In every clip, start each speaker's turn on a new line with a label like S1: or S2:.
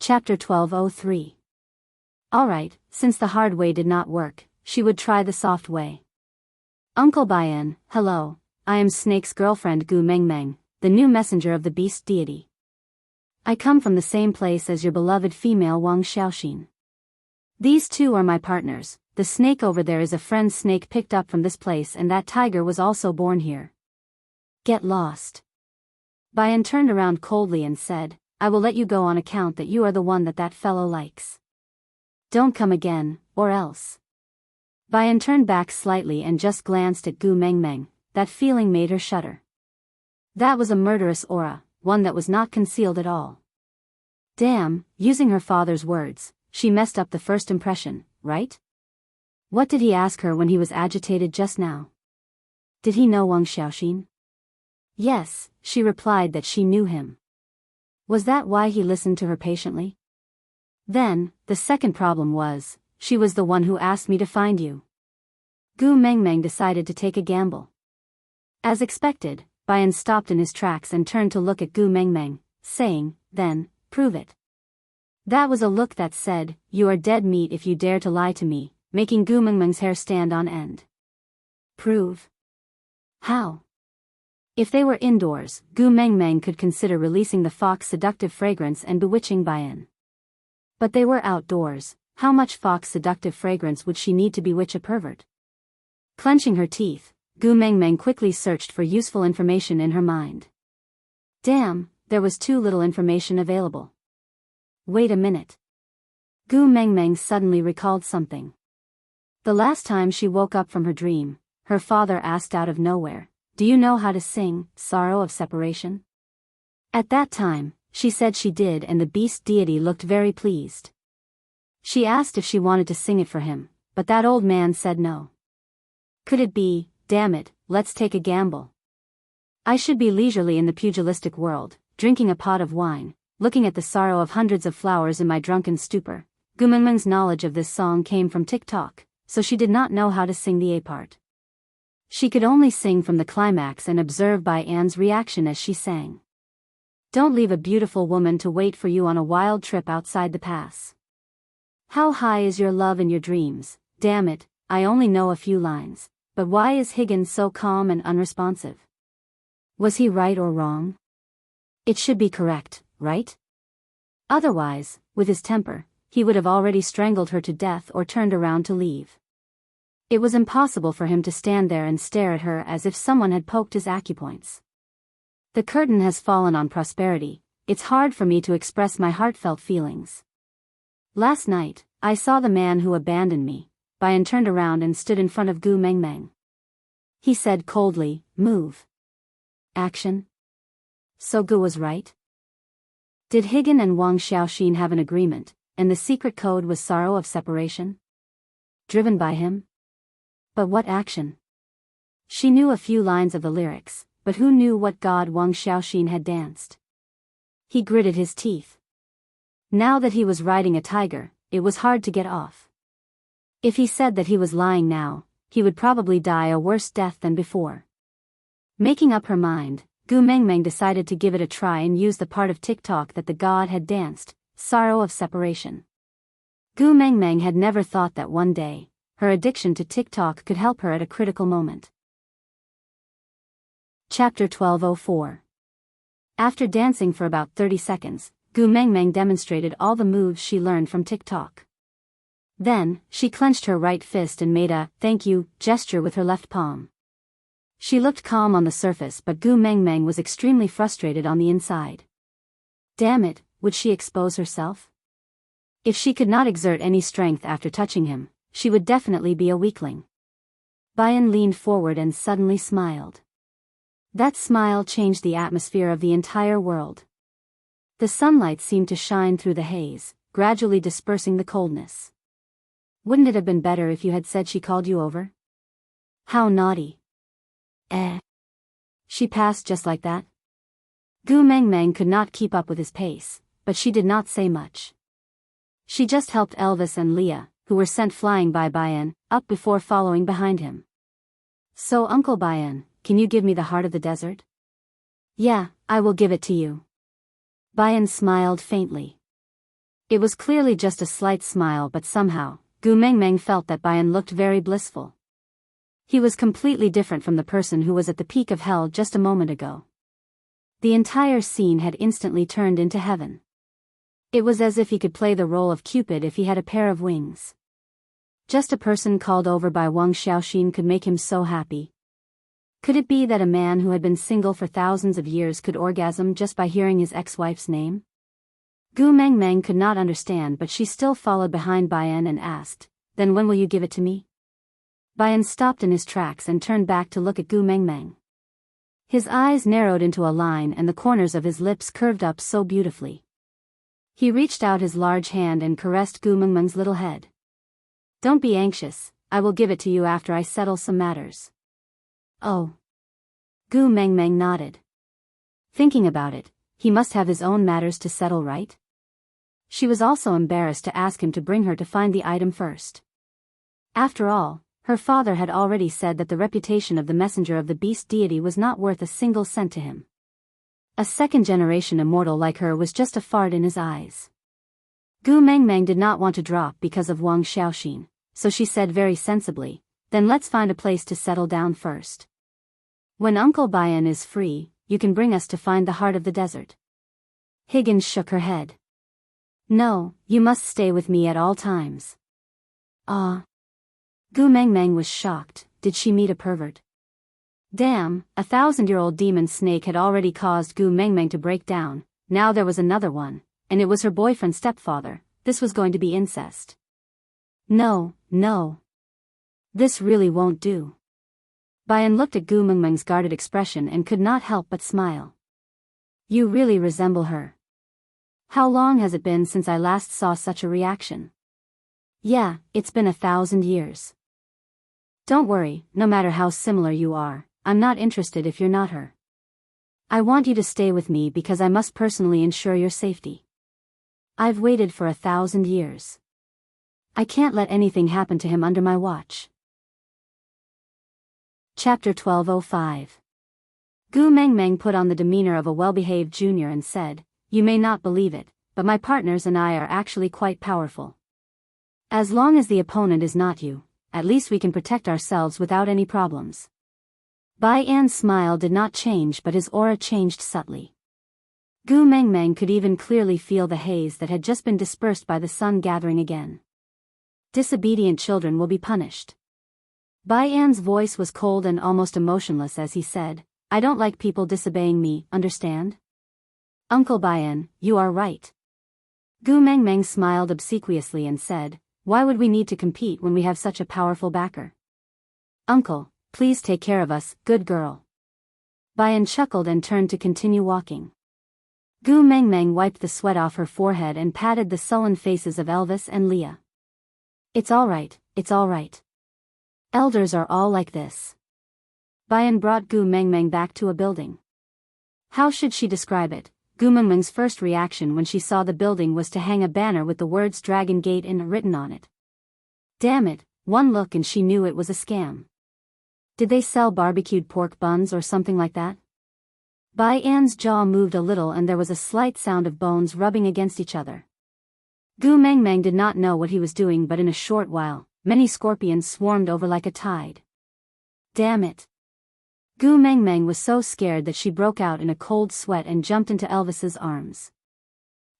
S1: Chapter 1203. Alright, since the hard way did not work, she would try the soft way. Uncle Bayan, hello, I am Snake's girlfriend Gu Mengmeng, the new messenger of the beast deity. I come from the same place as your beloved female Wang Xiaoxin. These two are my partners, the snake over there is a friend snake picked up from this place and that tiger was also born here. Get lost. Bayan turned around coldly and said, I will let you go on account that you are the one that fellow likes. Don't come again, or else. Bayan turned back slightly and just glanced at Gu Mengmeng, that feeling made her shudder. That was a murderous aura, one that was not concealed at all. Damn, using her father's words, she messed up the first impression, right? What did he ask her when he was agitated just now? Did he know Wang Xiaoxin? Yes, she replied that she knew him. Was that why he listened to her patiently? Then, the second problem was, she was the one who asked me to find you. Gu Mengmeng decided to take a gamble. As expected, Bayan stopped in his tracks and turned to look at Gu Mengmeng, saying, then, prove it. That was a look that said, you are dead meat if you dare to lie to me, making Gu Mengmeng's hair stand on end. Prove? How? If they were indoors, Gu Mengmeng could consider releasing the fox seductive fragrance and bewitching Bayan. But they were outdoors, how much fox seductive fragrance would she need to bewitch a pervert? Clenching her teeth, Gu Mengmeng quickly searched for useful information in her mind. Damn, there was too little information available. Wait a minute. Gu Mengmeng suddenly recalled something. The last time she woke up from her dream, her father asked out of nowhere, do you know how to sing, Sorrow of Separation? At that time, she said she did and the beast deity looked very pleased. She asked if she wanted to sing it for him, but that old man said no. Could it be, damn it, let's take a gamble. I should be leisurely in the pugilistic world, drinking a pot of wine, looking at the sorrow of hundreds of flowers in my drunken stupor. Gu Mengmeng's knowledge of this song came from TikTok, so she did not know how to sing the A part. She could only sing from the climax and observe Bayan's reaction as she sang. Don't leave a beautiful woman to wait for you on a wild trip outside the pass. How high is your love in your dreams? Damn it, I only know a few lines, but why is Higgins so calm and unresponsive? Was he right or wrong? It should be correct, right? Otherwise, with his temper, he would have already strangled her to death or turned around to leave. It was impossible for him to stand there and stare at her as if someone had poked his acupoints. The curtain has fallen on prosperity, it's hard for me to express my heartfelt feelings. Last night, I saw the man who abandoned me. Bayan turned around and stood in front of Gu Mengmeng. He said coldly, move. Action. So Gu was right? Did Higgin and Wang Xiaoxin have an agreement, and the secret code was sorrow of separation? Driven by him? But what action? She knew a few lines of the lyrics, but who knew what god Wang Xiaoxin had danced? He gritted his teeth. Now that he was riding a tiger, it was hard to get off. If he said that he was lying now, he would probably die a worse death than before. Making up her mind, Gu Mengmeng decided to give it a try and use the part of TikTok that the god had danced, sorrow of separation. Gu Mengmeng had never thought that one day, her addiction to TikTok could help her at a critical moment. Chapter 1204. After dancing for about 30 seconds, Gu Mengmeng demonstrated all the moves she learned from TikTok. Then, she clenched her right fist and made a thank you gesture with her left palm. She looked calm on the surface, but Gu Mengmeng was extremely frustrated on the inside. Damn it, would she expose herself? If she could not exert any strength after touching him, she would definitely be a weakling. Bayan leaned forward and suddenly smiled. That smile changed the atmosphere of the entire world. The sunlight seemed to shine through the haze, gradually dispersing the coldness. Wouldn't it have been better if you had said she called you over? How naughty. She passed just like that? Gu Mengmeng could not keep up with his pace, but she did not say much. She just helped Elvis and Leah, who were sent flying by Bayan, up before following behind him. So Uncle Bayan, can you give me the heart of the desert? Yeah, I will give it to you. Bayan smiled faintly. It was clearly just a slight smile, but somehow, Gu Mengmeng felt that Bayan looked very blissful. He was completely different from the person who was at the peak of hell just a moment ago. The entire scene had instantly turned into heaven. It was as if he could play the role of Cupid if he had a pair of wings. Just a person called over by Wang Xiaoxin could make him so happy. Could it be that a man who had been single for thousands of years could orgasm just by hearing his ex-wife's name? Gu Mengmeng could not understand, but she still followed behind Bayan and asked, "Then when will you give it to me?" Bayan stopped in his tracks and turned back to look at Gu Mengmeng. His eyes narrowed into a line and the corners of his lips curved up so beautifully. He reached out his large hand and caressed Gu Mengmeng's little head. "Don't be anxious, I will give it to you after I settle some matters." "Oh." Gu Mengmeng nodded. Thinking about it, he must have his own matters to settle, right? She was also embarrassed to ask him to bring her to find the item first. After all, her father had already said that the reputation of the messenger of the beast deity was not worth a single cent to him. A second-generation immortal like her was just a fart in his eyes. Gu Mengmeng did not want to drop because of Wang Xiaoxin, so she said very sensibly, "Then let's find a place to settle down first. When Uncle Bayan is free, you can bring us to find the heart of the desert." Higgins shook her head. "No, you must stay with me at all times." "Ah." Gu Mengmeng was shocked. Did she meet a pervert? Damn, a 1,000-year-old demon snake had already caused Gu Mengmeng to break down. Now there was another one, and it was her boyfriend's stepfather. This was going to be incest. No. This really won't do. Bayan looked at Gu Mengmeng's guarded expression and could not help but smile. "You really resemble her. How long has it been since I last saw such a reaction?" "Yeah, it's been 1,000 years. Don't worry, no matter how similar you are, I'm not interested if you're not her. I want you to stay with me because I must personally ensure your safety. I've waited for 1,000 years. I can't let anything happen to him under my watch." Chapter 1205. Gu Mengmeng put on the demeanor of a well-behaved junior and said, "You may not believe it, but my partners and I are actually quite powerful. As long as the opponent is not you, at least we can protect ourselves without any problems." Bai An's smile did not change, but his aura changed subtly. Gu Mengmeng could even clearly feel the haze that had just been dispersed by the sun gathering again. Disobedient children will be punished. Bai An's voice was cold and almost emotionless as he said, "I don't like people disobeying me, understand? Uncle Bayan, you are right." Gu Mengmeng smiled obsequiously and said, "Why would we need to compete when we have such a powerful backer? Uncle, please take care of us, good girl." Bayan chuckled and turned to continue walking. Gu Mengmeng wiped the sweat off her forehead and patted the sullen faces of Elvis and Leah. It's all right. Elders are all like this." Bayan brought Gu Mengmeng back to a building. How should she describe it? Gu Mengmeng's first reaction when she saw the building was to hang a banner with the words Dragon Gate written on it. Damn it, one look and she knew it was a scam. Did they sell barbecued pork buns or something like that? Bai An's jaw moved a little and there was a slight sound of bones rubbing against each other. Gu Mengmeng did not know what he was doing, but in a short while, many scorpions swarmed over like a tide. Damn it. Gu Mengmeng was so scared that she broke out in a cold sweat and jumped into Elvis's arms.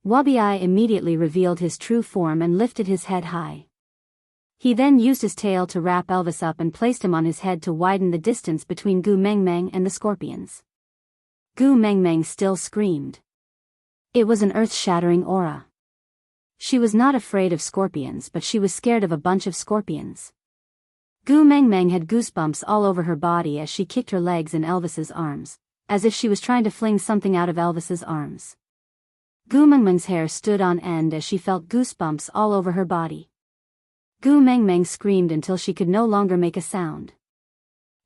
S1: Wabi immediately revealed his true form and lifted his head high. He then used his tail to wrap Elvis up and placed him on his head to widen the distance between Gu Mengmeng and the scorpions. Gu Mengmeng still screamed. It was an earth-shattering aura. She was not afraid of scorpions, but she was scared of a bunch of scorpions. Gu Mengmeng had goosebumps all over her body as she kicked her legs in Elvis's arms, as if she was trying to fling something out of Elvis's arms. Gu Mengmeng's hair stood on end as she felt goosebumps all over her body. Gu Mengmeng screamed until she could no longer make a sound.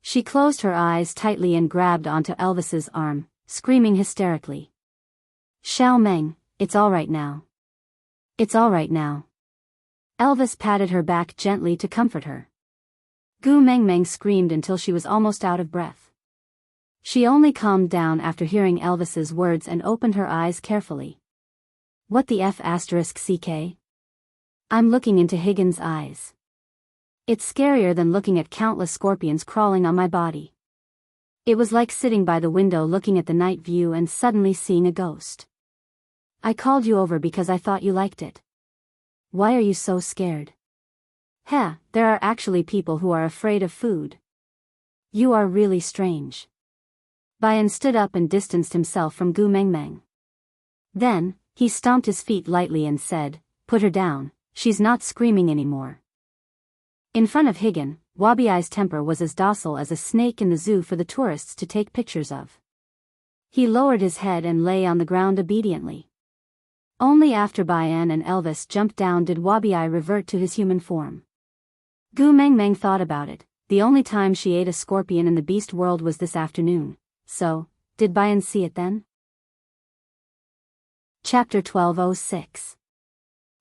S1: She closed her eyes tightly and grabbed onto Elvis's arm, screaming hysterically. "Xiao Meng, it's all right now. It's all right now." Elvis patted her back gently to comfort her. Gu Mengmeng screamed until she was almost out of breath. She only calmed down after hearing Elvis's words and opened her eyes carefully. What the F asterisk CK? I'm looking into Higgins' eyes. It's scarier than looking at countless scorpions crawling on my body. It was like sitting by the window looking at the night view and suddenly seeing a ghost. I called you over because I thought you liked it. Why are you so scared? Heh, there are actually people who are afraid of food. You are really strange. Bayan stood up and distanced himself from Gu Mengmeng. Then, he stomped his feet lightly and said, "Put her down, she's not screaming anymore." In front of Higgin, Wabiai's temper was as docile as a snake in the zoo for the tourists to take pictures of. He lowered his head and lay on the ground obediently. Only after Bayan and Elvis jumped down did Wabiai revert to his human form. Gu Mengmeng thought about it. The only time she ate a scorpion in the beast world was this afternoon. So, did Bayan see it then? Chapter 1206.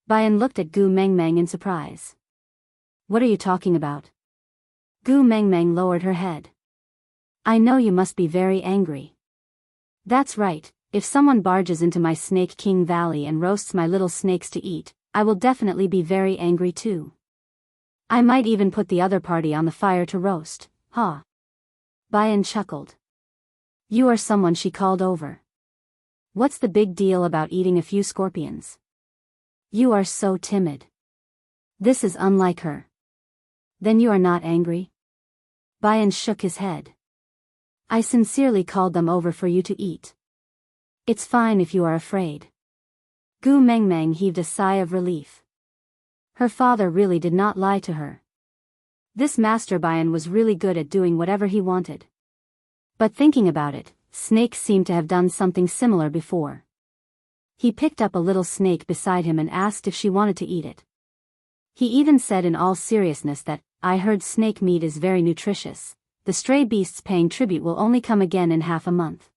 S1: Bayan looked at Gu Mengmeng in surprise. What are you talking about? Gu Mengmeng lowered her head. I know you must be very angry. That's right, if someone barges into my Snake King Valley and roasts my little snakes to eat, I will definitely be very angry too. I might even put the other party on the fire to roast, huh? Bayan chuckled. You are someone she called over. What's the big deal about eating a few scorpions? You are so timid. This is unlike her. Then you are not angry? Bayan shook his head. I sincerely called them over for you to eat. It's fine if you are afraid. Gu Mengmeng heaved a sigh of relief. Her father really did not lie to her. This Master Bayan was really good at doing whatever he wanted. But thinking about it, snakes seemed to have done something similar before. He picked up a little snake beside him and asked if she wanted to eat it. He even said in all seriousness that, I heard snake meat is very nutritious. The stray beasts paying tribute will only come again in half a month.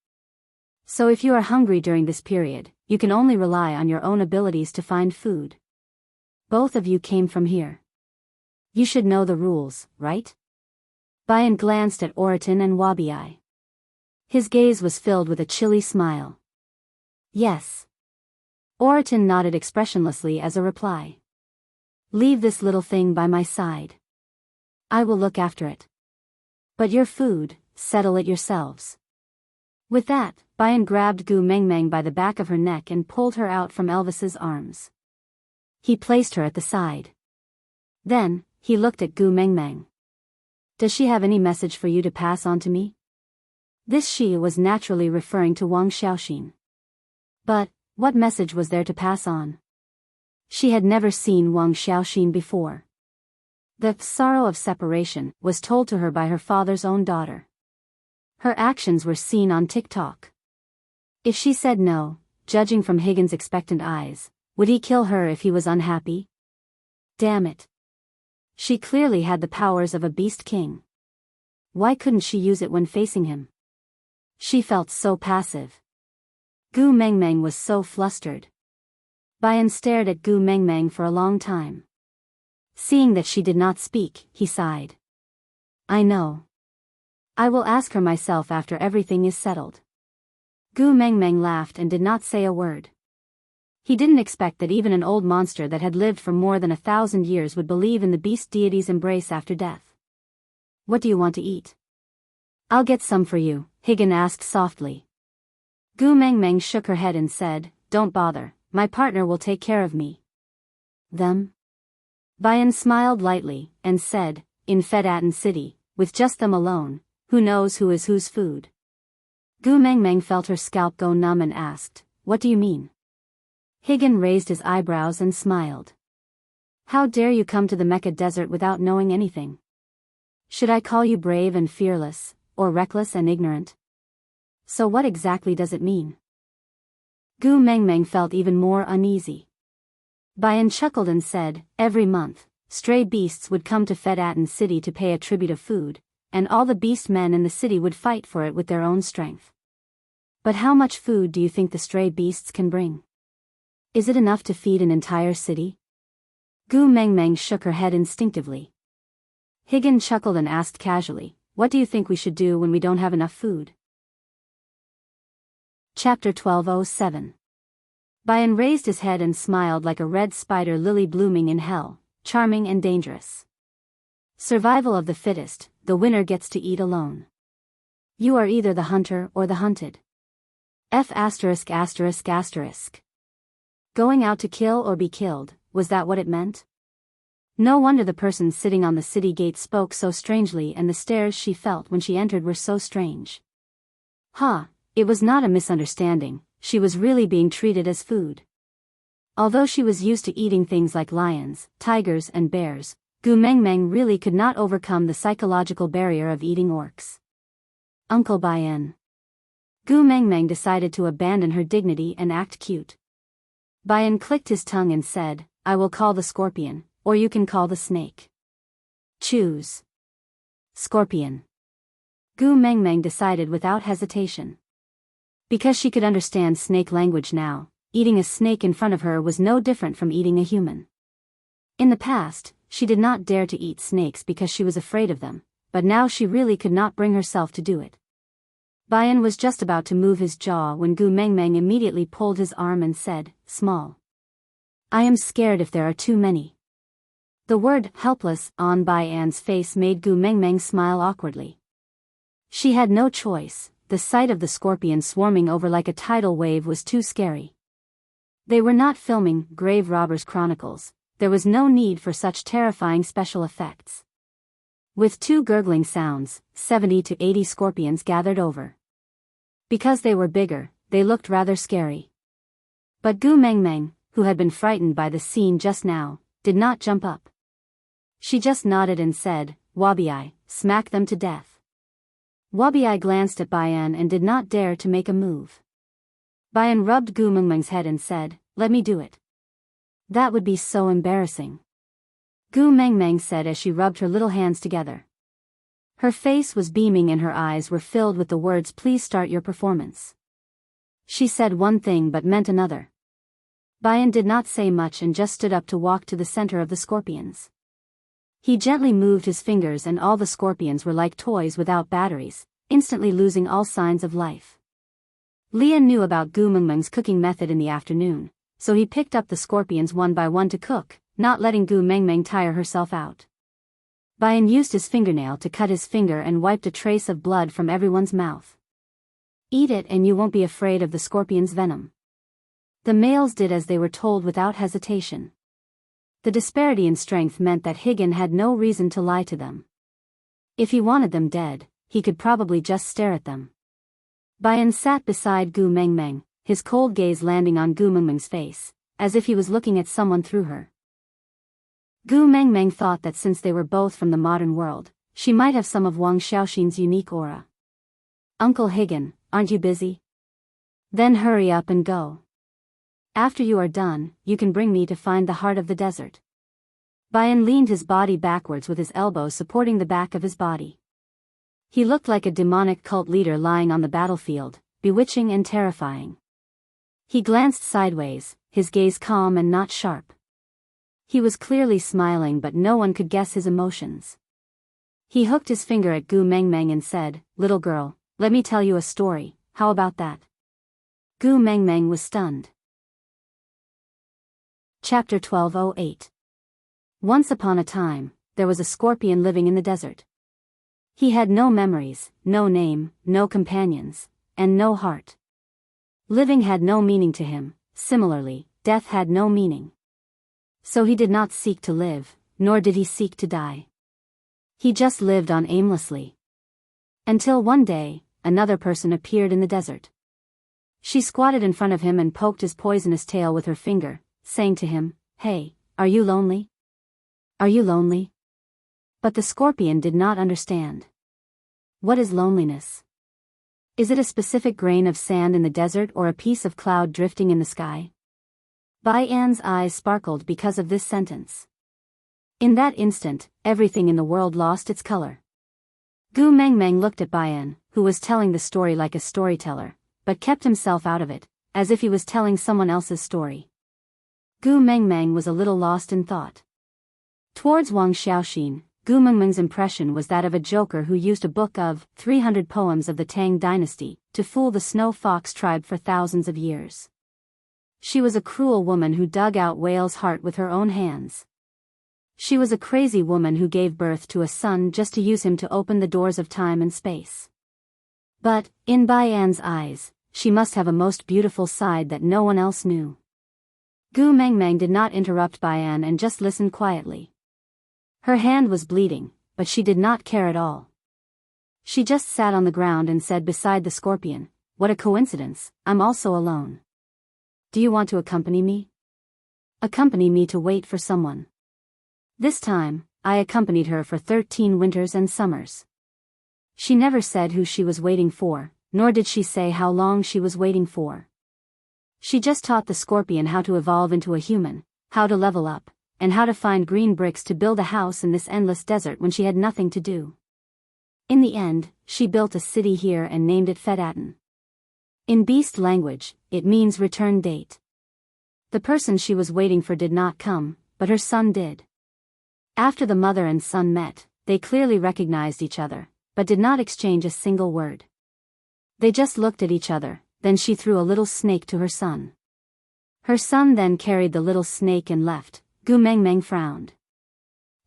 S1: So if you are hungry during this period, you can only rely on your own abilities to find food. Both of you came from here. You should know the rules, right? Bayan glanced at Oratin and Wabiai. His gaze was filled with a chilly smile. Yes. Oratin nodded expressionlessly as a reply. Leave this little thing by my side. I will look after it. But your food, settle it yourselves. With that, Bayan grabbed Gu Mengmeng by the back of her neck and pulled her out from Elvis's arms. He placed her at the side. Then, he looked at Gu Mengmeng. Does she have any message for you to pass on to me? This she was naturally referring to Wang Xiaoxin. But, what message was there to pass on? She had never seen Wang Xiaoxin before. The sorrow of separation was told to her by her father's own daughter. Her actions were seen on TikTok. If she said no, judging from Higgins' expectant eyes, would he kill her if he was unhappy? Damn it. She clearly had the powers of a beast king. Why couldn't she use it when facing him? She felt so passive. Gu Mengmeng was so flustered. Bayan stared at Gu Mengmeng for a long time. Seeing that she did not speak, he sighed. I know. I will ask her myself after everything is settled. Gu Mengmeng laughed and did not say a word. He didn't expect that even an old monster that had lived for more than 1,000 years would believe in the beast deity's embrace after death. What do you want to eat? I'll get some for you, Higgin asked softly. Gu Mengmeng shook her head and said, Don't bother, my partner will take care of me. Them? Bayan smiled lightly, and said, In Fedatin City, with just them alone, who knows who is whose food? Gu Mengmeng felt her scalp go numb and asked, What do you mean? Higgin raised his eyebrows and smiled. How dare you come to the Mecca desert without knowing anything? Should I call you brave and fearless, or reckless and ignorant? So what exactly does it mean? Gu Mengmeng felt even more uneasy. Bayan chuckled and said, Every month, stray beasts would come to Fedatin City to pay a tribute of food, and all the beast men in the city would fight for it with their own strength. But how much food do you think the stray beasts can bring? Is it enough to feed an entire city? Gu Mengmeng shook her head instinctively. Higgin chuckled and asked casually, What do you think we should do when we don't have enough food? Chapter 1207. Bayan raised his head and smiled like a red spider lily blooming in hell, charming and dangerous. Survival of the fittest, the winner gets to eat alone. You are either the hunter or the hunted. F******. Going out to kill or be killed, was that what it meant? No wonder the person sitting on the city gate spoke so strangely, and the stares she felt when she entered were so strange. It was not a misunderstanding, she was really being treated as food. Although she was used to eating things like lions, tigers and bears, Gu Mengmeng really could not overcome the psychological barrier of eating orcs. Uncle Bayan. Gu Mengmeng decided to abandon her dignity and act cute. Bayan clicked his tongue and said, I will call the scorpion, or you can call the snake. Choose. Scorpion. Gu Mengmeng decided without hesitation. Because she could understand snake language now, eating a snake in front of her was no different from eating a human. In the past, she did not dare to eat snakes because she was afraid of them, but now she really could not bring herself to do it. Bayan was just about to move his jaw when Gu Mengmeng immediately pulled his arm and said, small. I am scared if there are too many. The word helpless on Bayan's face made Gu Mengmeng smile awkwardly. She had no choice. The sight of the scorpion swarming over like a tidal wave was too scary. They were not filming Grave Robbers Chronicles, there was no need for such terrifying special effects. With two gurgling sounds, 70 to 80 scorpions gathered over. Because they were bigger, they looked rather scary. But Gu Mengmeng, who had been frightened by the scene just now, did not jump up. She just nodded and said, Wabi, smack them to death. Wabi glanced at Bayan and did not dare to make a move. Bayan rubbed Gu Mengmeng's head and said, let me do it. That would be so embarrassing. Gu Mengmeng said as she rubbed her little hands together. Her face was beaming and her eyes were filled with the words, please start your performance. She said one thing but meant another. Bayan did not say much and just stood up to walk to the center of the scorpions. He gently moved his fingers and all the scorpions were like toys without batteries, instantly losing all signs of life. Lian knew about Gu Mengmeng's cooking method in the afternoon, so he picked up the scorpions one by one to cook, not letting Gu Mengmeng tire herself out. Bayan used his fingernail to cut his finger and wiped a trace of blood from everyone's mouth. Eat it and you won't be afraid of the scorpion's venom. The males did as they were told without hesitation. The disparity in strength meant that Higgin had no reason to lie to them. If he wanted them dead, he could probably just stare at them. Bayan sat beside Gu Mengmeng, his cold gaze landing on Gu Mengmeng's face, as if he was looking at someone through her. Gu Mengmeng thought that since they were both from the modern world, she might have some of Wang Xiaoxin's unique aura. Uncle Higgin, aren't you busy? Then hurry up and go. After you are done, you can bring me to find the heart of the desert. Bayan leaned his body backwards with his elbows supporting the back of his body. He looked like a demonic cult leader lying on the battlefield, bewitching and terrifying. He glanced sideways, his gaze calm and not sharp. He was clearly smiling but no one could guess his emotions. He hooked his finger at Gu Mengmeng and said, little girl, let me tell you a story, how about that? Gu Mengmeng was stunned. Chapter 1208. Once upon a time, there was a scorpion living in the desert. He had no memories, no name, no companions, and no heart. Living had no meaning to him, similarly, death had no meaning. So he did not seek to live, nor did he seek to die. He just lived on aimlessly. Until one day, another person appeared in the desert. She squatted in front of him and poked his poisonous tail with her finger, saying to him, hey, are you lonely? Are you lonely? But the scorpion did not understand. What is loneliness? Is it a specific grain of sand in the desert or a piece of cloud drifting in the sky? Bayan's eyes sparkled because of this sentence. In that instant, everything in the world lost its color. Gu Mengmeng looked at Bayan, who was telling the story like a storyteller, but kept himself out of it, as if he was telling someone else's story. Gu Mengmeng was a little lost in thought. Towards Wang Xiaoxin, Gu Mengmeng's impression was that of a joker who used a book of 300 poems of the Tang dynasty to fool the Snow Fox tribe for thousands of years. She was a cruel woman who dug out Whale's heart with her own hands. She was a crazy woman who gave birth to a son just to use him to open the doors of time and space. But, in Bayan's eyes, she must have a most beautiful side that no one else knew. Gu Mengmeng did not interrupt Bayan and just listened quietly. Her hand was bleeding, but she did not care at all. She just sat on the ground and said beside the scorpion, "What a coincidence, I'm also alone. Do you want to accompany me? Accompany me to wait for someone." This time, I accompanied her for 13 winters and summers. She never said who she was waiting for, nor did she say how long she was waiting for. She just taught the scorpion how to evolve into a human, how to level up, and how to find green bricks to build a house in this endless desert when she had nothing to do. In the end, she built a city here and named it Fedatin. In beast language, it means return date. The person she was waiting for did not come, but her son did. After the mother and son met, they clearly recognized each other, but did not exchange a single word. They just looked at each other, then she threw a little snake to her son. Her son then carried the little snake and left. Gu Mengmeng frowned.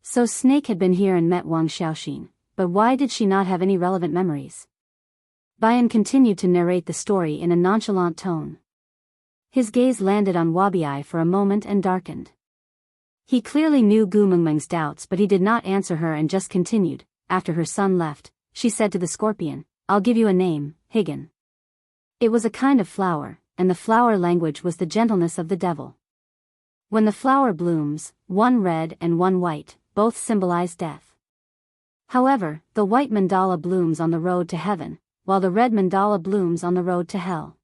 S1: So Snake had been here and met Wang Xiaoxin, but why did she not have any relevant memories? Bayan continued to narrate the story in a nonchalant tone. His gaze landed on Wabiai for a moment and darkened. He clearly knew Gu Mengmeng's doubts, but he did not answer her and just continued. After her son left, she said to the scorpion, "I'll give you a name, Higan." It was a kind of flower, and the flower language was the gentleness of the devil. When the flower blooms, one red and one white, both symbolize death. However, the white mandala blooms on the road to heaven, while the red mandala blooms on the road to hell.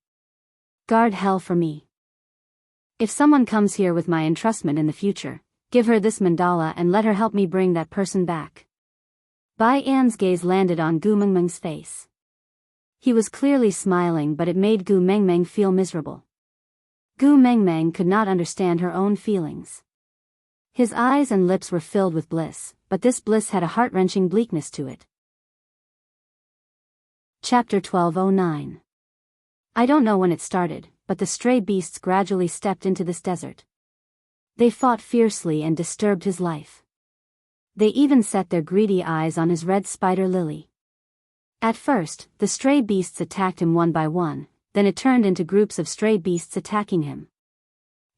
S1: Guard hell for me. If someone comes here with my entrustment in the future, give her this mandala and let her help me bring that person back. Bai An's gaze landed on Gu Mengmeng's face. He was clearly smiling, but it made Gu Mengmeng feel miserable. Gu Mengmeng could not understand her own feelings. His eyes and lips were filled with bliss, but this bliss had a heart-wrenching bleakness to it. Chapter 1209. I don't know when it started, but the stray beasts gradually stepped into this desert. They fought fiercely and disturbed his life. They even set their greedy eyes on his red spider lily. At first, the stray beasts attacked him one by one, then it turned into groups of stray beasts attacking him.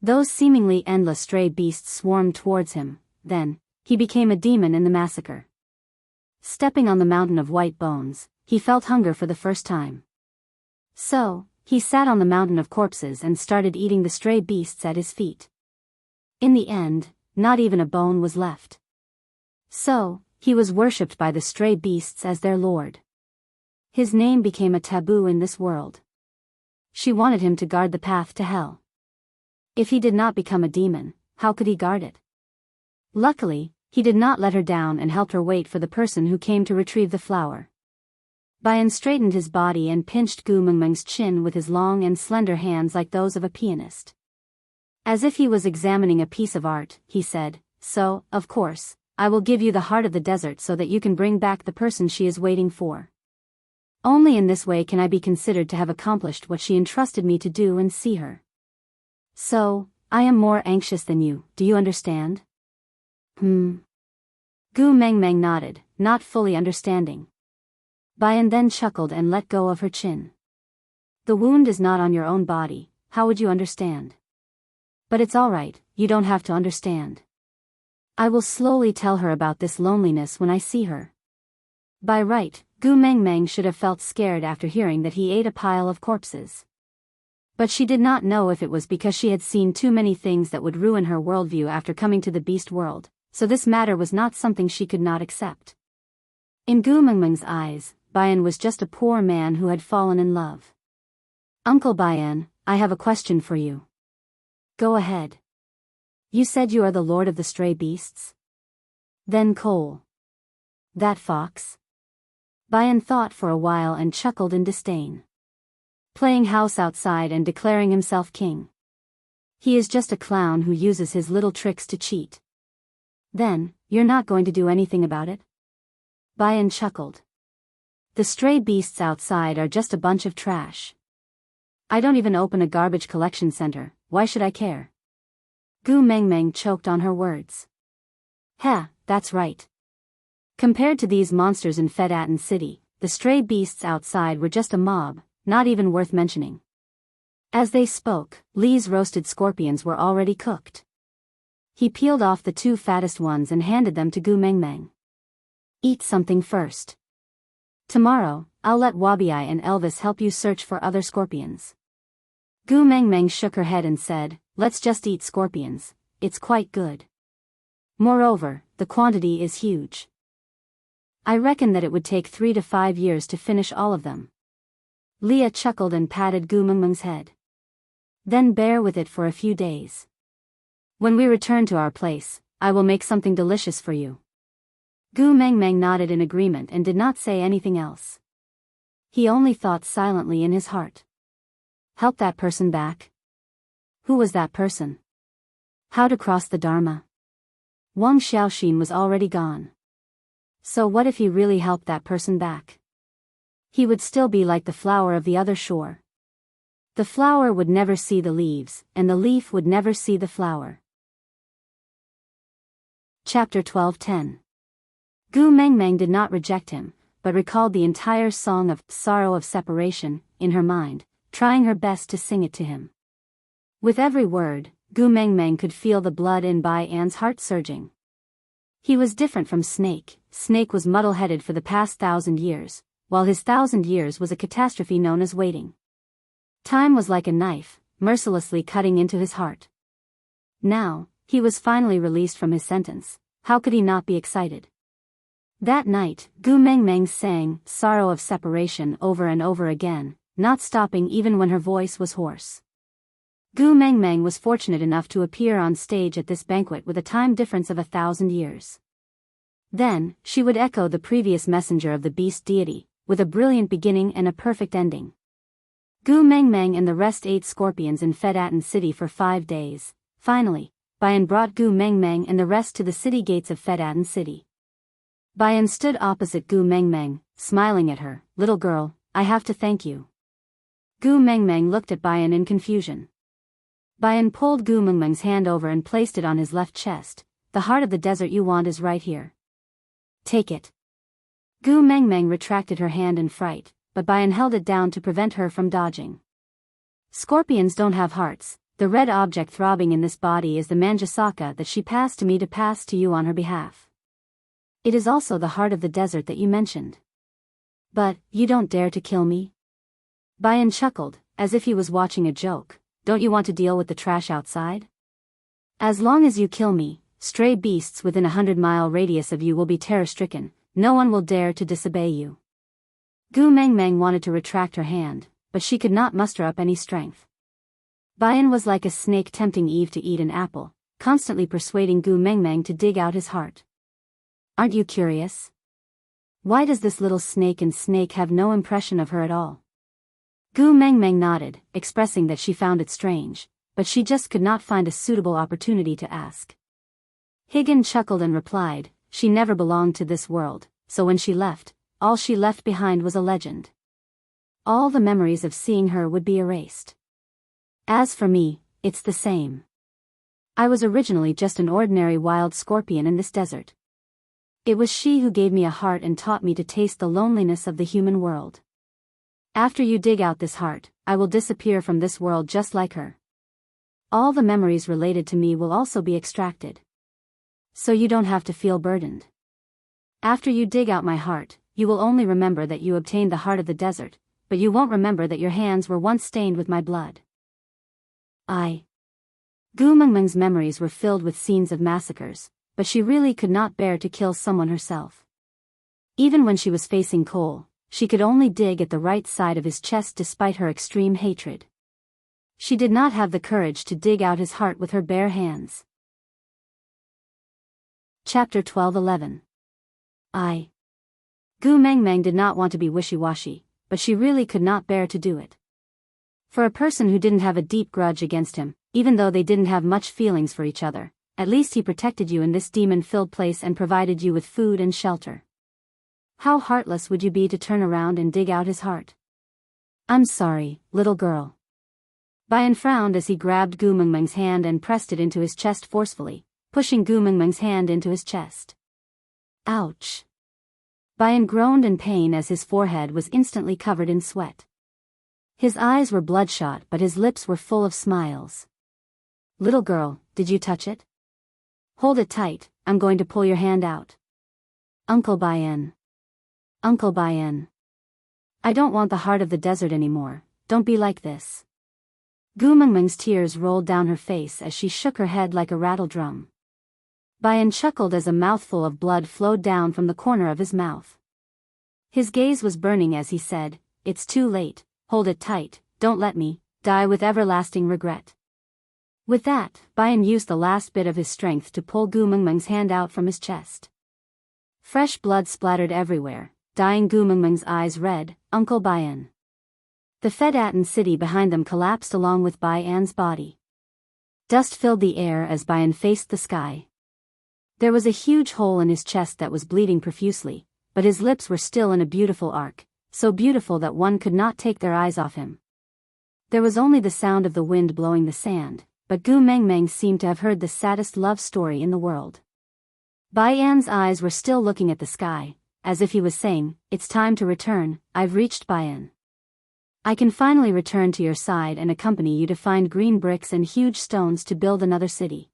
S1: Those seemingly endless stray beasts swarmed towards him, then, he became a demon in the massacre. Stepping on the mountain of white bones, he felt hunger for the first time. So, he sat on the mountain of corpses and started eating the stray beasts at his feet. In the end, not even a bone was left. So, he was worshipped by the stray beasts as their lord. His name became a taboo in this world. She wanted him to guard the path to hell. If he did not become a demon, how could he guard it? Luckily, he did not let her down and helped her wait for the person who came to retrieve the flower. Bayan straightened his body and pinched Gu Mengmeng's chin with his long and slender hands like those of a pianist. As if he was examining a piece of art, he said, "So, of course, I will give you the heart of the desert so that you can bring back the person she is waiting for. Only in this way can I be considered to have accomplished what she entrusted me to do and see her. So, I am more anxious than you, do you understand?" Gu Mengmeng nodded, not fully understanding. Bayan then chuckled and let go of her chin. "The wound is not on your own body, how would you understand? But it's all right, you don't have to understand. I will slowly tell her about this loneliness when I see her." By right, Gu Mengmeng should have felt scared after hearing that he ate a pile of corpses. But she did not know if it was because she had seen too many things that would ruin her worldview after coming to the beast world, so this matter was not something she could not accept. In Gu Mengmeng's eyes, Bayan was just a poor man who had fallen in love. "Uncle Bayan, I have a question for you." "Go ahead." "You said you are the lord of the stray beasts?" "Then Cole. That fox?" Bayan thought for a while and chuckled in disdain. "Playing house outside and declaring himself king. He is just a clown who uses his little tricks to cheat." "Then, you're not going to do anything about it?" Bayan chuckled. "The stray beasts outside are just a bunch of trash. I don't even open a garbage collection center, why should I care? Gu Mengmeng choked on her words. Heh, that's right. Compared to these monsters in Fedatin City, the stray beasts outside were just a mob, not even worth mentioning. As they spoke, Li's roasted scorpions were already cooked. He peeled off the 2 fattest ones and handed them to Gu Mengmeng. Eat something first. Tomorrow, I'll let Wabiai and Elvis help you search for other scorpions. Gu Mengmeng shook her head and said, let's just eat scorpions, it's quite good. Moreover, the quantity is huge. I reckon that it would take 3 to 5 years to finish all of them. Leah chuckled and patted Gu Mengmeng's head. Then bear with it for a few days. When we return to our place, I will make something delicious for you. Gu Mengmeng nodded in agreement and did not say anything else. He only thought silently in his heart. Help that person back? Who was that person? How to cross the Dharma? Wang Xiaoxin was already gone. So what if he really helped that person back? He would still be like the flower of the other shore. The flower would never see the leaves, and the leaf would never see the flower. Chapter 12:10. Gu Mengmeng did not reject him, but recalled the entire song of Sorrow of Separation in her mind, trying her best to sing it to him. With every word, Gu Mengmeng could feel the blood in Bai An's heart surging. He was different from Snake. Snake was muddle-headed for the past 1,000 years, while his 1,000 years was a catastrophe known as waiting. Time was like a knife, mercilessly cutting into his heart. Now, he was finally released from his sentence. How could he not be excited? That night, Gu Mengmeng sang Sorrow of Separation over and over again, not stopping even when her voice was hoarse. Gu Mengmeng was fortunate enough to appear on stage at this banquet with a time difference of 1,000 years. Then, she would echo the previous messenger of the beast deity, with a brilliant beginning and a perfect ending. Gu Mengmeng and the rest ate scorpions in Fedatin City for 5 days. Finally, Bayan brought Gu Mengmeng and the rest to the city gates of Fedatin City. Bayan stood opposite Gu Mengmeng, smiling at her. Little girl, I have to thank you. Gu Mengmeng looked at Bayan in confusion. Bayan pulled Gu Mengmeng's hand over and placed it on his left chest. The heart of the desert you want is right here. Take it. Gu Mengmeng retracted her hand in fright, but Bayan held it down to prevent her from dodging. Scorpions don't have hearts. The red object throbbing in this body is the Manjasaka that she passed to me to pass to you on her behalf. It is also the heart of the desert that you mentioned. But, you don't dare to kill me? Bayan chuckled, as if he was watching a joke. Don't you want to deal with the trash outside? As long as you kill me, stray beasts within 100-mile radius of you will be terror-stricken. No one will dare to disobey you. Gu Mengmeng wanted to retract her hand, but she could not muster up any strength. Bayan was like a snake tempting Eve to eat an apple, constantly persuading Gu Mengmeng to dig out his heart. Aren't you curious? Why does this little snake have no impression of her at all? Gu Mengmeng nodded, expressing that she found it strange, but she just could not find a suitable opportunity to ask. Higgin chuckled and replied, she never belonged to this world, so when she left, all she left behind was a legend. All the memories of seeing her would be erased. As for me, it's the same. I was originally just an ordinary wild scorpion in this desert. It was she who gave me a heart and taught me to taste the loneliness of the human world. After you dig out this heart, I will disappear from this world just like her. All the memories related to me will also be extracted. So you don't have to feel burdened. After you dig out my heart, you will only remember that you obtained the heart of the desert, but you won't remember that your hands were once stained with my blood. Gu Mengmeng's memories were filled with scenes of massacres, but she really could not bear to kill someone herself. Even when she was facing Cole, she could only dig at the right side of his chest despite her extreme hatred. She did not have the courage to dig out his heart with her bare hands. Chapter 12:11. Gu Mengmeng did not want to be wishy-washy, but she really could not bear to do it. For a person who didn't have a deep grudge against him, even though they didn't have much feelings for each other, at least he protected you in this demon-filled place and provided you with food and shelter. How heartless would you be to turn around and dig out his heart? I'm sorry, little girl. Bayan frowned as he grabbed Gu Mengmeng's hand and pressed it into his chest forcefully, pushing Gu Mengmeng's hand into his chest. Ouch! Bayan groaned in pain as his forehead was instantly covered in sweat. His eyes were bloodshot but his lips were full of smiles. Little girl, did you touch it? Hold it tight, I'm going to pull your hand out. Uncle Bayan. Uncle Bayan. I don't want the heart of the desert anymore, don't be like this. Gu Mengmeng's tears rolled down her face as she shook her head like a rattle drum. Bayan chuckled as a mouthful of blood flowed down from the corner of his mouth. His gaze was burning as he said, "It's too late, hold it tight, don't let me die with everlasting regret." With that, Bayan used the last bit of his strength to pull Gu Mengmeng's hand out from his chest. Fresh blood splattered everywhere, dyeing Gu Mengmeng's eyes red. Uncle Bayan. The Fedatan city behind them collapsed along with Bayan's body. Dust filled the air as Bayan faced the sky. There was a huge hole in his chest that was bleeding profusely, but his lips were still in a beautiful arc, so beautiful that one could not take their eyes off him. There was only the sound of the wind blowing the sand, but Gu Mengmeng seemed to have heard the saddest love story in the world. Bayan's eyes were still looking at the sky, as if he was saying, "It's time to return, I've reached Bayan. I can finally return to your side and accompany you to find green bricks and huge stones to build another city.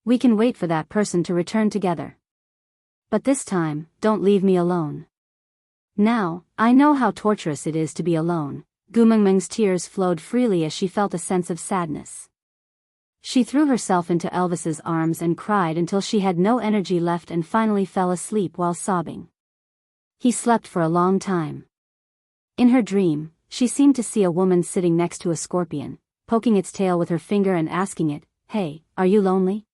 S1: We can wait for that person to return together. But this time, don't leave me alone." Now, I know how torturous it is to be alone. Gu Mengmeng's tears flowed freely as she felt a sense of sadness. She threw herself into Elvis's arms and cried until she had no energy left and finally fell asleep while sobbing. He slept for a long time. In her dream, she seemed to see a woman sitting next to a scorpion, poking its tail with her finger and asking it, "Hey, are you lonely?"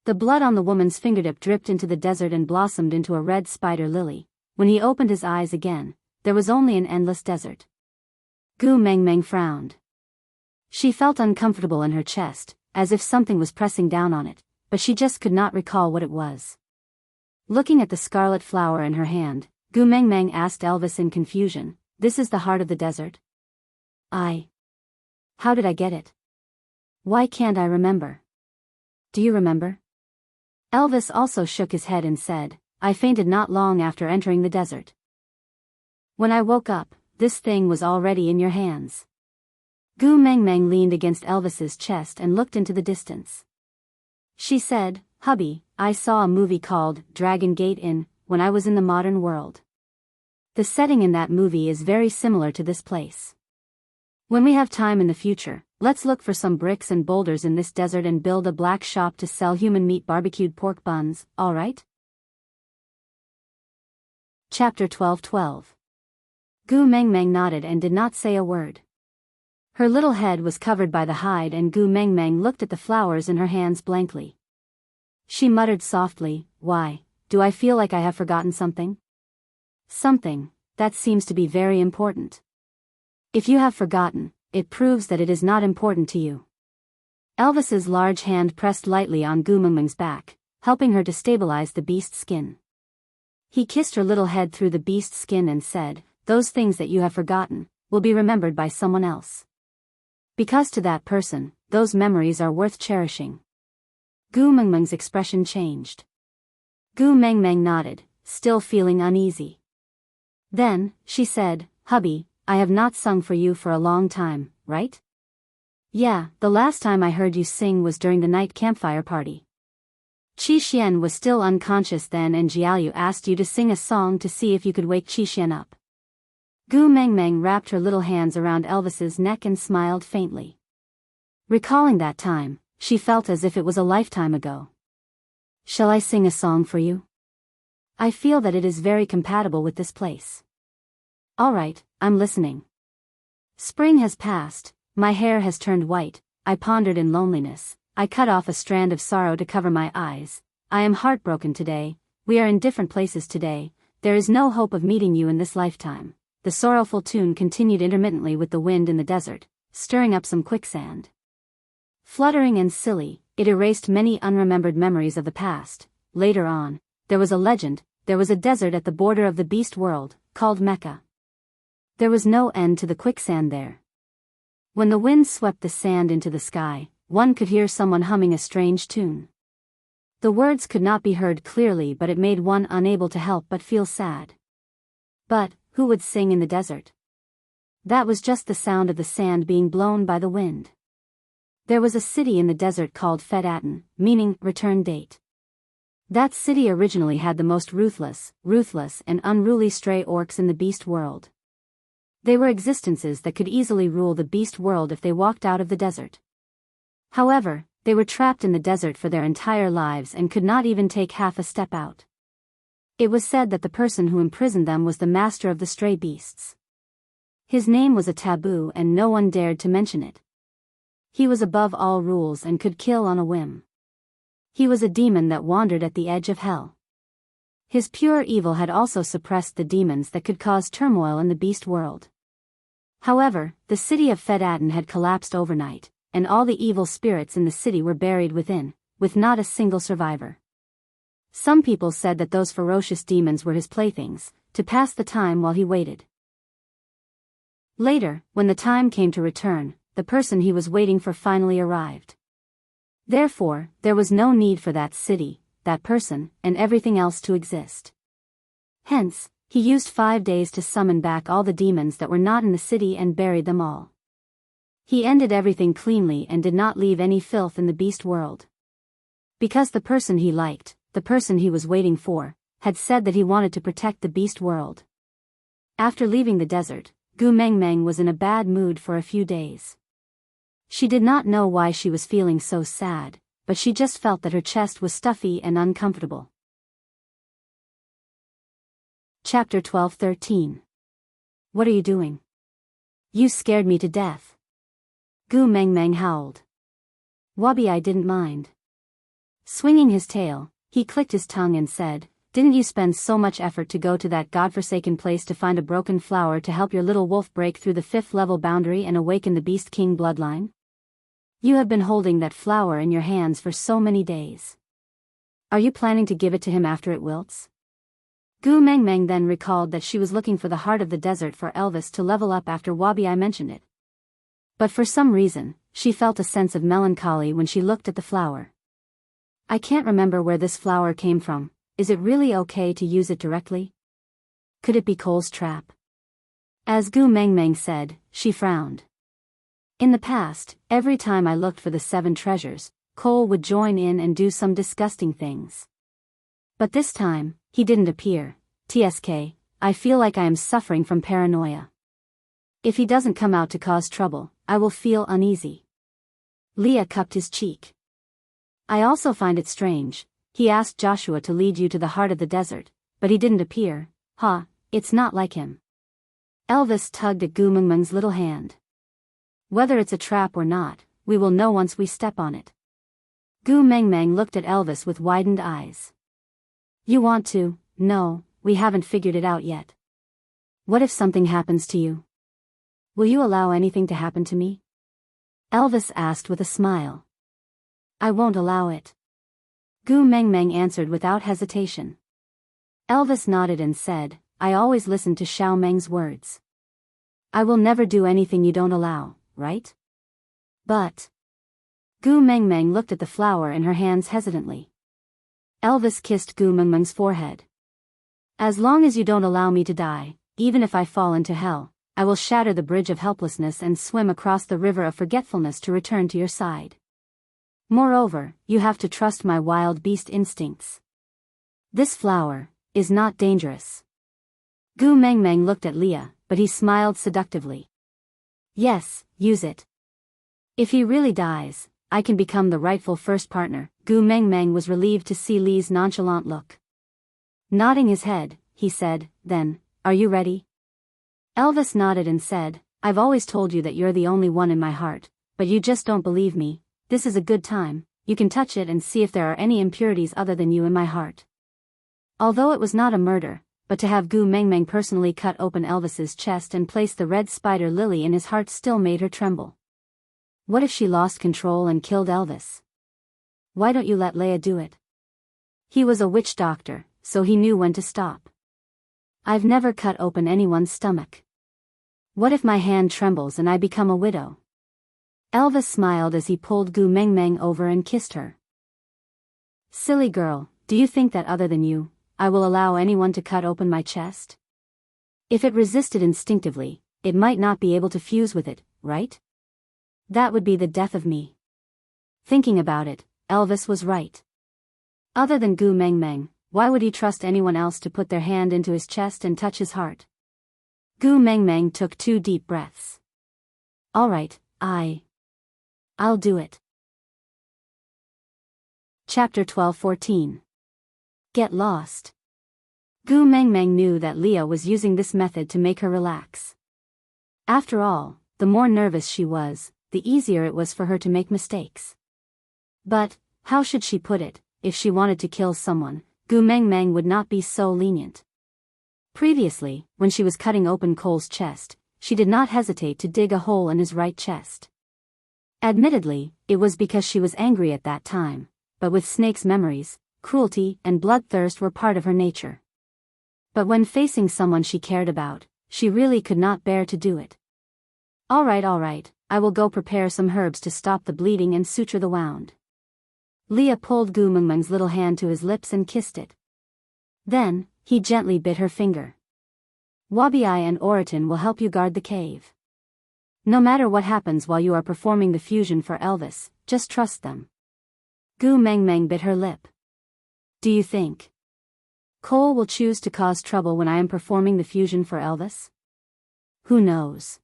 S1: The blood on the woman's fingertip dripped into the desert and blossomed into a red spider lily. When he opened his eyes again, there was only an endless desert. Gu Mengmeng frowned. She felt uncomfortable in her chest, as if something was pressing down on it, but she just could not recall what it was. Looking at the scarlet flower in her hand, Gu Mengmeng asked Elvis in confusion, "This is the heart of the desert?" How did I get it? Why can't I remember? Do you remember?" Elvis also shook his head and said, "I fainted not long after entering the desert. When I woke up, this thing was already in your hands." Gu Mengmeng leaned against Elvis's chest and looked into the distance. She said, "Hubby, I saw a movie called Dragon Gate when I was in the modern world. The setting in that movie is very similar to this place. When we have time in the future, let's look for some bricks and boulders in this desert and build a black shop to sell human meat barbecued pork buns, alright?" Chapter 12:12. Gu Mengmeng nodded and did not say a word. Her little head was covered by the hide and Gu Mengmeng looked at the flowers in her hands blankly. She muttered softly, "Why, do I feel like I have forgotten something? Something that seems to be very important. If you have forgotten, it proves that it is not important to you." Elvis's large hand pressed lightly on Gu Mengmeng's back, helping her to stabilize the beast's skin. He kissed her little head through the beast's skin and said, "Those things that you have forgotten will be remembered by someone else. Because to that person, those memories are worth cherishing." Gu Mengmeng's expression changed. Gu Mengmeng nodded, still feeling uneasy. Then, she said, "Hubby, I have not sung for you for a long time, right?" "Yeah, the last time I heard you sing was during the night campfire party. Qi Xian was still unconscious then and Jiaoyu asked you to sing a song to see if you could wake Qi Xian up." Gu Mengmeng wrapped her little hands around Elvis's neck and smiled faintly. Recalling that time, she felt as if it was a lifetime ago. "Shall I sing a song for you? I feel that it is very compatible with this place." "Alright, I'm listening." "Spring has passed, my hair has turned white, I pondered in loneliness, I cut off a strand of sorrow to cover my eyes, I am heartbroken today, we are in different places today, there is no hope of meeting you in this lifetime." The sorrowful tune continued intermittently with the wind in the desert, stirring up some quicksand. Fluttering and silly, it erased many unremembered memories of the past. Later on, there was a legend, there was a desert at the border of the beast world, called Mecca. There was no end to the quicksand there. When the wind swept the sand into the sky, one could hear someone humming a strange tune. The words could not be heard clearly, but it made one unable to help but feel sad. But who would sing in the desert? That was just the sound of the sand being blown by the wind. There was a city in the desert called Fedatin, meaning return date. That city originally had the most ruthless and unruly stray orcs in the beast world. They were existences that could easily rule the beast world if they walked out of the desert. However, they were trapped in the desert for their entire lives and could not even take half a step out. It was said that the person who imprisoned them was the master of the stray beasts. His name was a taboo and no one dared to mention it. He was above all rules and could kill on a whim. He was a demon that wandered at the edge of hell. His pure evil had also suppressed the demons that could cause turmoil in the beast world. However, the city of Fedatin had collapsed overnight, and all the evil spirits in the city were buried within, with not a single survivor. Some people said that those ferocious demons were his playthings, to pass the time while he waited. Later, when the time came to return, the person he was waiting for finally arrived. Therefore, there was no need for that city, that person, and everything else to exist. Hence, he used 5 days to summon back all the demons that were not in the city and buried them all. He ended everything cleanly and did not leave any filth in the beast world. Because the person he liked, the person he was waiting for, had said that he wanted to protect the beast world. After leaving the desert, Gu Mengmeng was in a bad mood for a few days. She did not know why she was feeling so sad, but she just felt that her chest was stuffy and uncomfortable. Chapter 12-13. What are you doing? You scared me to death. Gu Mengmeng howled. Wabi didn't mind. Swinging his tail, he clicked his tongue and said, "Didn't you spend so much effort to go to that godforsaken place to find a broken flower to help your little wolf break through the 5th level boundary and awaken the Beast King bloodline? You have been holding that flower in your hands for so many days. Are you planning to give it to him after it wilts?" Gu Mengmeng then recalled that she was looking for the heart of the desert for Elvis to level up after Wabi mentioned it. But for some reason, she felt a sense of melancholy when she looked at the flower. "I can't remember where this flower came from. Is it really okay to use it directly? Could it be Cole's trap?" As Gu Mengmeng said, she frowned. "In the past, every time I looked for the 7 treasures, Cole would join in and do some disgusting things. But this time, he didn't appear. TSK, I feel like I am suffering from paranoia. If he doesn't come out to cause trouble, I will feel uneasy." Leah cupped his cheek. "I also find it strange. He asked Joshua to lead you to the heart of the desert, but he didn't appear. It's not like him." Elvis tugged at Gu Mengmeng's little hand. "Whether it's a trap or not, we will know once we step on it." Gu Mengmeng looked at Elvis with widened eyes. "You want to? No, we haven't figured it out yet. What if something happens to you? Will you allow anything to happen to me?" Elvis asked with a smile. "I won't allow it." Gu Mengmeng answered without hesitation. Elvis nodded and said, "I always listen to Xiao Meng's words. I will never do anything you don't allow, right?" "But..." Gu Mengmeng looked at the flower in her hands hesitantly. Elvis kissed Gu Mengmeng's forehead. "As long as you don't allow me to die, even if I fall into hell, I will shatter the bridge of helplessness and swim across the river of forgetfulness to return to your side. Moreover, you have to trust my wild beast instincts. This flower is not dangerous." Gu Mengmeng looked at Leah, but he smiled seductively. "Yes, use it. If he really dies, I can become the rightful first partner." Gu Mengmeng was relieved to see Lee's nonchalant look. Nodding his head, he said, "Then, are you ready?" Elvis nodded and said, "I've always told you that you're the only one in my heart, but you just don't believe me. This is a good time, you can touch it and see if there are any impurities other than you in my heart." Although it was not a murder, but to have Gu Mengmeng personally cut open Elvis's chest and place the red spider lily in his heart still made her tremble. What if she lost control and killed Elvis? "Why don't you let Leia do it?" He was a witch doctor, so he knew when to stop. "I've never cut open anyone's stomach. What if my hand trembles and I become a widow? Elvis smiled as he pulled Gu Meng Meng over and kissed her. Silly girl, do you think that other than you, I will allow anyone to cut open my chest? If it resisted instinctively, it might not be able to fuse with it, right? That would be the death of me. Thinking about it, Elvis was right. Other than Gu Meng Meng, why would he trust anyone else to put their hand into his chest and touch his heart? Gu Meng Meng took 2 deep breaths. All right, I'll do it. Chapter 12-14. Get lost. Gu Meng Meng knew that Leah was using this method to make her relax. After all, the more nervous she was, the easier it was for her to make mistakes. But, how should she put it, if she wanted to kill someone, Gu Meng Meng would not be so lenient. Previously, when she was cutting open Cole's chest, she did not hesitate to dig a hole in his right chest. Admittedly, it was because she was angry at that time, but with Snake's memories, cruelty and bloodthirst were part of her nature. But when facing someone she cared about, she really could not bear to do it. All right, I will go prepare some herbs to stop the bleeding and suture the wound. Leah pulled Gu Meng Meng's little hand to his lips and kissed it. Then, he gently bit her finger. Wabi-Ai and Oratin will help you guard the cave. No matter what happens while you are performing the fusion for Elvis, just trust them. Gu Meng Meng bit her lip. Do you think Cole will choose to cause trouble when I am performing the fusion for Elvis? Who knows?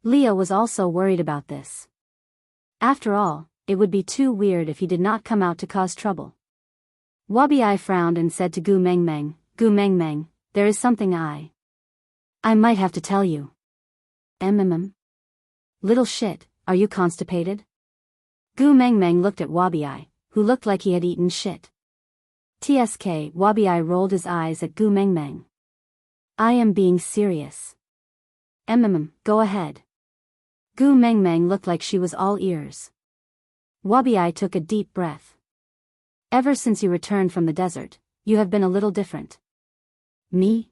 S1: Leah was also worried about this. After all, it would be too weird if he did not come out to cause trouble. Wabi-Ai frowned and said to Gu Meng Meng, there is something I might have to tell you. Little shit, are you constipated? Gu Meng Meng looked at Wabi-Ai, who looked like he had eaten shit. TSK, Wabi-Ai rolled his eyes at Gu Meng Meng. I am being serious. Go ahead. Gu Meng Meng looked like she was all ears. Wabi-Ai took a deep breath. Ever since you returned from the desert, you have been a little different. Me?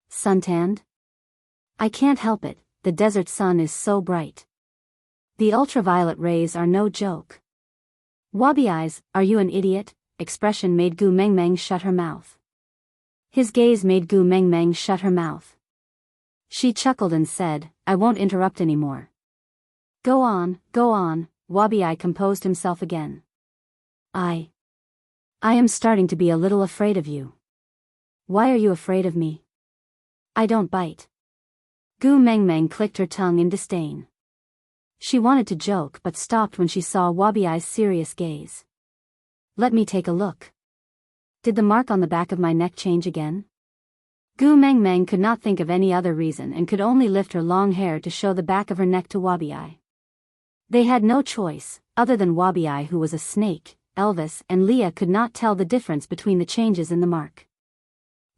S1: Suntanned? I can't help it, the desert sun is so bright. The ultraviolet rays are no joke. Wabi-Ai's, are you an idiot? Expression made Gu Meng Meng shut her mouth. His gaze made Gu Meng Meng shut her mouth. She chuckled and said, I won't interrupt anymore. Go on, Wabi-Ai composed himself again. I am starting to be a little afraid of you. Why are you afraid of me? I don't bite. Gu Meng Meng clicked her tongue in disdain. She wanted to joke but stopped when she saw Wabi-Ai's serious gaze. Let me take a look. Did the mark on the back of my neck change again? Gu Meng Meng could not think of any other reason and could only lift her long hair to show the back of her neck to Wabi-Ai. They had no choice, other than Wabi-Ai who was a snake. Elvis and Leah could not tell the difference between the changes in the mark.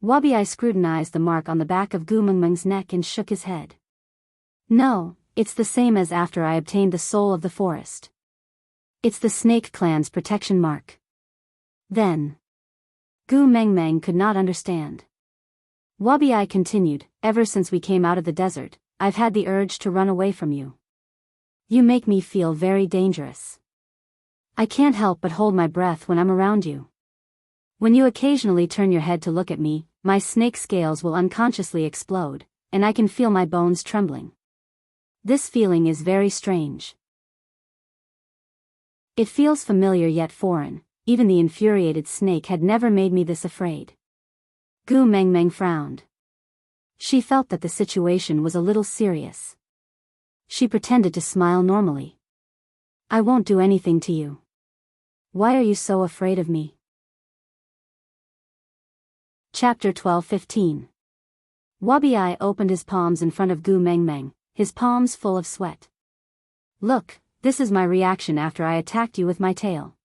S1: Wabi-Ai scrutinized the mark on the back of Gu Meng Meng's neck and shook his head. No, it's the same as after I obtained the soul of the forest. It's the Snake Clan's protection mark. Then, Gu Meng Meng could not understand. Wabi-Ai continued, ever since we came out of the desert, I've had the urge to run away from you. You make me feel very dangerous. I can't help but hold my breath when I'm around you. When you occasionally turn your head to look at me, my snake scales will unconsciously explode, and I can feel my bones trembling. This feeling is very strange. It feels familiar yet foreign, even the infuriated snake had never made me this afraid. Gu Meng Meng frowned. She felt that the situation was a little serious. She pretended to smile normally. I won't do anything to you. Why are you so afraid of me? Chapter 12-15. Wabi-Ai opened his palms in front of Gu Meng Meng, his palms full of sweat. Look, this is my reaction after I attacked you with my tail.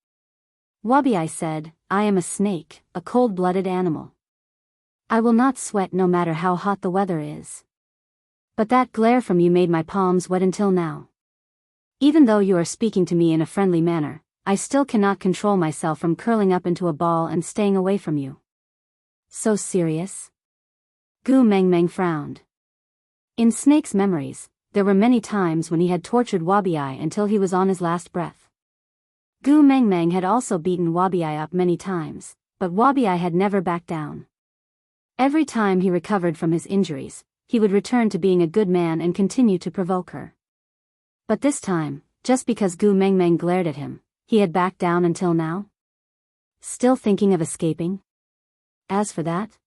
S1: Wabi-Ai said, I am a snake, a cold-blooded animal. I will not sweat no matter how hot the weather is. But that glare from you made my palms wet until now. Even though you are speaking to me in a friendly manner, I still cannot control myself from curling up into a ball and staying away from you. So serious? Gu Meng Meng frowned. In Snake's memories, there were many times when he had tortured Wabi-Ai until he was on his last breath. Gu Mengmeng had also beaten Wabi-Ai up many times, but Wabi-Ai had never backed down. Every time he recovered from his injuries, he would return to being a good man and continue to provoke her. But this time, just because Gu Mengmeng glared at him, he had backed down until now? Still thinking of escaping? As for that?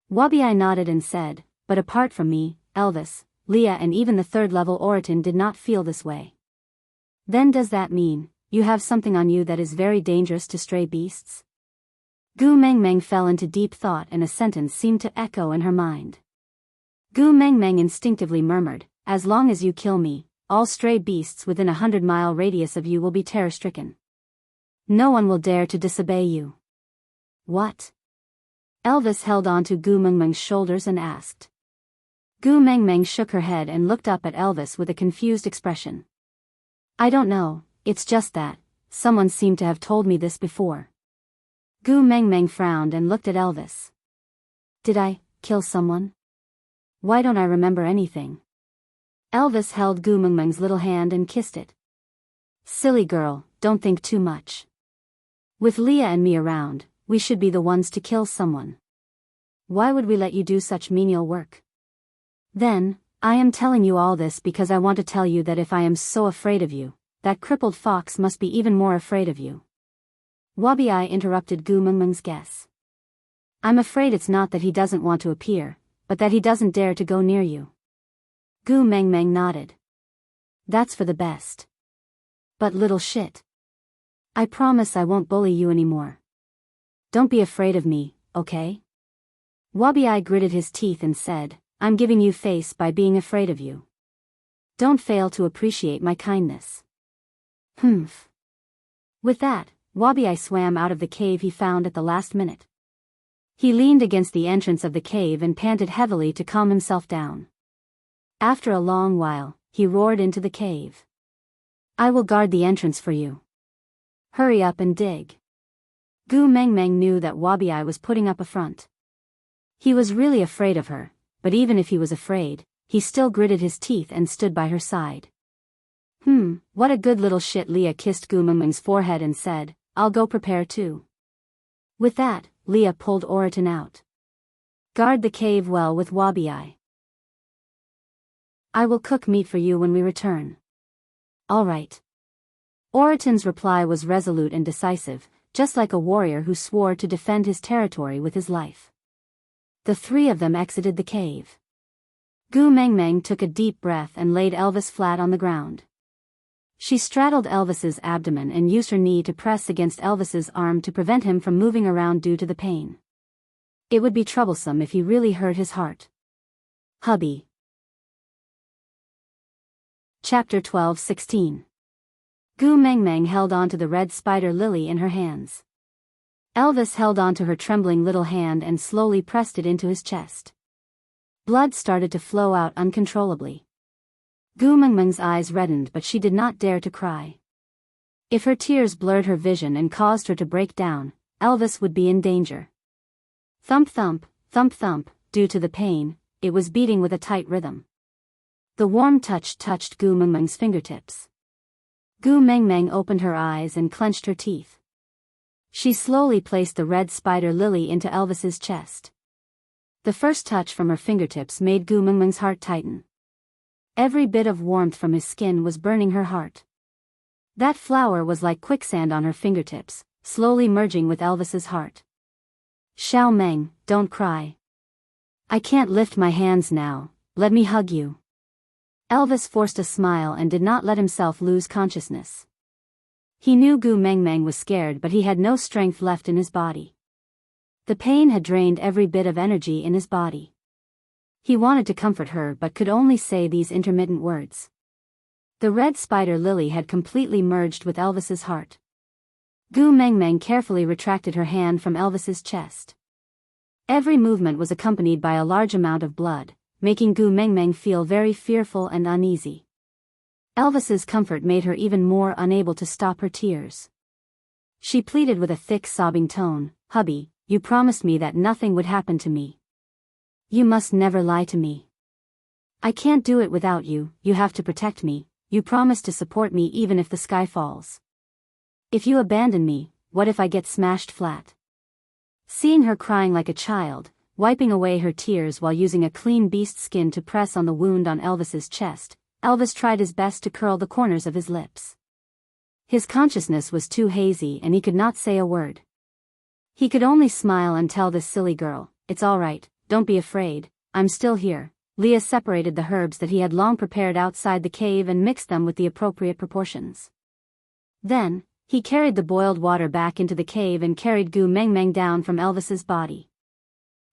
S1: Wabi-Ai nodded and said, but apart from me, Elvis, Leah and even the third-level Oriton did not feel this way. Then does that mean, you have something on you that is very dangerous to stray beasts? Gu Mengmeng fell into deep thought and a sentence seemed to echo in her mind. Gu Mengmeng instinctively murmured, as long as you kill me, all stray beasts within 100-mile radius of you will be terror-stricken. No one will dare to disobey you. What? Elvis held on to Gu Mengmeng's shoulders and asked. Gu Mengmeng shook her head and looked up at Elvis with a confused expression. I don't know, it's just that, someone seemed to have told me this before. Gu Mengmeng frowned and looked at Elvis. Did I kill someone? Why don't I remember anything? Elvis held Gu Mengmeng's little hand and kissed it. Silly girl, don't think too much. With Leah and me around, we should be the ones to kill someone. Why would we let you do such menial work? Then, I am telling you all this because I want to tell you that if I am so afraid of you, that crippled fox must be even more afraid of you. Wabi-Ai interrupted Gu Mengmeng's guess. I'm afraid it's not that he doesn't want to appear, but that he doesn't dare to go near you. Gu Mengmeng nodded. That's for the best. But little shit. I promise I won't bully you anymore. Don't be afraid of me, okay? Wabi-Ai gritted his teeth and said, I'm giving you face by being afraid of you. Don't fail to appreciate my kindness. Humph. With that, Wabi-Ai swam out of the cave he found at the last minute. He leaned against the entrance of the cave and panted heavily to calm himself down. After a long while, he roared into the cave. I will guard the entrance for you. Hurry up and dig. Gu Mengmeng knew that Wabi-Ai was putting up a front. He was really afraid of her, but even if he was afraid, he still gritted his teeth and stood by her side. What a good little shit. Leah kissed Gu Mengmeng's forehead and said, I'll go prepare too. With that, Leah pulled Oriton out. Guard the cave well with Wabi-Ai. I will cook meat for you when we return. All right. Oriton's reply was resolute and decisive, just like a warrior who swore to defend his territory with his life. The three of them exited the cave. Gu Mengmeng took a deep breath and laid Elvis flat on the ground. She straddled Elvis's abdomen and used her knee to press against Elvis's arm to prevent him from moving around due to the pain. It would be troublesome if he really hurt his heart. Hubby. Chapter 12:16. Gu Mengmeng held on to the red spider lily in her hands. Elvis held on to her trembling little hand and slowly pressed it into his chest. Blood started to flow out uncontrollably. Gu Mengmeng's eyes reddened, but she did not dare to cry. If her tears blurred her vision and caused her to break down, Elvis would be in danger. Thump thump, thump thump, due to the pain, it was beating with a tight rhythm. The warm touch touched Gu Mengmeng's fingertips. Gu Mengmeng opened her eyes and clenched her teeth. She slowly placed the red spider lily into Elvis's chest. The first touch from her fingertips made Gu Mengmeng's heart tighten. Every bit of warmth from his skin was burning her heart. That flower was like quicksand on her fingertips, slowly merging with Elvis's heart. Xiao Meng, don't cry. I can't lift my hands now, let me hug you. Elvis forced a smile and did not let himself lose consciousness. He knew Gu Mengmeng was scared, but he had no strength left in his body. The pain had drained every bit of energy in his body. He wanted to comfort her but could only say these intermittent words. The red spider lily had completely merged with Elvis's heart. Gu Mengmeng carefully retracted her hand from Elvis's chest. Every movement was accompanied by a large amount of blood, making Gu Mengmeng feel very fearful and uneasy. Elvis's comfort made her even more unable to stop her tears. She pleaded with a thick sobbing tone, Hubby, you promised me that nothing would happen to me. You must never lie to me. I can't do it without you, you have to protect me, you promised to support me even if the sky falls. If you abandon me, what if I get smashed flat? Seeing her crying like a child, wiping away her tears while using a clean beast skin to press on the wound on Elvis's chest, Elvis tried his best to curl the corners of his lips. His consciousness was too hazy and he could not say a word. He could only smile and tell this silly girl, "It's all right, don't be afraid, I'm still here." Leah separated the herbs that he had long prepared outside the cave and mixed them with the appropriate proportions. Then, he carried the boiled water back into the cave and carried Gu Meng Meng down from Elvis's body.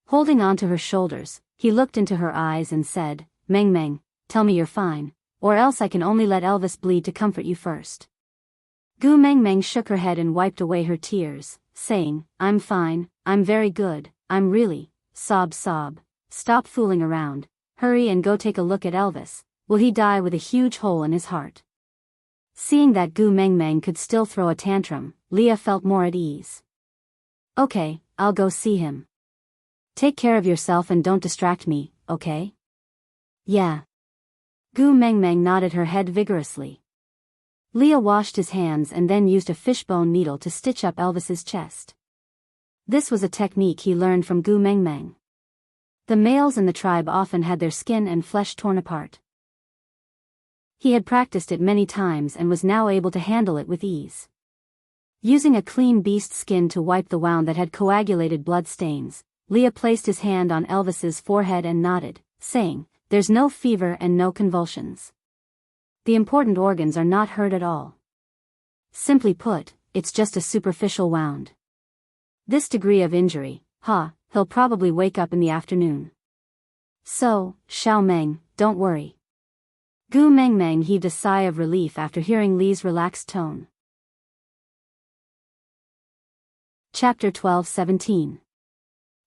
S1: Holding on to her shoulders, he looked into her eyes and said, "Meng Meng, tell me you're fine, or else I can only let Elvis bleed to comfort you first." Gu Meng Meng shook her head and wiped away her tears, saying, "I'm fine, I'm very good, I'm really," sob. "Stop fooling around, hurry and go take a look at Elvis, will he die with a huge hole in his heart?" Seeing that Gu Meng Meng could still throw a tantrum, Leah felt more at ease. "Okay, I'll go see him. Take care of yourself and don't distract me, okay?" "Yeah." Gu Meng Meng nodded her head vigorously. Leah washed his hands and then used a fishbone needle to stitch up Elvis's chest. This was a technique he learned from Gu Meng Meng. The males in the tribe often had their skin and flesh torn apart. He had practiced it many times and was now able to handle it with ease. Using a clean beast skin to wipe the wound that had coagulated blood stains, Leah placed his hand on Elvis's forehead and nodded, saying, "There's no fever and no convulsions. The important organs are not hurt at all. Simply put, it's just a superficial wound. This degree of injury, he'll probably wake up in the afternoon. So, Xiao Meng, don't worry." Gu Meng Meng heaved a sigh of relief after hearing Li's relaxed tone. Chapter 12-17.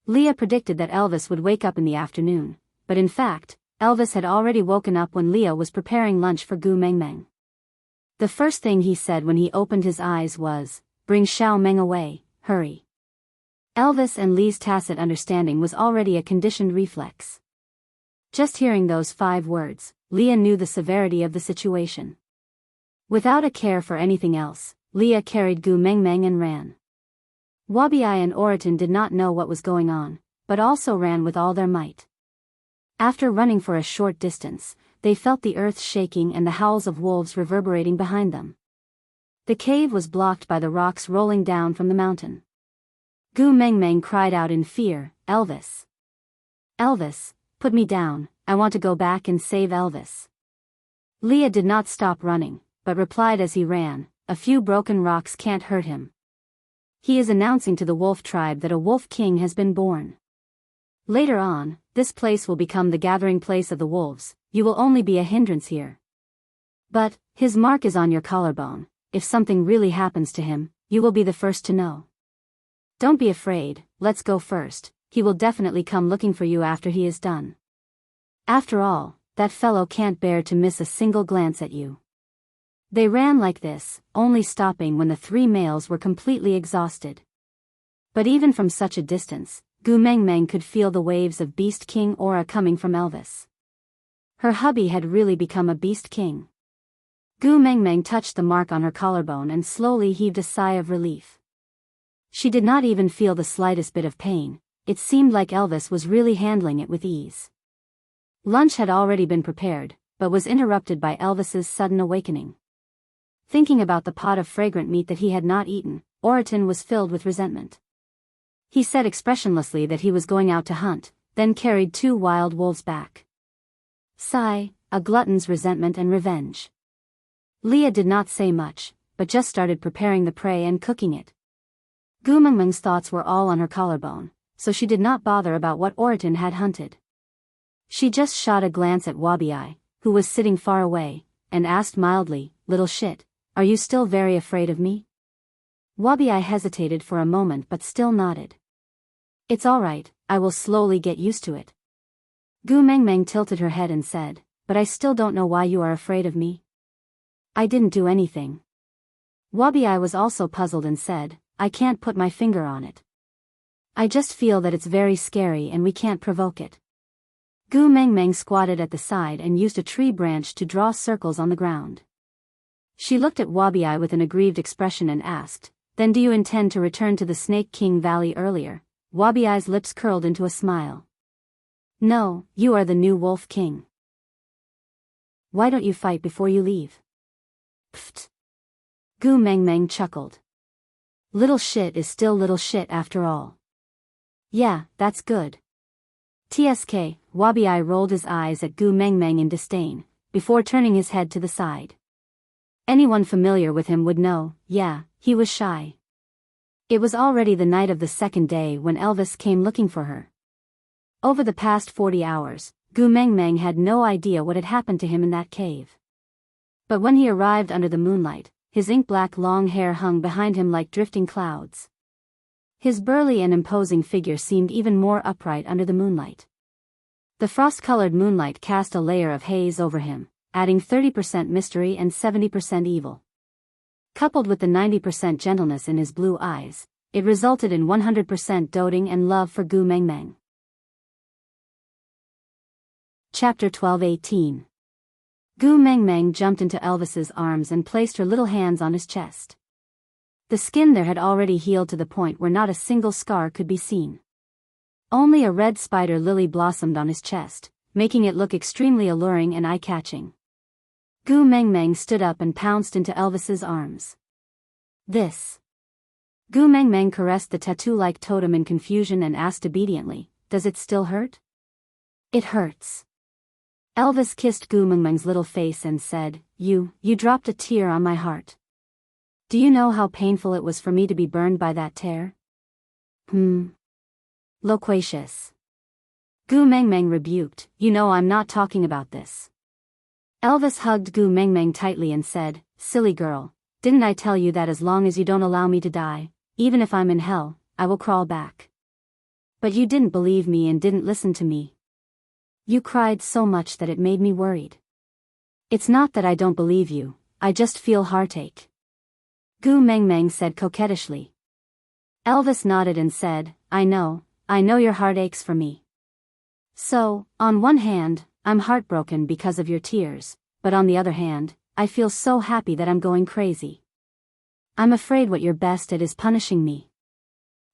S1: Leah predicted that Elvis would wake up in the afternoon, but in fact, Elvis had already woken up when Leah was preparing lunch for Gu Meng Meng. The first thing he said when he opened his eyes was, "Bring Xiao Meng away, hurry." Elvis and Li's tacit understanding was already a conditioned reflex. Just hearing those 5 words, Leah knew the severity of the situation. Without a care for anything else, Leah carried Gu Meng Meng and ran. Wabi and Oriton did not know what was going on, but also ran with all their might. After running for a short distance, they felt the earth shaking and the howls of wolves reverberating behind them. The cave was blocked by the rocks rolling down from the mountain. Gu Meng Meng cried out in fear, "Elvis! Elvis, put me down, I want to go back and save Elvis." Leah did not stop running, but replied as he ran, "A few broken rocks can't hurt him. He is announcing to the wolf tribe that a wolf king has been born. Later on, this place will become the gathering place of the wolves, you will only be a hindrance here. But, his mark is on your collarbone, if something really happens to him, you will be the first to know. Don't be afraid, let's go first, he will definitely come looking for you after he is done. After all, that fellow can't bear to miss a single glance at you." They ran like this, only stopping when the 3 males were completely exhausted. But even from such a distance, Gu Meng Meng could feel the waves of Beast King aura coming from Elvis. Her hubby had really become a Beast King. Gu Meng Meng touched the mark on her collarbone and slowly heaved a sigh of relief. She did not even feel the slightest bit of pain, it seemed like Elvis was really handling it with ease. Lunch had already been prepared, but was interrupted by Elvis's sudden awakening. Thinking about the pot of fragrant meat that he had not eaten, Oriton was filled with resentment. He said expressionlessly that he was going out to hunt, then carried 2 wild wolves back. Sigh, a glutton's resentment and revenge. Leah did not say much, but just started preparing the prey and cooking it. Gu Meng Meng's thoughts were all on her collarbone, so she did not bother about what Oriton had hunted. She just shot a glance at Wabi, who was sitting far away, and asked mildly, "Little shit, are you still very afraid of me?" Wabi hesitated for a moment but still nodded. "It's all right, I will slowly get used to it." Gu Meng Meng tilted her head and said, "But I still don't know why you are afraid of me." "I didn't do anything." Wabi was also puzzled and said, "I can't put my finger on it. I just feel that it's very scary and we can't provoke it." Gu Mengmeng squatted at the side and used a tree branch to draw circles on the ground. She looked at Wabi-Eye with an aggrieved expression and asked, "Then do you intend to return to the Snake King Valley earlier?" Wabi-Eye's lips curled into a smile. "No, you are the new Wolf King. Why don't you fight before you leave?" Pfft. Gu Mengmeng chuckled. Little shit is still little shit after all. Yeah, that's good. TSK, Wabi-Eye rolled his eyes at Gu Mengmeng in disdain, before turning his head to the side. Anyone familiar with him would know, yeah, he was shy. It was already the night of the second day when Elvis came looking for her. Over the past 40 hours, Gu Mengmeng had no idea what had happened to him in that cave. But when he arrived under the moonlight, his ink-black long hair hung behind him like drifting clouds. His burly and imposing figure seemed even more upright under the moonlight. The frost-colored moonlight cast a layer of haze over him, adding 30% mystery and 70% evil. Coupled with the 90% gentleness in his blue eyes, it resulted in 100% doting and love for Gu Mengmeng. Chapter 12:18. Gu Mengmeng jumped into Elvis's arms and placed her little hands on his chest. The skin there had already healed to the point where not a single scar could be seen. Only a red spider lily blossomed on his chest, making it look extremely alluring and eye-catching. Gu Mengmeng stood up and pounced into Elvis's arms. This. Gu Mengmeng caressed the tattoo-like totem in confusion and asked obediently, "Does it still hurt?" "It hurts." Elvis kissed Gu Mengmeng's little face and said, You dropped a tear on my heart. Do you know how painful it was for me to be burned by that tear?" Loquacious. Gu Mengmeng rebuked, "You know I'm not talking about this." Elvis hugged Gu Mengmeng tightly and said, "Silly girl, didn't I tell you that as long as you don't allow me to die, even if I'm in hell, I will crawl back? But you didn't believe me and didn't listen to me. You cried so much that it made me worried. It's not that I don't believe you, I just feel heartache." Gu Mengmeng said coquettishly. Elvis nodded and said, I know your heart aches for me. So, on one hand, I'm heartbroken because of your tears, but on the other hand, I feel so happy that I'm going crazy. I'm afraid what you're best at is punishing me."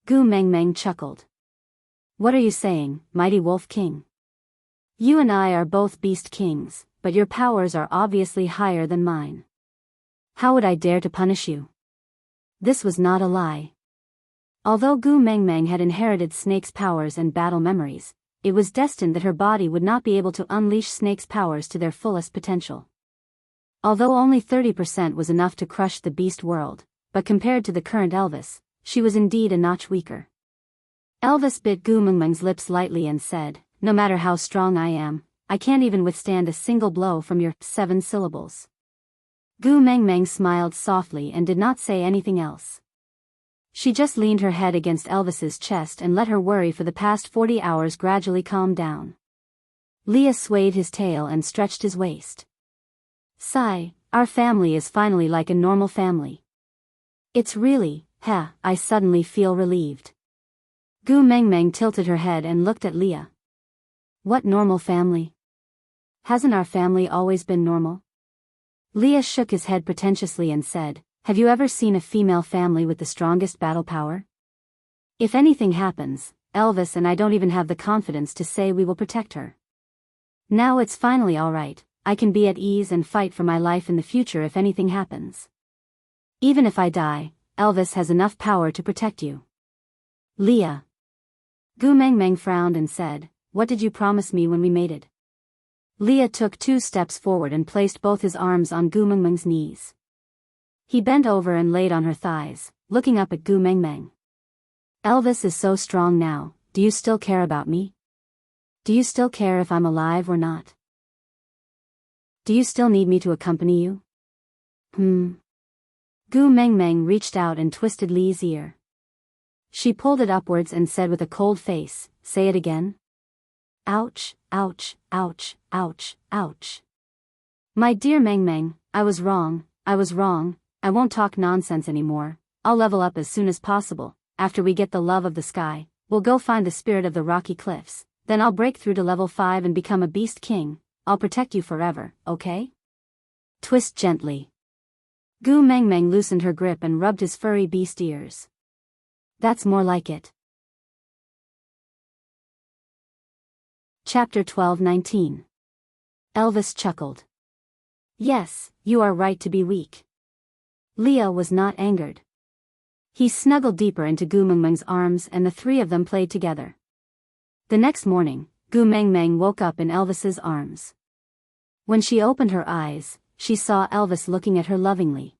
S1: Gu Mengmeng chuckled. "What are you saying, mighty Wolf King? You and I are both beast kings, but your powers are obviously higher than mine. How would I dare to punish you?" This was not a lie. Although Gu Mengmeng had inherited Snake's powers and battle memories, it was destined that her body would not be able to unleash Snake's powers to their fullest potential. Although only 30% was enough to crush the beast world, but compared to the current Elvis, she was indeed a notch weaker. Elvis bit Gu Mengmeng's lips lightly and said, "No matter how strong I am, I can't even withstand a single blow from your 7 syllables." Gu Mengmeng smiled softly and did not say anything else. She just leaned her head against Elvis's chest and let her worry for the past 40 hours gradually calm down. Leah swayed his tail and stretched his waist. "Sigh, our family is finally like a normal family. It's really, I suddenly feel relieved." Gu Mengmeng tilted her head and looked at Leah. "What normal family? Hasn't our family always been normal?" Leah shook his head pretentiously and said, "Have you ever seen a female family with the strongest battle power? If anything happens, Elvis and I don't even have the confidence to say we will protect her. Now it's finally all right, I can be at ease and fight for my life in the future if anything happens. Even if I die, Elvis has enough power to protect you." "Leah." Gu Mengmeng frowned and said, "What did you promise me when we mated?" Leah took 2 steps forward and placed both his arms on Gu Mengmeng's knees. He bent over and laid on her thighs, looking up at Gu Mengmeng. "Elvis is so strong now, do you still care about me? Do you still care if I'm alive or not? Do you still need me to accompany you?" Gu Mengmeng reached out and twisted Lee's ear. She pulled it upwards and said with a cold face, "Say it again." "Ouch, ouch, ouch, ouch, ouch. My dear Mengmeng, I was wrong. I won't talk nonsense anymore. I'll level up as soon as possible. After we get the love of the sky, we'll go find the spirit of the rocky cliffs. Then I'll break through to level 5 and become a beast king. I'll protect you forever, okay? Twist gently. Gu Mengmeng loosened her grip and rubbed his furry beast ears. That's more like it. Chapter 12:19. Elvis chuckled. Yes, you are right to be weak. Leah was not angered. He snuggled deeper into Gu Mengmeng's arms and the three of them played together. The next morning, Gu Mengmeng woke up in Elvis's arms. When she opened her eyes, she saw Elvis looking at her lovingly.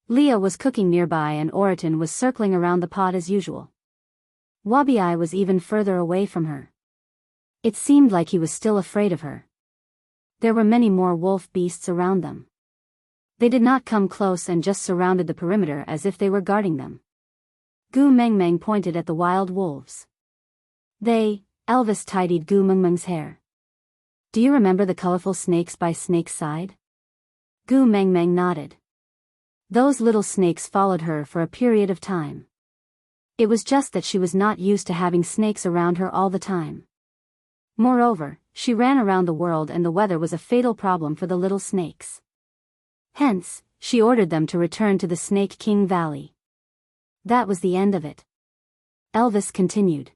S1: Leah was cooking nearby and Oriton was circling around the pot as usual. Wabi was even further away from her. It seemed like he was still afraid of her. There were many more wolf beasts around them. They did not come close and just surrounded the perimeter as if they were guarding them. Gu Mengmeng pointed at the wild wolves. Elvis tidied Gu Mengmeng's hair. Do you remember the colorful snakes by Snake's side? Gu Mengmeng nodded. Those little snakes followed her for a period of time. It was just that she was not used to having snakes around her all the time. Moreover, she ran around the world and the weather was a fatal problem for the little snakes. Hence, she ordered them to return to the Snake King Valley. That was the end of it. Elvis continued.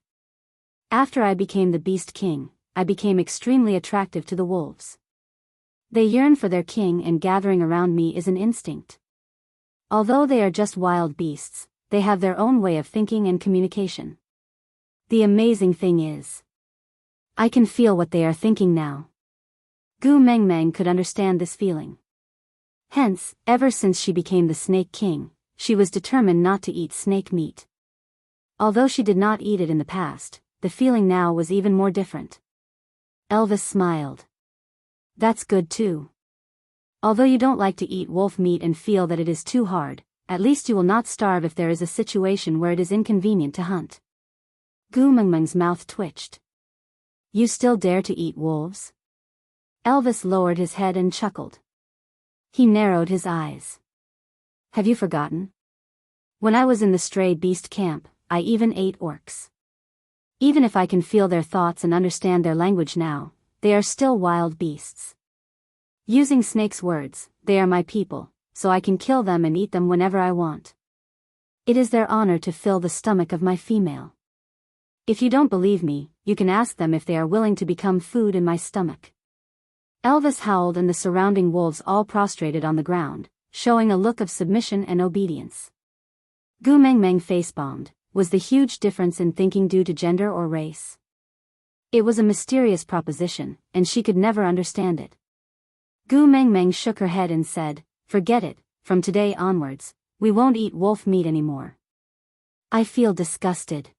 S1: After I became the Beast King, I became extremely attractive to the wolves. They yearn for their king and gathering around me is an instinct. Although they are just wild beasts, they have their own way of thinking and communication. The amazing thing is, I can feel what they are thinking now. Gu Mengmeng could understand this feeling. Hence, ever since she became the Snake King, she was determined not to eat snake meat. Although she did not eat it in the past, the feeling now was even more different. Elvis smiled. That's good too. Although you don't like to eat wolf meat and feel that it is too hard, at least you will not starve if there is a situation where it is inconvenient to hunt. Gu Mengmeng's mouth twitched. You still dare to eat wolves? Elvis lowered his head and chuckled. He narrowed his eyes. Have you forgotten? When I was in the stray beast camp, I even ate orcs. Even if I can feel their thoughts and understand their language now, they are still wild beasts. Using Snake's words, they are my people, so I can kill them and eat them whenever I want. It is their honor to fill the stomach of my female. If you don't believe me, you can ask them if they are willing to become food in my stomach. Elvis howled and the surrounding wolves all prostrated on the ground, showing a look of submission and obedience. Gu Mengmeng face-bombed. Was the huge difference in thinking due to gender or race? It was a mysterious proposition, and she could never understand it. Gu Mengmeng shook her head and said, forget it, from today onwards, we won't eat wolf meat anymore. I feel disgusted.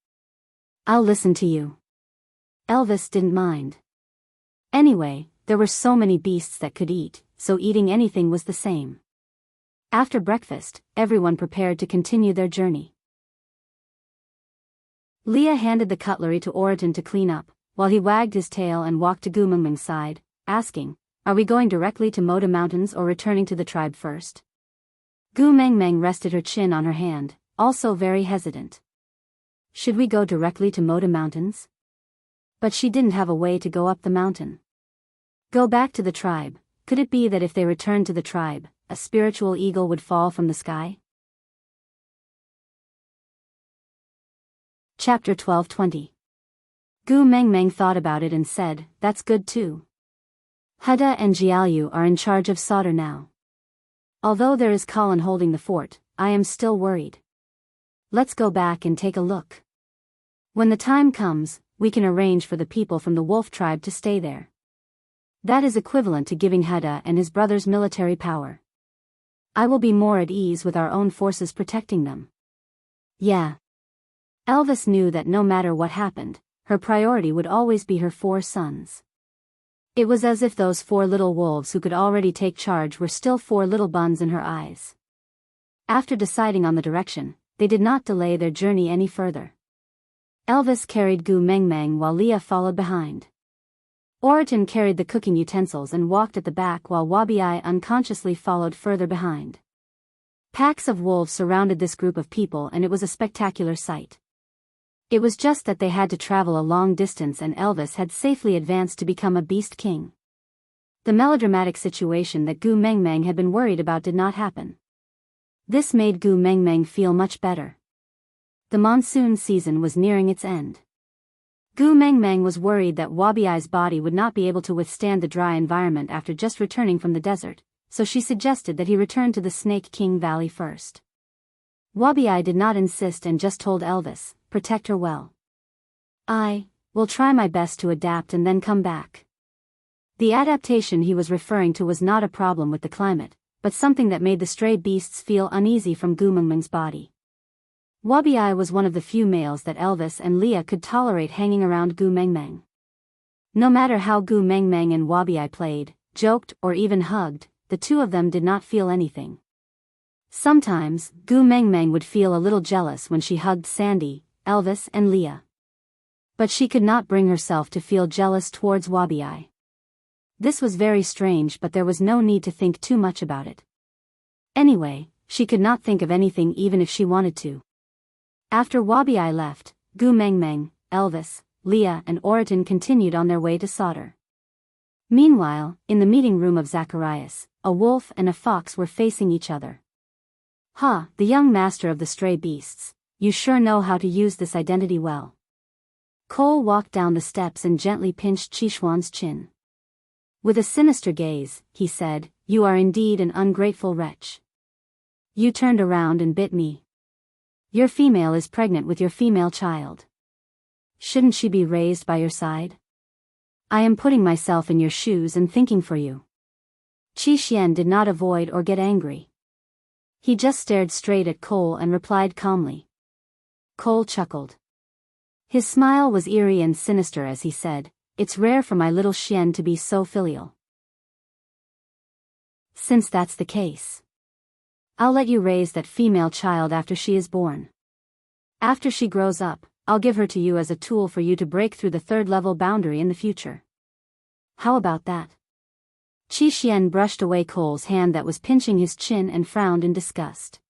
S1: I'll listen to you. Elvis didn't mind. Anyway, there were so many beasts that could eat, so eating anything was the same. After breakfast, everyone prepared to continue their journey. Leah handed the cutlery to Oriton to clean up, while he wagged his tail and walked to Gu Mengmeng's side, asking, are we going directly to Moda Mountains or returning to the tribe first? Gu Mengmeng rested her chin on her hand, also very hesitant. Should we go directly to Moda Mountains? But she didn't have a way to go up the mountain. Go back to the tribe. Could it be that if they returned to the tribe, a spiritual eagle would fall from the sky? Chapter 12:20. Gu Mengmeng thought about it and said, that's good too. Huda and Jiaoyu are in charge of Sauter now. Although there is Colin holding the fort, I am still worried. Let's go back and take a look. When the time comes, we can arrange for the people from the wolf tribe to stay there. That is equivalent to giving Huda and his brothers military power. I will be more at ease with our own forces protecting them. Yeah. Elvis knew that no matter what happened, her priority would always be her 4 sons. It was as if those 4 little wolves who could already take charge were still 4 little buns in her eyes. After deciding on the direction, they did not delay their journey any further. Elvis carried Gu Mengmeng while Leah followed behind. Oriton carried the cooking utensils and walked at the back while Wabi unconsciously followed further behind. Packs of wolves surrounded this group of people and it was a spectacular sight. It was just that they had to travel a long distance and Elvis had safely advanced to become a beast king. The melodramatic situation that Gu Mengmeng had been worried about did not happen. This made Gu Mengmeng feel much better. The monsoon season was nearing its end. Gu Mengmeng was worried that Wabiai's body would not be able to withstand the dry environment after just returning from the desert, so she suggested that he return to the Snake King Valley first. Wabiai did not insist and just told Elvis, "Protect her well. I will try my best to adapt and then come back." The adaptation he was referring to was not a problem with the climate, but something that made the stray beasts feel uneasy from Gu Mengmeng's body. Wabiai was one of the few males that Elvis and Leah could tolerate hanging around Gu Mengmeng. No matter how Gu Mengmeng and Wabiai played, joked, or even hugged, the two of them did not feel anything. Sometimes, Gu Mengmeng would feel a little jealous when she hugged Sandy, Elvis and Leah. But she could not bring herself to feel jealous towards Wabiai. This was very strange, but there was no need to think too much about it. Anyway, she could not think of anything even if she wanted to. After Wabiai left, Gu Mengmeng, Elvis, Leah and Oriton continued on their way to Sauter. Meanwhile, in the meeting room of Zacharias, a wolf and a fox were facing each other. "Ha, the young master of the stray beasts, you sure know how to use this identity well." Cole walked down the steps and gently pinched Chishuan's chin. With a sinister gaze, he said, "You are indeed an ungrateful wretch. You turned around and bit me. Your female is pregnant with your female child. Shouldn't she be raised by your side? I am putting myself in your shoes and thinking for you." Qi Xian did not avoid or get angry. He just stared straight at Cole and replied calmly. Cole chuckled. His smile was eerie and sinister as he said, "It's rare for my little Xian to be so filial. Since that's the case, I'll let you raise that female child after she is born. After she grows up, I'll give her to you as a tool for you to break through the third-level boundary in the future. How about that?" Qi Xian brushed away Cole's hand that was pinching his chin and frowned in disgust.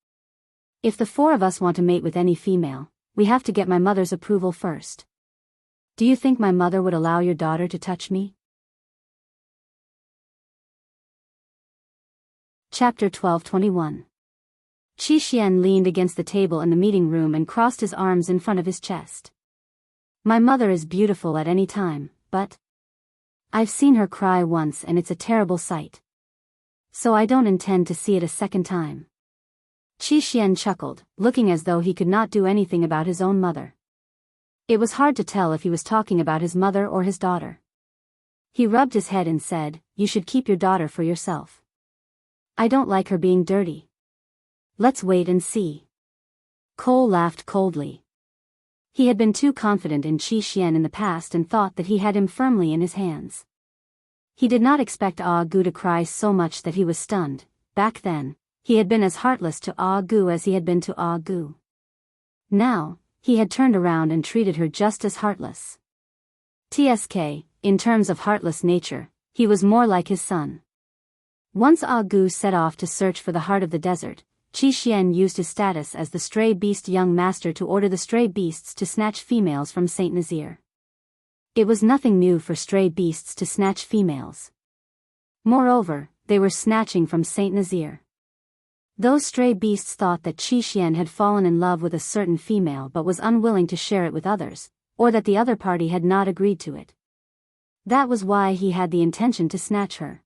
S1: "If the four of us want to mate with any female, we have to get my mother's approval first. Do you think my mother would allow your daughter to touch me?" Chapter 12:21. Qi Xian leaned against the table in the meeting room and crossed his arms in front of his chest. "My mother is beautiful at any time, but I've seen her cry once and it's a terrible sight. So I don't intend to see it a second time." Qi Xian chuckled, looking as though he could not do anything about his own mother. It was hard to tell if he was talking about his mother or his daughter. He rubbed his head and said, "You should keep your daughter for yourself. I don't like her being dirty. Let's wait and see." Cole laughed coldly. He had been too confident in Qi Xian in the past and thought that he had him firmly in his hands. He did not expect Ah Gu to cry so much that he was stunned. Back then, he had been as heartless to Ah Gu as he had been to Ah Gu. Now, he had turned around and treated her just as heartless. TSK, in terms of heartless nature, he was more like his son. Once Ah Gu set off to search for the heart of the desert, Qi Xian used his status as the stray beast young master to order the stray beasts to snatch females from Saint Nazir. It was nothing new for stray beasts to snatch females. Moreover, they were snatching from Saint Nazir. Those stray beasts thought that Qi Xian had fallen in love with a certain female but was unwilling to share it with others, or that the other party had not agreed to it. That was why he had the intention to snatch her.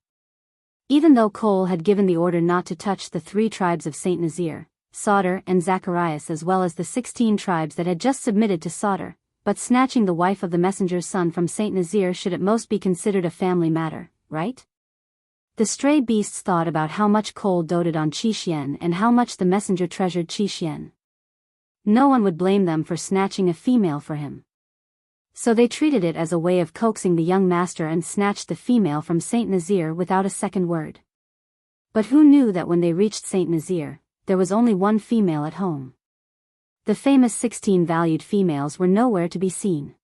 S1: Even though Cole had given the order not to touch the 3 tribes of Saint Nazir, Sauter and Zacharias as well as the 16 tribes that had just submitted to Sauter, but snatching the wife of the messenger's son from Saint Nazir should at most be considered a family matter, right? The stray beasts thought about how much Cole doted on Qi Xian and how much the messenger treasured Qi Xian. No one would blame them for snatching a female for him. So they treated it as a way of coaxing the young master and snatched the female from Saint Nazir without a second word. But who knew that when they reached Saint Nazir, there was only one female at home? The famous 16 valued females were nowhere to be seen.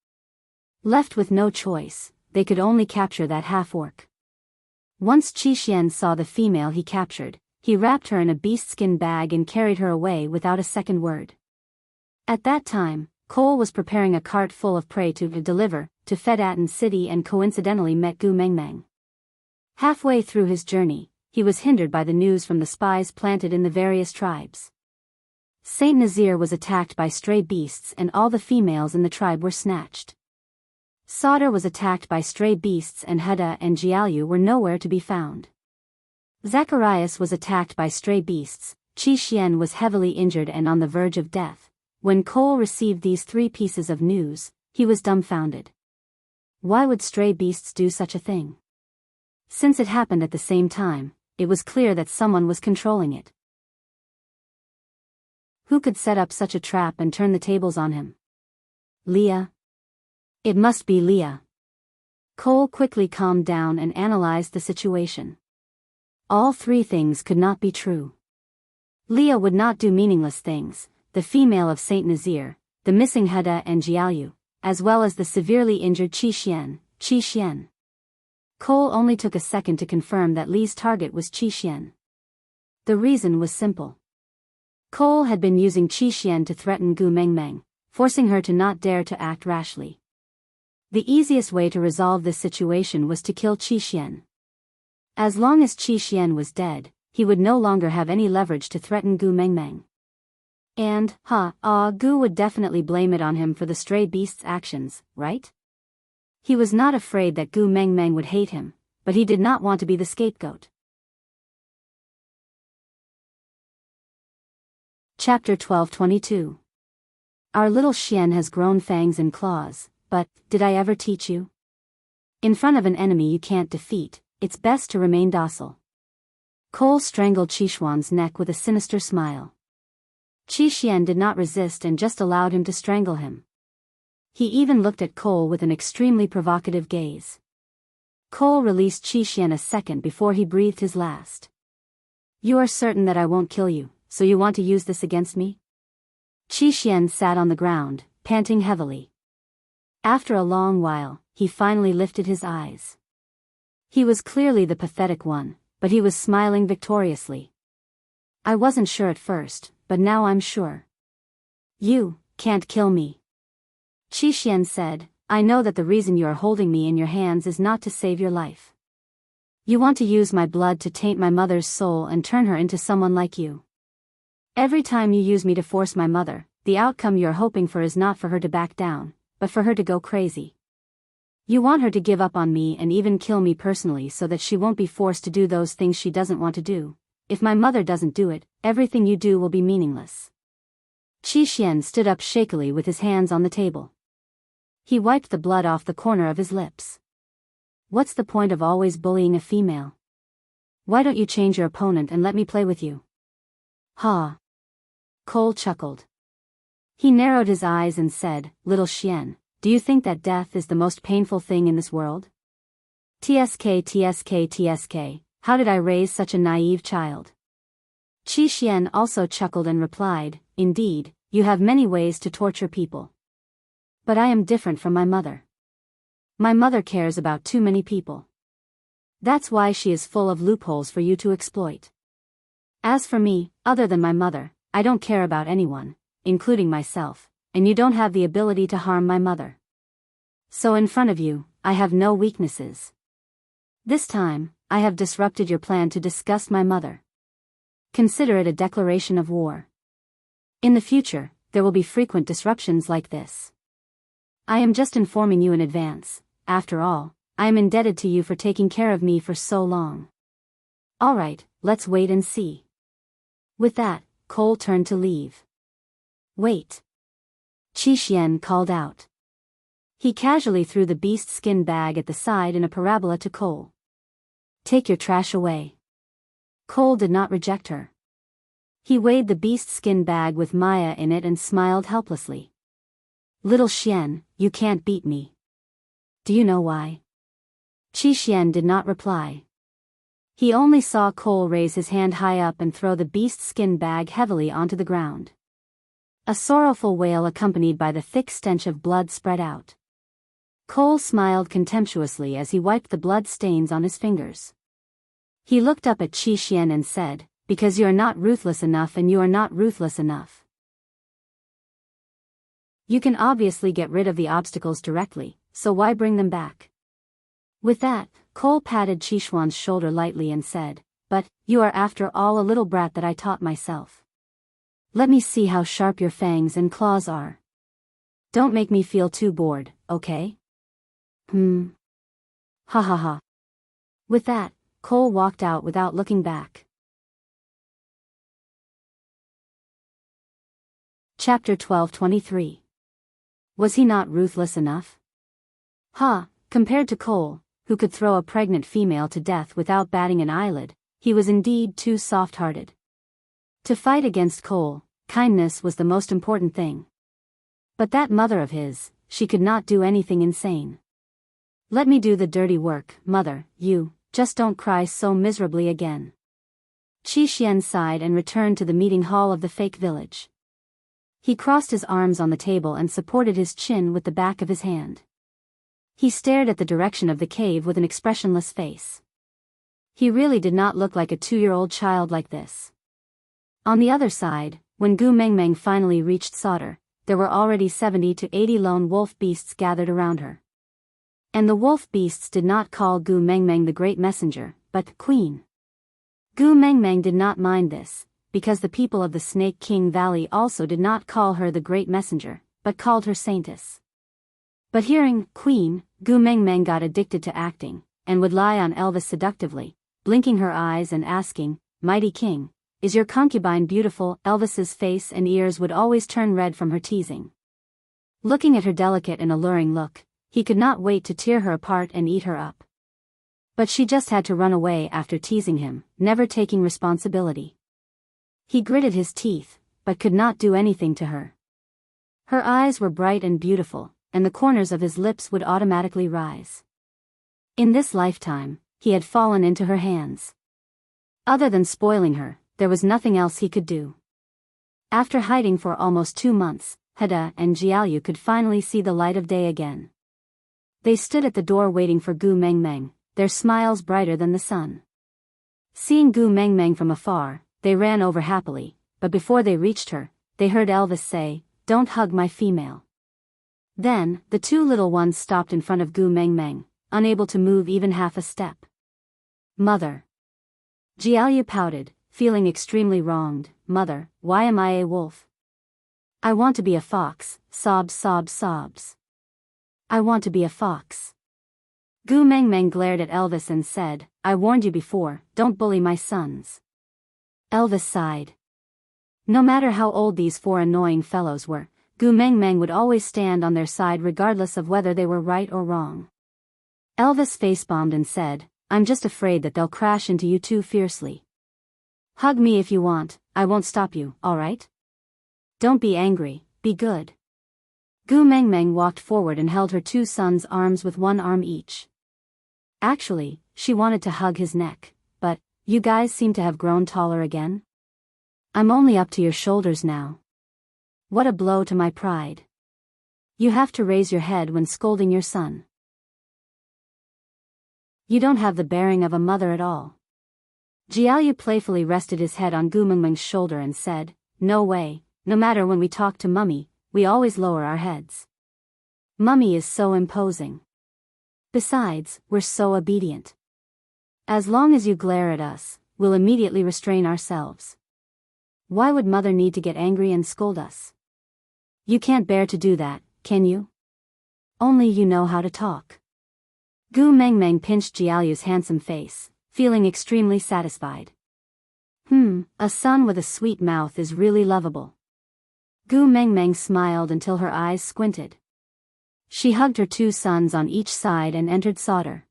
S1: Left with no choice, they could only capture that half-orc. Once Qi Xian saw the female he captured, he wrapped her in a beastskin bag and carried her away without a second word. At that time, Cole was preparing a cart full of prey to deliver to Fedatin City and coincidentally met Gu Mengmeng. Halfway through his journey, he was hindered by the news from the spies planted in the various tribes. Saint Nazir was attacked by stray beasts and all the females in the tribe were snatched. Sauter was attacked by stray beasts and Heda and Jialu were nowhere to be found. Zacharias was attacked by stray beasts, Qi Xian was heavily injured and on the verge of death. When Cole received these 3 pieces of news, he was dumbfounded. Why would stray beasts do such a thing? Since it happened at the same time, it was clear that someone was controlling it. Who could set up such a trap and turn the tables on him? Leah? It must be Leah. Cole quickly calmed down and analyzed the situation. All 3 things could not be true. Leah would not do meaningless things, the female of Saint Nazir, the missing Heda and Jialu, as well as the severely injured Qi Xian. Cole only took a second to confirm that Lee's target was Qi Xian. The reason was simple. Cole had been using Qi Xian to threaten Gu Mengmeng, forcing her to not dare to act rashly. The easiest way to resolve this situation was to kill Qi Xian. As long as Qi Xian was dead, he would no longer have any leverage to threaten Gu Mengmeng. And, Gu would definitely blame it on him for the stray beast's actions, right? He was not afraid that Gu Mengmeng would hate him, but he did not want to be the scapegoat. Chapter 12:22. Our little Xian has grown fangs and claws, but, did I ever teach you? In front of an enemy you can't defeat, it's best to remain docile. Cole strangled Qishuan's neck with a sinister smile. Qi Xian did not resist and just allowed him to strangle him. He even looked at Cole with an extremely provocative gaze. Cole released Qi Xian a second before he breathed his last. You are certain that I won't kill you, so you want to use this against me? Qi Xian sat on the ground, panting heavily. After a long while, he finally lifted his eyes. He was clearly the pathetic one, but he was smiling victoriously. I wasn't sure at first, but now I'm sure. You can't kill me. Qi Xian said, I know that the reason you are holding me in your hands is not to save your life. You want to use my blood to taint my mother's soul and turn her into someone like you. Every time you use me to force my mother, the outcome you are hoping for is not for her to back down, but for her to go crazy. You want her to give up on me and even kill me personally so that she won't be forced to do those things she doesn't want to do. If my mother doesn't do it, everything you do will be meaningless. Qi Xian stood up shakily with his hands on the table. He wiped the blood off the corner of his lips. What's the point of always bullying a female? Why don't you change your opponent and let me play with you? Ha! Cole chuckled. He narrowed his eyes and said, Little Xian, do you think that death is the most painful thing in this world? TSK, how did I raise such a naive child? Qi Xian also chuckled and replied, Indeed, you have many ways to torture people. But I am different from my mother. My mother cares about too many people. That's why she is full of loopholes for you to exploit. As for me, other than my mother, I don't care about anyone, including myself, and you don't have the ability to harm my mother. So in front of you, I have no weaknesses. This time, I have disrupted your plan to disgust my mother. Consider it a declaration of war. In the future, there will be frequent disruptions like this. I am just informing you in advance. After all, I am indebted to you for taking care of me for so long. Alright, let's wait and see. With that, Cole turned to leave. Wait. Qi Xian called out. He casually threw the beast skin bag at the side in a parabola to Cole. Take your trash away. Cole did not reject her. He weighed the beast skin bag with Maya in it and smiled helplessly. Little Xian, you can't beat me. Do you know why? Qi Xian did not reply. He only saw Cole raise his hand high up and throw the beast skin bag heavily onto the ground. A sorrowful wail accompanied by the thick stench of blood spread out. Cole smiled contemptuously as he wiped the blood stains on his fingers. He looked up at Qi Xian and said, Because you are not ruthless enough and you are not ruthless enough. You can obviously get rid of the obstacles directly, so why bring them back? With that, Cole patted Qixuan's shoulder lightly and said, "But, you are after all a little brat that I taught myself. Let me see how sharp your fangs and claws are. Don't make me feel too bored, okay?" Ha ha ha. With that, Cole walked out without looking back. Chapter 12:23. Was he not ruthless enough? Compared to Cole, who could throw a pregnant female to death without batting an eyelid, he was indeed too soft-hearted. To fight against Cole, kindness was the most important thing. But that mother of his, she could not do anything insane. "Let me do the dirty work, mother, you, just don't cry so miserably again." Qixuan sighed and returned to the meeting hall of the fake village. He crossed his arms on the table and supported his chin with the back of his hand. He stared at the direction of the cave with an expressionless face. He really did not look like a 2-year-old child like this. On the other side, when Gu Mengmeng finally reached Sauter, there were already 70 to 80 lone wolf beasts gathered around her. And the wolf beasts did not call Gu Mengmeng the Great Messenger, but Queen. Gu Mengmeng did not mind this, because the people of the Snake King Valley also did not call her the Great Messenger, but called her Saintess. But hearing Queen, Gu Mengmeng got addicted to acting, and would lie on Elvis seductively, blinking her eyes and asking, "Mighty King, is your concubine beautiful?" Elvis's face and ears would always turn red from her teasing. Looking at her delicate and alluring look, he could not wait to tear her apart and eat her up. But she just had to run away after teasing him, never taking responsibility. He gritted his teeth, but could not do anything to her. Her eyes were bright and beautiful, and the corners of his lips would automatically rise. In this lifetime, he had fallen into her hands. Other than spoiling her, there was nothing else he could do. After hiding for almost 2 months, Hada and Jiaoyu could finally see the light of day again. They stood at the door waiting for Gu Mengmeng, their smiles brighter than the sun. Seeing Gu Mengmeng from afar, they ran over happily, but before they reached her, they heard Elvis say, "Don't hug my female." Then, the 2 little ones stopped in front of Gu Mengmeng, unable to move even half a step. "Mother." Jiaoyu pouted, feeling extremely wronged. "Mother, why am I a wolf? I want to be a fox," sobs. "I want to be a fox." Gu Mengmeng glared at Elvis and said, "I warned you before, don't bully my sons." Elvis sighed. No matter how old these 4 annoying fellows were, Gu Mengmeng would always stand on their side regardless of whether they were right or wrong. Elvis facepalmed and said, "I'm just afraid that they'll crash into you too fiercely. Hug me if you want, I won't stop you, alright? Don't be angry, be good." Gu Mengmeng walked forward and held her 2 sons' arms with 1 arm each. Actually, she wanted to hug his neck, but, "You guys seem to have grown taller again. I'm only up to your shoulders now. What a blow to my pride. You have to raise your head when scolding your son. You don't have the bearing of a mother at all." Jiaoyu playfully rested his head on Gu Mengmeng's shoulder and said, "No way, no matter when we talk to Mummy, we always lower our heads. Mummy is so imposing. Besides, we're so obedient. As long as you glare at us, we'll immediately restrain ourselves. Why would Mother need to get angry and scold us? You can't bear to do that, can you? Only you know how to talk." Gu Mengmeng pinched Jiaoyu's handsome face, feeling extremely satisfied. A son with a sweet mouth is really lovable. Gu Mengmeng smiled until her eyes squinted. She hugged her 2 sons on each side and entered Sauter.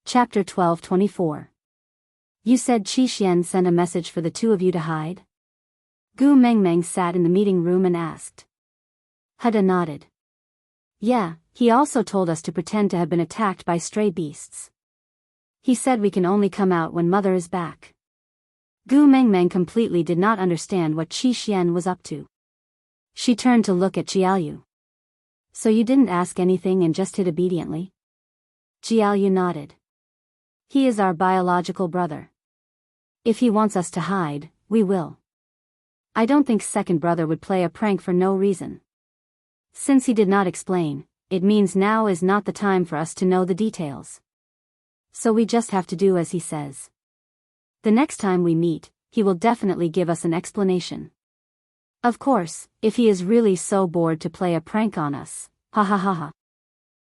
S1: Chapter 12:24. You said Qixuan sent a message for the 2 of you to hide? Gu Mengmeng sat in the meeting room and asked. Hada nodded. Yeah, he also told us to pretend to have been attacked by stray beasts. He said we can only come out when Mother is back. Gu Mengmeng completely did not understand what Qixuan was up to. She turned to look at Jiaoyu. So you didn't ask anything and just hid obediently? Jiaoyu nodded. He is our biological brother. If he wants us to hide, we will. I don't think second brother would play a prank for no reason. Since he did not explain, it means now is not the time for us to know the details. So we just have to do as he says. The next time we meet, he will definitely give us an explanation. Of course, if he is really so bored to play a prank on us, ha ha ha ha.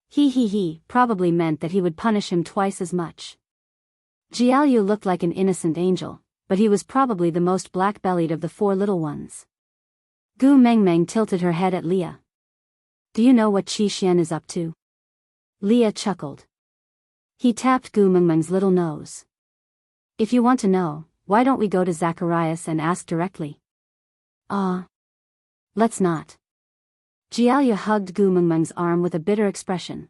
S1: He probably meant that he would punish him twice as much. Jiaoyu looked like an innocent angel, but he was probably the most black-bellied of the four little ones. Gu Mengmeng tilted her head at Leah. Do you know what Qi Xian is up to? Leah chuckled. He tapped Gu Mengmeng's little nose. If you want to know, why don't we go to Zacharias and ask directly? Let's not. Jiaoyu hugged Gu Mengmeng's arm with a bitter expression.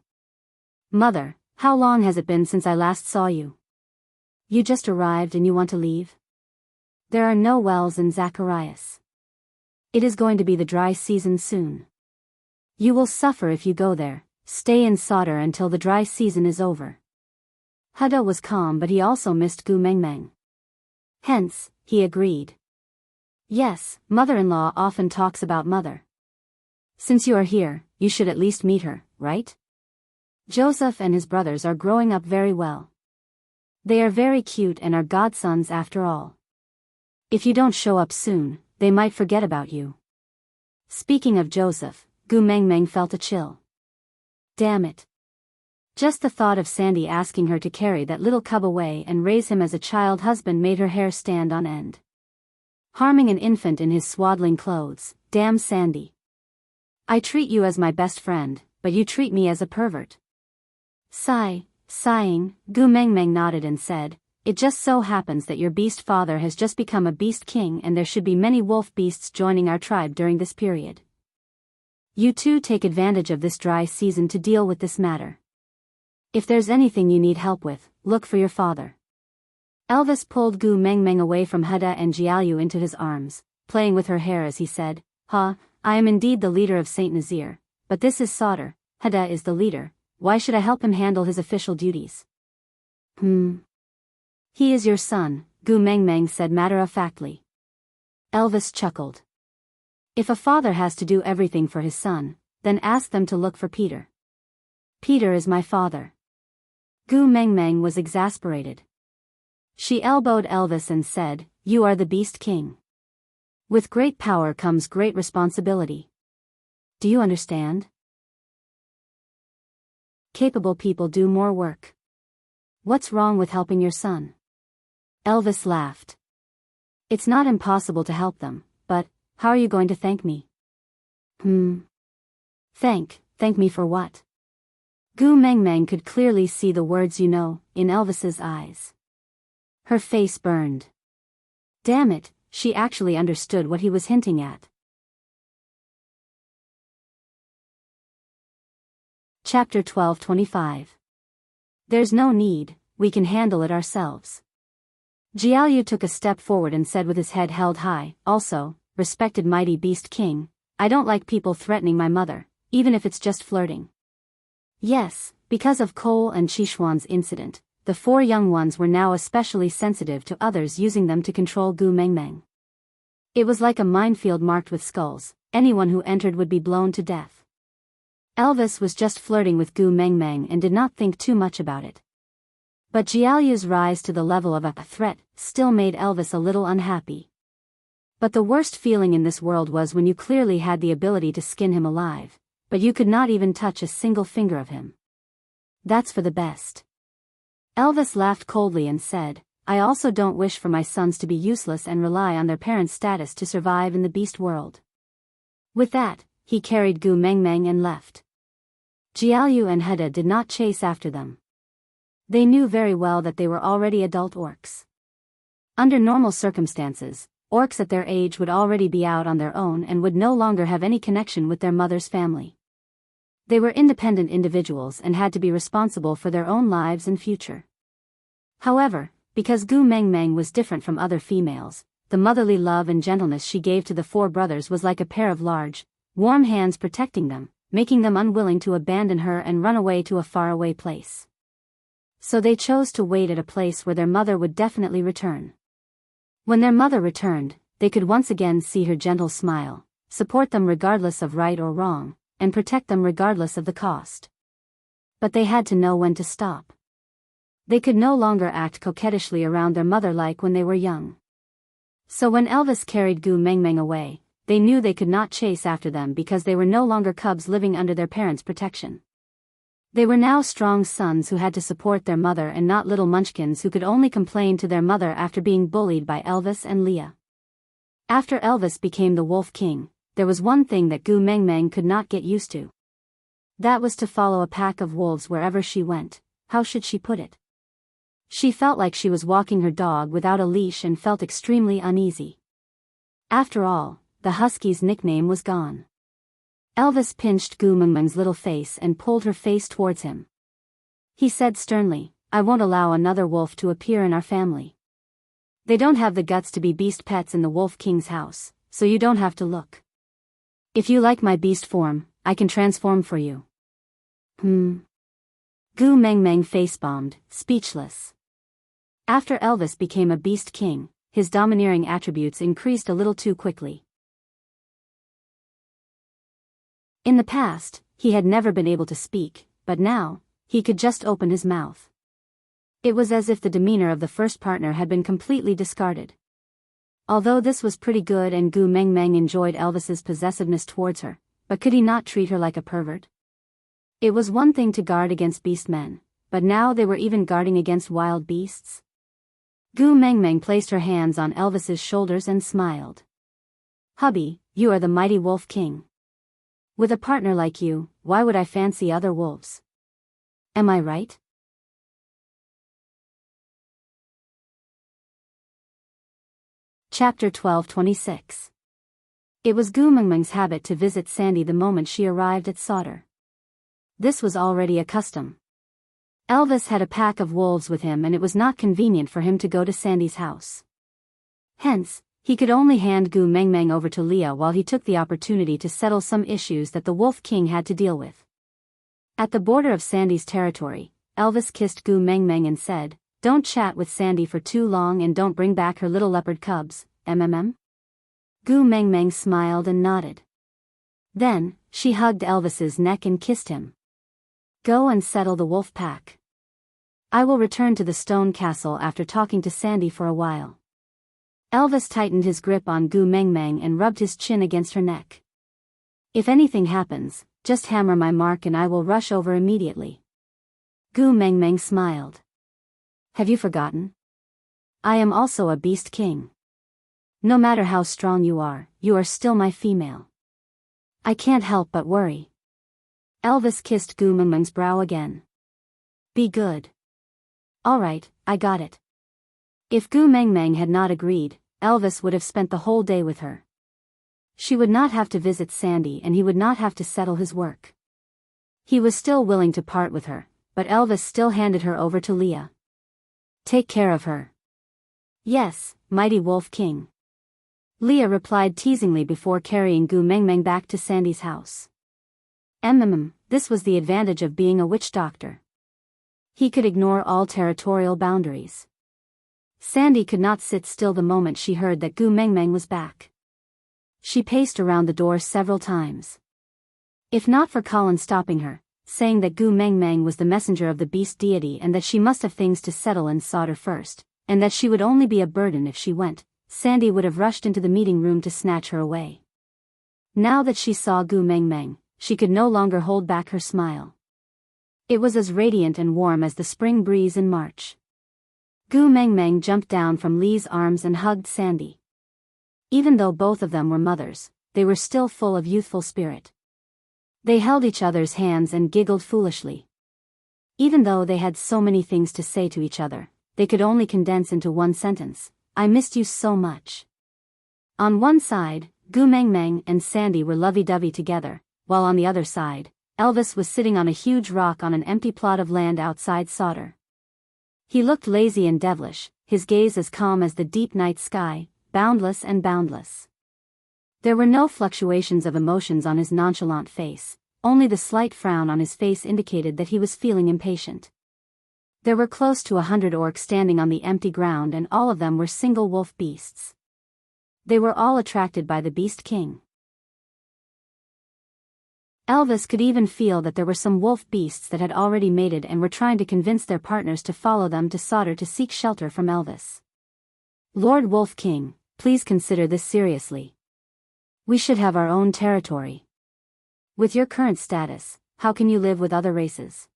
S1: Mother, how long has it been since I last saw you? You just arrived and you want to leave? There are no wells in Zacharias. It is going to be the dry season soon. You will suffer if you go there. Stay in solder until the dry season is over. Heda was calm, but he also missed Gu Mengmeng. Hence, he agreed. Yes, mother-in-law often talks about mother. Since you are here, you should at least meet her, right? Joseph and his brothers are growing up very well. They are very cute and are godsons after all. If you don't show up soon, they might forget about you. Speaking of Joseph, Gu Mengmeng felt a chill. Damn it. Just the thought of Sandy asking her to carry that little cub away and raise him as a child husband made her hair stand on end. Harming an infant in his swaddling clothes, damn Sandy. I treat you as my best friend, but you treat me as a pervert. Sighing, Gu Mengmeng nodded and said, it just so happens that your beast father has just become a beast king and there should be many wolf beasts joining our tribe during this period. You two take advantage of this dry season to deal with this matter. If there's anything you need help with, look for your father. Elvis pulled Gu Mengmeng away from Heda and Jiaoyu into his arms, playing with her hair as he said, I am indeed the leader of Saint Nazir, but this is solder. Heda is the leader. Why should I help him handle his official duties? He is your son, Gu Mengmeng said matter-of-factly. Elvis chuckled. If a father has to do everything for his son, then ask them to look for Peter. Peter is my father. Gu Mengmeng was exasperated. She elbowed Elvis and said, you are the Beast King. With great power comes great responsibility. Do you understand? Capable people do more work. What's wrong with helping your son? Elvis laughed. It's not impossible to help them, but, how are you going to thank me? Thank me for what? Gu Mengmeng could clearly see the words you know, in Elvis's eyes. Her face burned. Damn it, she actually understood what he was hinting at. Chapter 12:25. There's no need, we can handle it ourselves. Jiaoyu took a step forward and said with his head held high, also, respected mighty beast king, I don't like people threatening my mother, even if it's just flirting. Yes, because of Cole and Qishuan's incident, the four young ones were now especially sensitive to others using them to control Gu Mengmeng. It was like a minefield marked with skulls, anyone who entered would be blown to death. Elvis was just flirting with Gu Mengmeng and did not think too much about it. But Jiaoyu's rise to the level of a threat still made Elvis a little unhappy. But the worst feeling in this world was when you clearly had the ability to skin him alive, but you could not even touch a single finger of him. That's for the best. Elvis laughed coldly and said, I also don't wish for my sons to be useless and rely on their parents' status to survive in the beast world. With that, he carried Gu Mengmeng and left. Jiaoyu and Heda did not chase after them. They knew very well that they were already adult orcs. Under normal circumstances, orcs at their age would already be out on their own and would no longer have any connection with their mother's family. They were independent individuals and had to be responsible for their own lives and future. However, because Gu Mengmeng was different from other females, the motherly love and gentleness she gave to the four brothers was like a pair of large, warm hands protecting them, making them unwilling to abandon her and run away to a faraway place. So they chose to wait at a place where their mother would definitely return. When their mother returned, they could once again see her gentle smile, support them regardless of right or wrong, and protect them regardless of the cost. But they had to know when to stop. They could no longer act coquettishly around their mother like when they were young. So when Elvis carried Gu Mengmeng away, they knew they could not chase after them because they were no longer cubs living under their parents' protection. They were now strong sons who had to support their mother and not little munchkins who could only complain to their mother after being bullied by Elvis and Leah. After Elvis became the Wolf King, there was one thing that Gu Mengmeng could not get used to. That was to follow a pack of wolves wherever she went. How should she put it? She felt like she was walking her dog without a leash and felt extremely uneasy. After all, the husky's nickname was gone. Elvis pinched Gu Mengmeng's little face and pulled her face towards him. He said sternly, "I won't allow another wolf to appear in our family. They don't have the guts to be beast pets in the Wolf King's house, so you don't have to look. If you like my beast form, I can transform for you." Gu Mengmeng face-bombed, speechless. After Elvis became a beast king, his domineering attributes increased a little too quickly. In the past, he had never been able to speak, but now, he could just open his mouth. It was as if the demeanor of the first partner had been completely discarded. Although this was pretty good and Gu Mengmeng enjoyed Elvis's possessiveness towards her, but could he not treat her like a pervert? It was one thing to guard against beast men, but now they were even guarding against wild beasts. Gu Mengmeng placed her hands on Elvis's shoulders and smiled. "Hubby, you are the mighty Wolf King. With a partner like you, why would I fancy other wolves? Am I right?" Chapter 12:26. It was Gu Mengmeng's habit to visit Sandy the moment she arrived at Sauter. This was already a custom. Elvis had a pack of wolves with him and it was not convenient for him to go to Sandy's house. Hence, he could only hand Gu Mengmeng over to Leah while he took the opportunity to settle some issues that the Wolf King had to deal with. At the border of Sandy's territory, Elvis kissed Gu Mengmeng and said, "Don't chat with Sandy for too long and don't bring back her little leopard cubs, mmm." Gu Mengmeng smiled and nodded. Then, she hugged Elvis's neck and kissed him. "Go and settle the wolf pack. I will return to the stone castle after talking to Sandy for a while." Elvis tightened his grip on Gu Mengmeng and rubbed his chin against her neck. "If anything happens, just hammer my mark and I will rush over immediately." Gu Mengmeng smiled. "Have you forgotten? I am also a beast king. No matter how strong you are still my female. I can't help but worry." Elvis kissed Gu Mengmeng's brow again. "Be good." "All right, I got it." If Gu Mengmeng had not agreed, Elvis would have spent the whole day with her. She would not have to visit Sandy and he would not have to settle his work. He was still willing to part with her, but Elvis still handed her over to Leah. "Take care of her." "Yes, mighty Wolf King." Leah replied teasingly before carrying Gu Mengmeng back to Sandy's house. This was the advantage of being a witch doctor. He could ignore all territorial boundaries. Sandy could not sit still the moment she heard that Gu Mengmeng was back. She paced around the door several times. If not for Colin stopping her, saying that Gu Mengmeng was the messenger of the beast deity and that she must have things to settle in Sauter first, and that she would only be a burden if she went, Sandy would have rushed into the meeting room to snatch her away. Now that she saw Gu Mengmeng, she could no longer hold back her smile. It was as radiant and warm as the spring breeze in March. Gu Mengmeng jumped down from Lee's arms and hugged Sandy. Even though both of them were mothers, they were still full of youthful spirit. They held each other's hands and giggled foolishly. Even though they had so many things to say to each other, they could only condense into one sentence: "I missed you so much." On one side, Gu Mengmeng and Sandy were lovey-dovey together, while on the other side, Elvis was sitting on a huge rock on an empty plot of land outside Sauter. He looked lazy and devilish, his gaze as calm as the deep night sky, boundless and boundless. There were no fluctuations of emotions on his nonchalant face, only the slight frown on his face indicated that he was feeling impatient. There were close to 100 orcs standing on the empty ground and all of them were single wolf beasts. They were all attracted by the Beast King. Elvis could even feel that there were some wolf beasts that had already mated and were trying to convince their partners to follow them to Sodor to seek shelter from Elvis. Lord Wolf King, please consider this seriously. We should have our own territory. With your current status, how can you live with other races?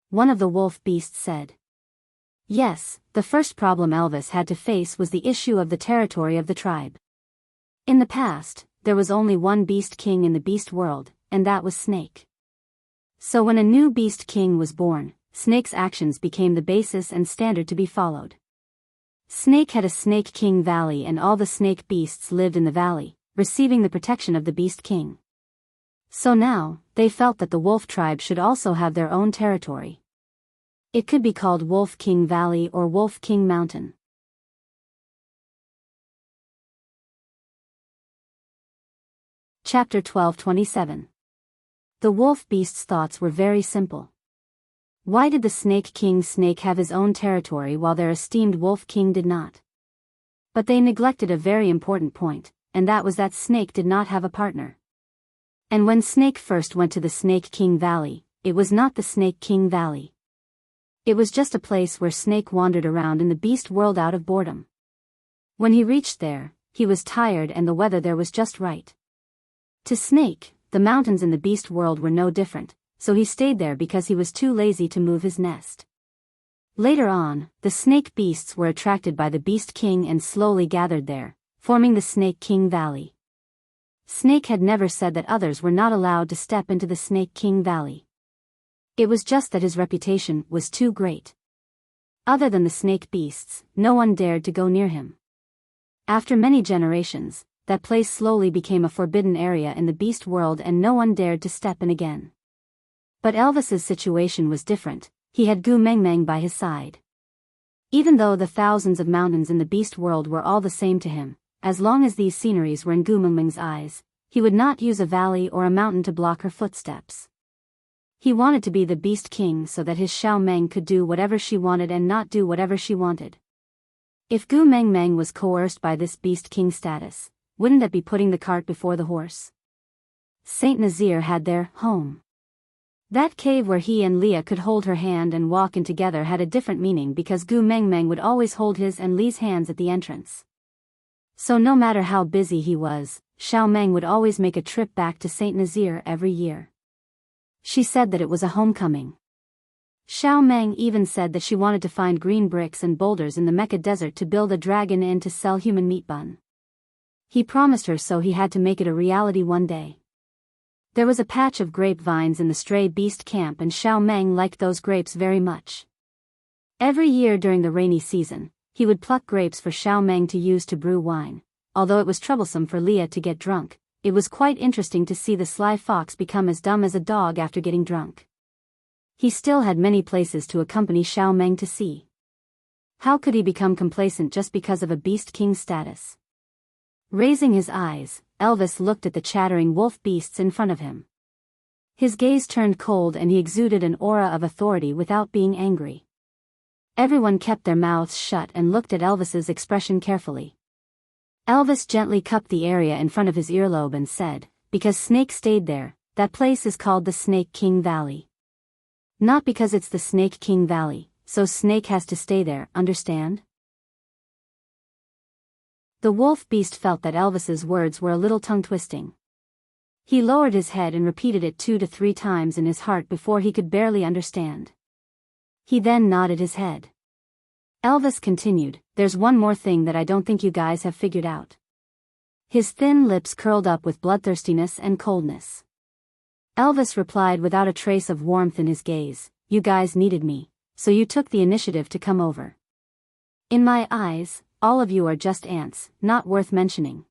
S1: One of the wolf beasts said. Yes, the first problem Elvis had to face was the issue of the territory of the tribe. In the past, there was only one Beast King in the beast world, and that was Snake. So when a new Beast King was born, Snake's actions became the basis and standard to be followed. Snake had a Snake King Valley and all the snake beasts lived in the valley, receiving the protection of the Beast King. So now, they felt that the wolf tribe should also have their own territory. It could be called Wolf King Valley or Wolf King Mountain. Chapter 12:27. The wolf beast's thoughts were very simple. Why did the Snake King Snake have his own territory while their esteemed Wolf King did not? But they neglected a very important point, and that was that Snake did not have a partner. And when Snake first went to the Snake King Valley, it was not the Snake King Valley. It was just a place where Snake wandered around in the beast world out of boredom. When he reached there, he was tired and the weather there was just right. To Snake, the mountains in the beast world were no different, so he stayed there because he was too lazy to move his nest. Later on, the snake beasts were attracted by the Beast King and slowly gathered there, forming the Snake King Valley. Snake had never said that others were not allowed to step into the Snake King Valley. It was just that his reputation was too great. Other than the snake beasts, no one dared to go near him. After many generations, that place slowly became a forbidden area in the beast world and no one dared to step in again. But Elvis's situation was different. He had Gu Meng Meng by his side. Even though the thousands of mountains in the beast world were all the same to him, as long as these sceneries were in Gu Meng Meng's eyes, he would not use a valley or a mountain to block her footsteps. He wanted to be the Beast King so that his Xiao Meng could do whatever she wanted and not do whatever she wanted. If Gu Meng Meng was coerced by this Beast King status, wouldn't that be putting the cart before the horse? Saint Nazir had their home. That cave where he and Leah could hold her hand and walk in together had a different meaning because Gu Meng Meng would always hold his and Lee's hands at the entrance. So no matter how busy he was, Xiao Meng would always make a trip back to Saint Nazir every year. She said that it was a homecoming. Xiao Meng even said that she wanted to find green bricks and boulders in the Mecca desert to build a dragon inn to sell human meat bun. He promised her so he had to make it a reality one day. There was a patch of grapevines in the stray beast camp and Xiao Meng liked those grapes very much. Every year during the rainy season, he would pluck grapes for Xiao Meng to use to brew wine. Although it was troublesome for Leah to get drunk, it was quite interesting to see the sly fox become as dumb as a dog after getting drunk. He still had many places to accompany Xiao Meng to see. How could he become complacent just because of a Beast King status? Raising his eyes, Elvis looked at the chattering wolf beasts in front of him. His gaze turned cold and he exuded an aura of authority without being angry. Everyone kept their mouths shut and looked at Elvis's expression carefully. Elvis gently cupped the area in front of his earlobe and said, "Because Snake stayed there, that place is called the Snake King Valley. Not because it's the Snake King Valley, so Snake has to stay there, understand?" The wolf beast felt that Elvis's words were a little tongue-twisting. He lowered his head and repeated it 2 to 3 times in his heart before he could barely understand. He then nodded his head. Elvis continued, "There's one more thing that I don't think you guys have figured out." His thin lips curled up with bloodthirstiness and coldness. Elvis replied without a trace of warmth in his gaze, "You guys needed me, so you took the initiative to come over. In my eyes, all of you are just ants, not worth mentioning.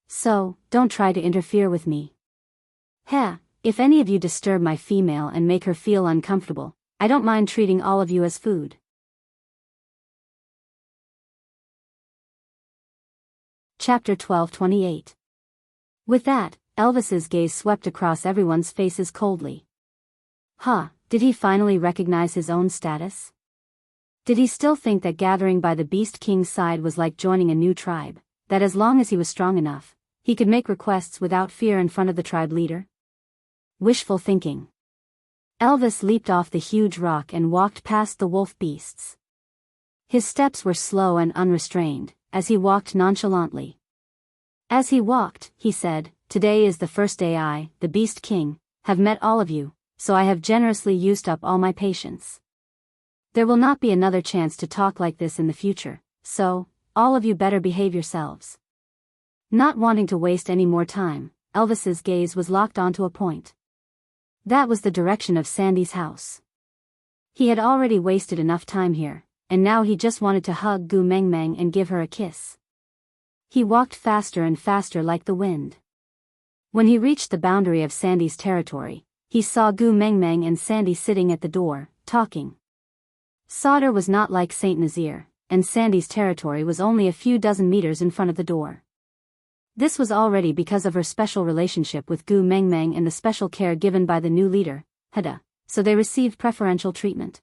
S1: So, don't try to interfere with me. Heh, if any of you disturb my female and make her feel uncomfortable, I don't mind treating all of you as food." Chapter 12:28. With that, Elvis's gaze swept across everyone's faces coldly. Did he finally recognize his own status? Did he still think that gathering by the Beast King's side was like joining a new tribe, that as long as he was strong enough, he could make requests without fear in front of the tribe leader? Wishful thinking. Elvis leaped off the huge rock and walked past the wolf beasts. His steps were slow and unrestrained, as he walked nonchalantly. As he walked, he said, "Today is the first day I, the Beast King, have met all of you, so I have generously used up all my patience. There will not be another chance to talk like this in the future, so, all of you better behave yourselves." Not wanting to waste any more time, Elvis's gaze was locked onto a point. That was the direction of Sandy's house. He had already wasted enough time here, and now he just wanted to hug Gu Meng Meng and give her a kiss. He walked faster and faster like the wind. When he reached the boundary of Sandy's territory, he saw Gu Meng Meng and Sandy sitting at the door, talking. Sauter was not like Saint Nazir, and Sandy's territory was only a few dozen meters in front of the door. This was already because of her special relationship with Gu Meng Meng and the special care given by the new leader, Heda, so they received preferential treatment.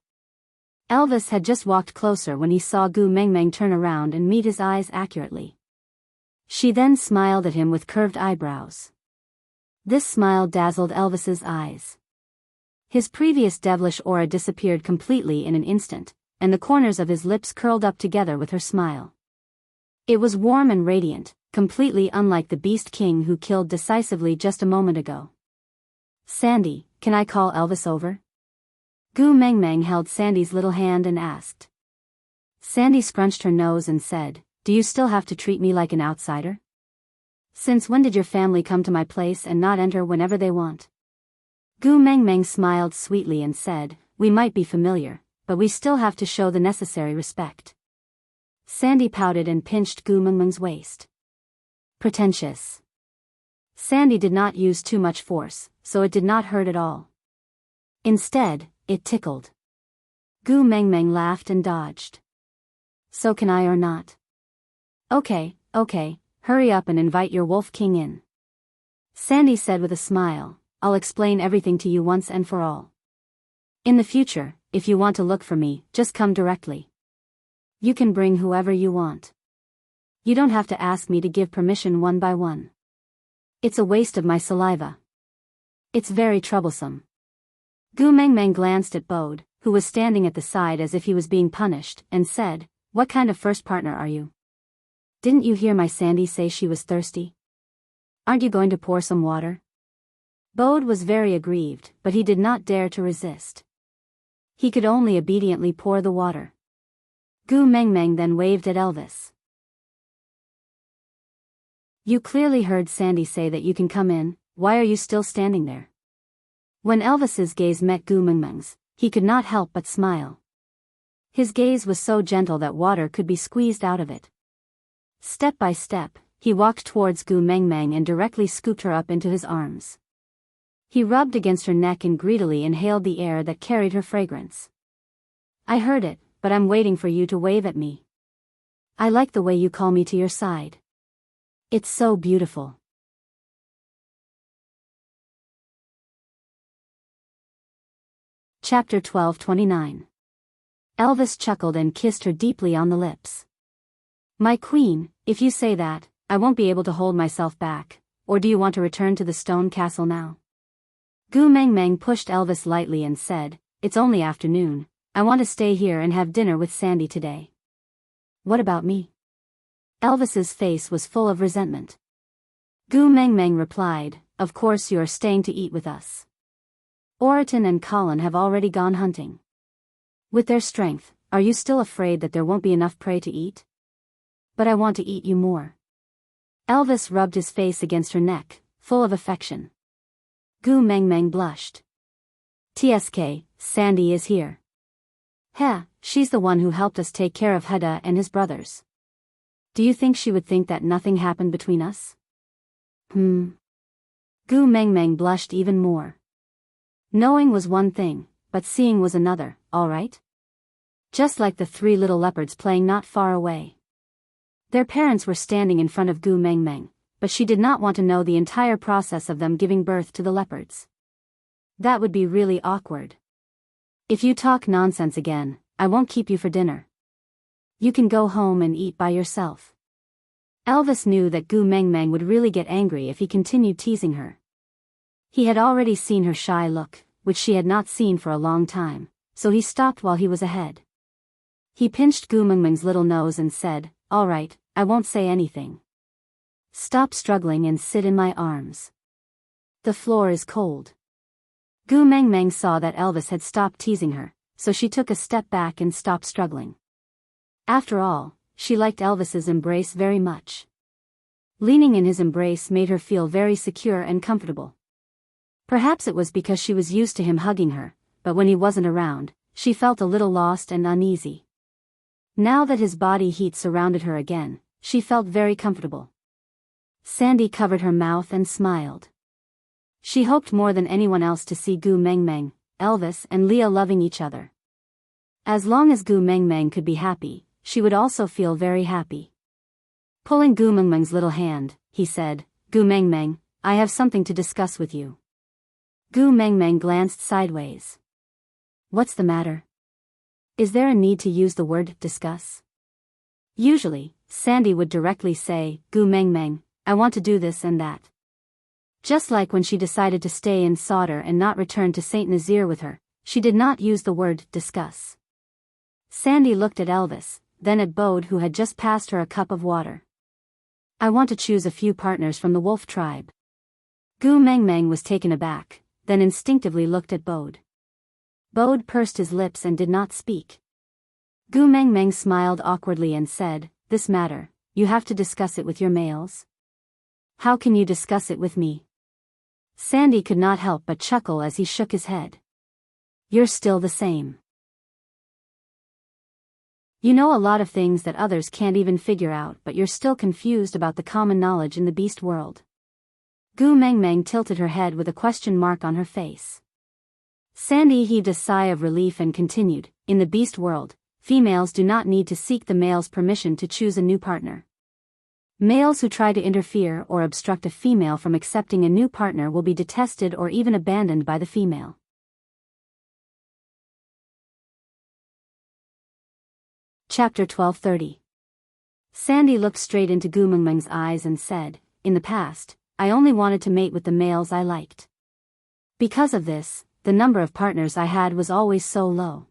S1: Elvis had just walked closer when he saw Gu Meng Meng turn around and meet his eyes accurately. She then smiled at him with curved eyebrows. This smile dazzled Elvis's eyes. His previous devilish aura disappeared completely in an instant, and the corners of his lips curled up together with her smile. It was warm and radiant, completely unlike the Beast King who killed decisively just a moment ago. "Sandy, can I call Elvis over?" Gu Meng Meng held Sandy's little hand and asked. Sandy scrunched her nose and said, "Do you still have to treat me like an outsider? Since when did your family come to my place and not enter whenever they want?" Gu Meng Meng smiled sweetly and said, "We might be familiar, but we still have to show the necessary respect." Sandy pouted and pinched Gu Meng Meng's waist. Pretentious. Sandy did not use too much force, so it did not hurt at all. Instead, it tickled. Gu Meng Meng laughed and dodged. "So can I or not?" Okay, hurry up and invite your Wolf King in." Sandy said with a smile, "I'll explain everything to you once and for all. In the future, if you want to look for me, just come directly. You can bring whoever you want. You don't have to ask me to give permission one by one. It's a waste of my saliva. It's very troublesome." Gu Meng Meng glanced at Bode, who was standing at the side as if he was being punished, and said, "What kind of first partner are you? Didn't you hear my Sandy say she was thirsty? Aren't you going to pour some water?" Bode was very aggrieved, but he did not dare to resist. He could only obediently pour the water. Gu Meng Meng then waved at Elvis. "You clearly heard Sandy say that you can come in, why are you still standing there?" When Elvis's gaze met Gu Meng Meng's, he could not help but smile. His gaze was so gentle that water could be squeezed out of it. Step by step, he walked towards Gu Meng Meng and directly scooped her up into his arms. He rubbed against her neck and greedily inhaled the air that carried her fragrance. "I heard it, but I'm waiting for you to wave at me. I like the way you call me to your side. It's so beautiful." Chapter 12:29. Elvis chuckled and kissed her deeply on the lips. "My queen, if you say that, I won't be able to hold myself back, or do you want to return to the stone castle now?" Gu Meng Meng pushed Elvis lightly and said, "It's only afternoon, I want to stay here and have dinner with Sandy today." "What about me?" Elvis's face was full of resentment. Gu Meng Meng replied, "Of course you are staying to eat with us. Oriton and Colin have already gone hunting. With their strength, are you still afraid that there won't be enough prey to eat? But I want to eat you more." Elvis rubbed his face against her neck, full of affection. Gu Meng Meng blushed. "TSK, Sandy is here. Heh, she's the one who helped us take care of Heda and his brothers. Do you think she would think that nothing happened between us?" Gu Meng Meng blushed even more. Knowing was one thing, but seeing was another, all right? Just like the three little leopards playing not far away. Their parents were standing in front of Gu Meng Meng, but she did not want to know the entire process of them giving birth to the leopards. That would be really awkward. "If you talk nonsense again, I won't keep you for dinner. You can go home and eat by yourself." Elvis knew that Gu Mengmeng would really get angry if he continued teasing her. He had already seen her shy look, which she had not seen for a long time, so he stopped while he was ahead. He pinched Gu Mengmeng's little nose and said, "All right, I won't say anything. Stop struggling and sit in my arms. The floor is cold." Gu Mengmeng saw that Elvis had stopped teasing her, so she took a step back and stopped struggling. After all, she liked Elvis's embrace very much. Leaning in his embrace made her feel very secure and comfortable. Perhaps it was because she was used to him hugging her, but when he wasn't around, she felt a little lost and uneasy. Now that his body heat surrounded her again, she felt very comfortable. Sandy covered her mouth and smiled. She hoped more than anyone else to see Gu Mengmeng, Elvis and Leah loving each other. As long as Gu Mengmeng could be happy, she would also feel very happy. Pulling Gu Mengmeng's little hand, he said, "Gu Mengmeng, I have something to discuss with you." Gu Mengmeng glanced sideways. "What's the matter? Is there a need to use the word discuss?" Usually, Sandy would directly say, "Gu Mengmeng, I want to do this and that." Just like when she decided to stay in Sauter and not return to Saint Nazaire with her, she did not use the word discuss. Sandy looked at Elvis, then at Bode, who had just passed her a cup of water. "I want to choose a few partners from the wolf tribe." Gu Mengmeng was taken aback, then instinctively looked at Bode. Bode pursed his lips and did not speak. Gu Mengmeng smiled awkwardly and said, "This matter, you have to discuss it with your males." "How can you discuss it with me?" Sandy could not help but chuckle as he shook his head. "You're still the same. You know a lot of things that others can't even figure out, but you're still confused about the common knowledge in the beast world." Gu Mengmeng tilted her head with a question mark on her face. Sandy heaved a sigh of relief and continued, "In the beast world, females do not need to seek the male's permission to choose a new partner. Males who try to interfere or obstruct a female from accepting a new partner will be detested or even abandoned by the female." Chapter 12:30. Sandy looked straight into Gu Mengmeng's eyes and said, "In the past, I only wanted to mate with the males I liked. Because of this, the number of partners I had was always so low.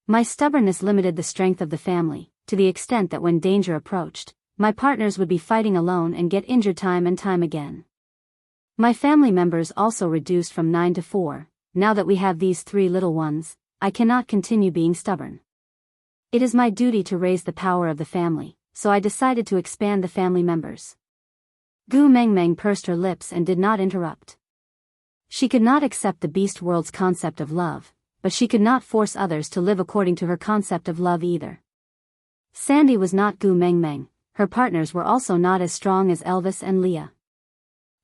S1: My stubbornness limited the strength of the family, to the extent that when danger approached, my partners would be fighting alone and get injured time and time again. My family members also reduced from 9 to 4, now that we have these 3 little ones, I cannot continue being stubborn. It is my duty to raise the power of the family, so I decided to expand the family members." Gu Mengmeng pursed her lips and did not interrupt. She could not accept the beast world's concept of love, but she could not force others to live according to her concept of love either. Sandy was not Gu Mengmeng, her partners were also not as strong as Elvis and Leah.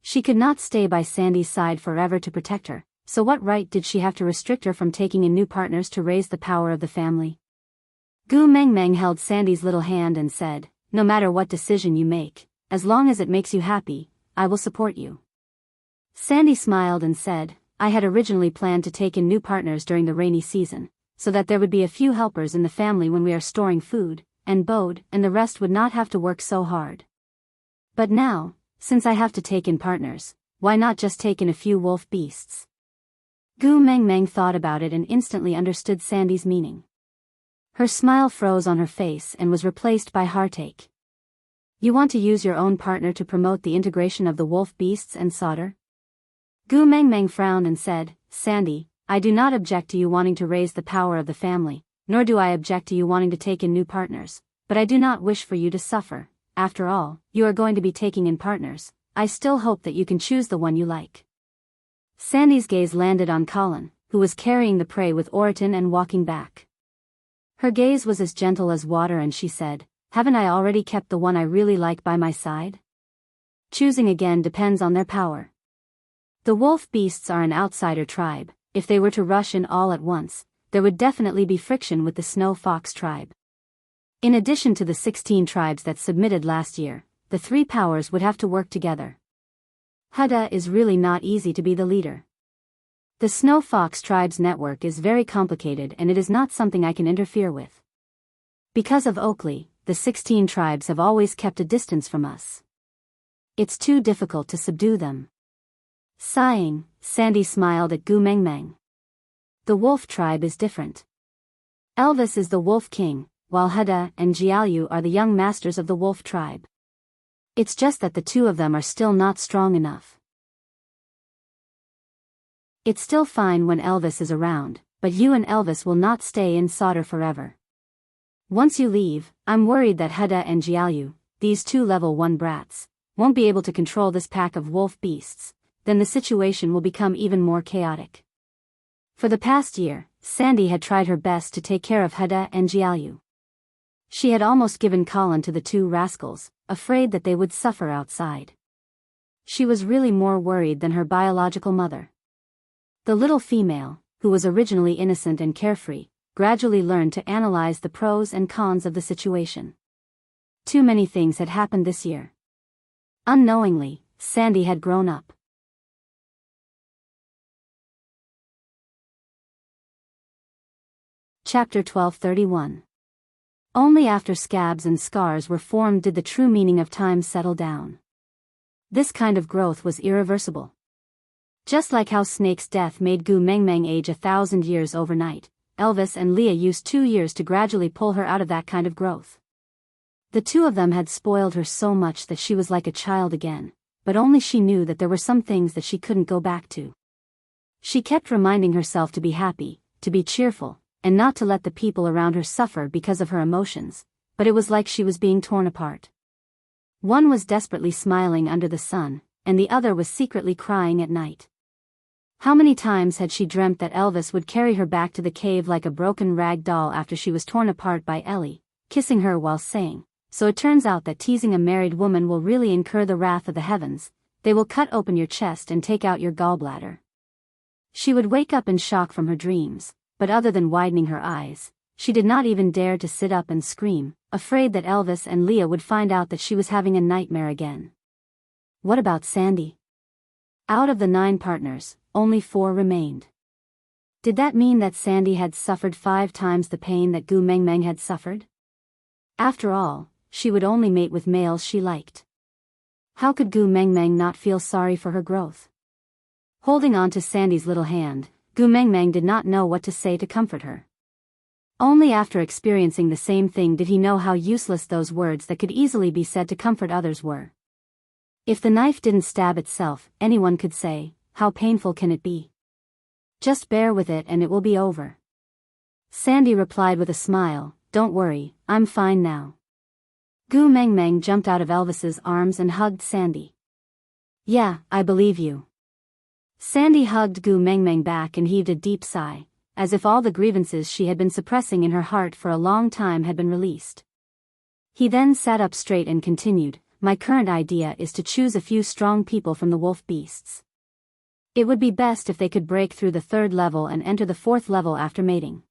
S1: She could not stay by Sandy's side forever to protect her, so what right did she have to restrict her from taking in new partners to raise the power of the family? Gu Mengmeng held Sandy's little hand and said, "No matter what decision you make, as long as it makes you happy, I will support you." Sandy smiled and said, "I had originally planned to take in new partners during the rainy season, so that there would be a few helpers in the family when we are storing food, and Bode and the rest would not have to work so hard. But now, since I have to take in partners, why not just take in a few wolf beasts?" Gu Mengmeng thought about it and instantly understood Sandy's meaning. Her smile froze on her face and was replaced by heartache. "You want to use your own partner to promote the integration of the wolf beasts and Sauter?" Gu Mengmeng frowned and said, "Sandy, I do not object to you wanting to raise the power of the family, nor do I object to you wanting to take in new partners, but I do not wish for you to suffer. After all, you are going to be taking in partners. I still hope that you can choose the one you like." Sandy's gaze landed on Colin, who was carrying the prey with Oriton and walking back. Her gaze was as gentle as water and she said, "Haven't I already kept the one I really like by my side? Choosing again depends on their power. The wolf beasts are an outsider tribe. If they were to rush in all at once, there would definitely be friction with the snow fox tribe. In addition to the 16 tribes that submitted last year, the 3 powers would have to work together. Huda is really not easy to be the leader. The snow fox tribe's network is very complicated and it is not something I can interfere with. Because of Oakley, the 16 tribes have always kept a distance from us. It's too difficult to subdue them. Sighing, Sandy smiled at Gu Mengmeng. The wolf tribe is different. Elvis is the wolf king, while Heda and Jiaoyu are the young masters of the wolf tribe. It's just that the two of them are still not strong enough. It's still fine when Elvis is around, but you and Elvis will not stay in Sauter forever. Once you leave, I'm worried that Heda and Jiaoyu, these two level 1 brats, won't be able to control this pack of wolf beasts. Then the situation will become even more chaotic. For the past year, Sandy had tried her best to take care of Heda and Jiaoyu. She had almost given Colin to the two rascals, afraid that they would suffer outside. She was really more worried than her biological mother. The little female, who was originally innocent and carefree, gradually learned to analyze the pros and cons of the situation. Too many things had happened this year. Unknowingly, Sandy had grown up. Chapter 1231. Only after scabs and scars were formed did the true meaning of time settle down. This kind of growth was irreversible. Just like how Snake's death made Gu Mengmeng age 1,000 years overnight, Elvis and Leah used 2 years to gradually pull her out of that kind of growth. The two of them had spoiled her so much that she was like a child again, but only she knew that there were some things that she couldn't go back to. She kept reminding herself to be happy, to be cheerful, and not to let the people around her suffer because of her emotions, but it was like she was being torn apart. One was desperately smiling under the sun, and the other was secretly crying at night. How many times had she dreamt that Elvis would carry her back to the cave like a broken rag doll after she was torn apart by Ellie, kissing her while saying, "So it turns out that teasing a married woman will really incur the wrath of the heavens. They will cut open your chest and take out your gallbladder." She would wake up in shock from her dreams, but other than widening her eyes, she did not even dare to sit up and scream, afraid that Elvis and Leah would find out that she was having a nightmare again. What about Sandy? Out of the 9 partners, only 4 remained. Did that mean that Sandy had suffered 5 times the pain that Gu Mengmeng had suffered? After all, she would only mate with males she liked. How could Gu Mengmeng not feel sorry for her growth? Holding on to Sandy's little hand, Gu Mengmeng did not know what to say to comfort her. Only after experiencing the same thing did he know how useless those words that could easily be said to comfort others were. If the knife didn't stab itself, anyone could say, "How painful can it be? Just bear with it and it will be over." Sandy replied with a smile, "Don't worry, I'm fine now." Gu Mengmeng jumped out of Elvis's arms and hugged Sandy. "Yeah, I believe you." Sandy hugged Gu Mengmeng back and heaved a deep sigh, as if all the grievances she had been suppressing in her heart for a long time had been released. He then sat up straight and continued, "My current idea is to choose a few strong people from the wolf beasts. It would be best if they could break through the 3rd level and enter the 4th level after mating.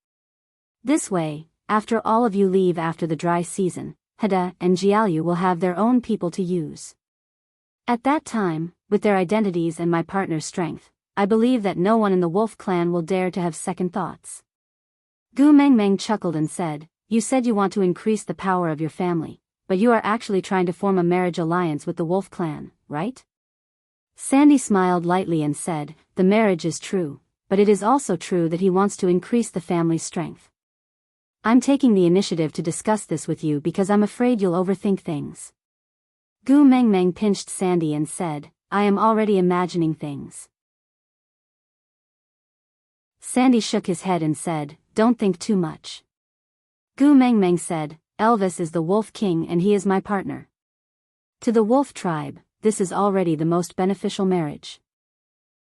S1: This way, after all of you leave after the dry season, Heda and Jiaoyu will have their own people to use. At that time, with their identities and my partner's strength, I believe that no one in the wolf clan will dare to have second thoughts." Gu Mengmeng chuckled and said, "You said you want to increase the power of your family, but you are actually trying to form a marriage alliance with the wolf clan, right?" Sandy smiled lightly and said, "The marriage is true, but it is also true that he wants to increase the family's strength. I'm taking the initiative to discuss this with you because I'm afraid you'll overthink things." Gu Mengmeng pinched Sandy and said, "I am already imagining things." Sandy shook his head and said, "Don't think too much." Gu Mengmeng said, "Elvis is the wolf king and he is my partner. To the wolf tribe, this is already the most beneficial marriage.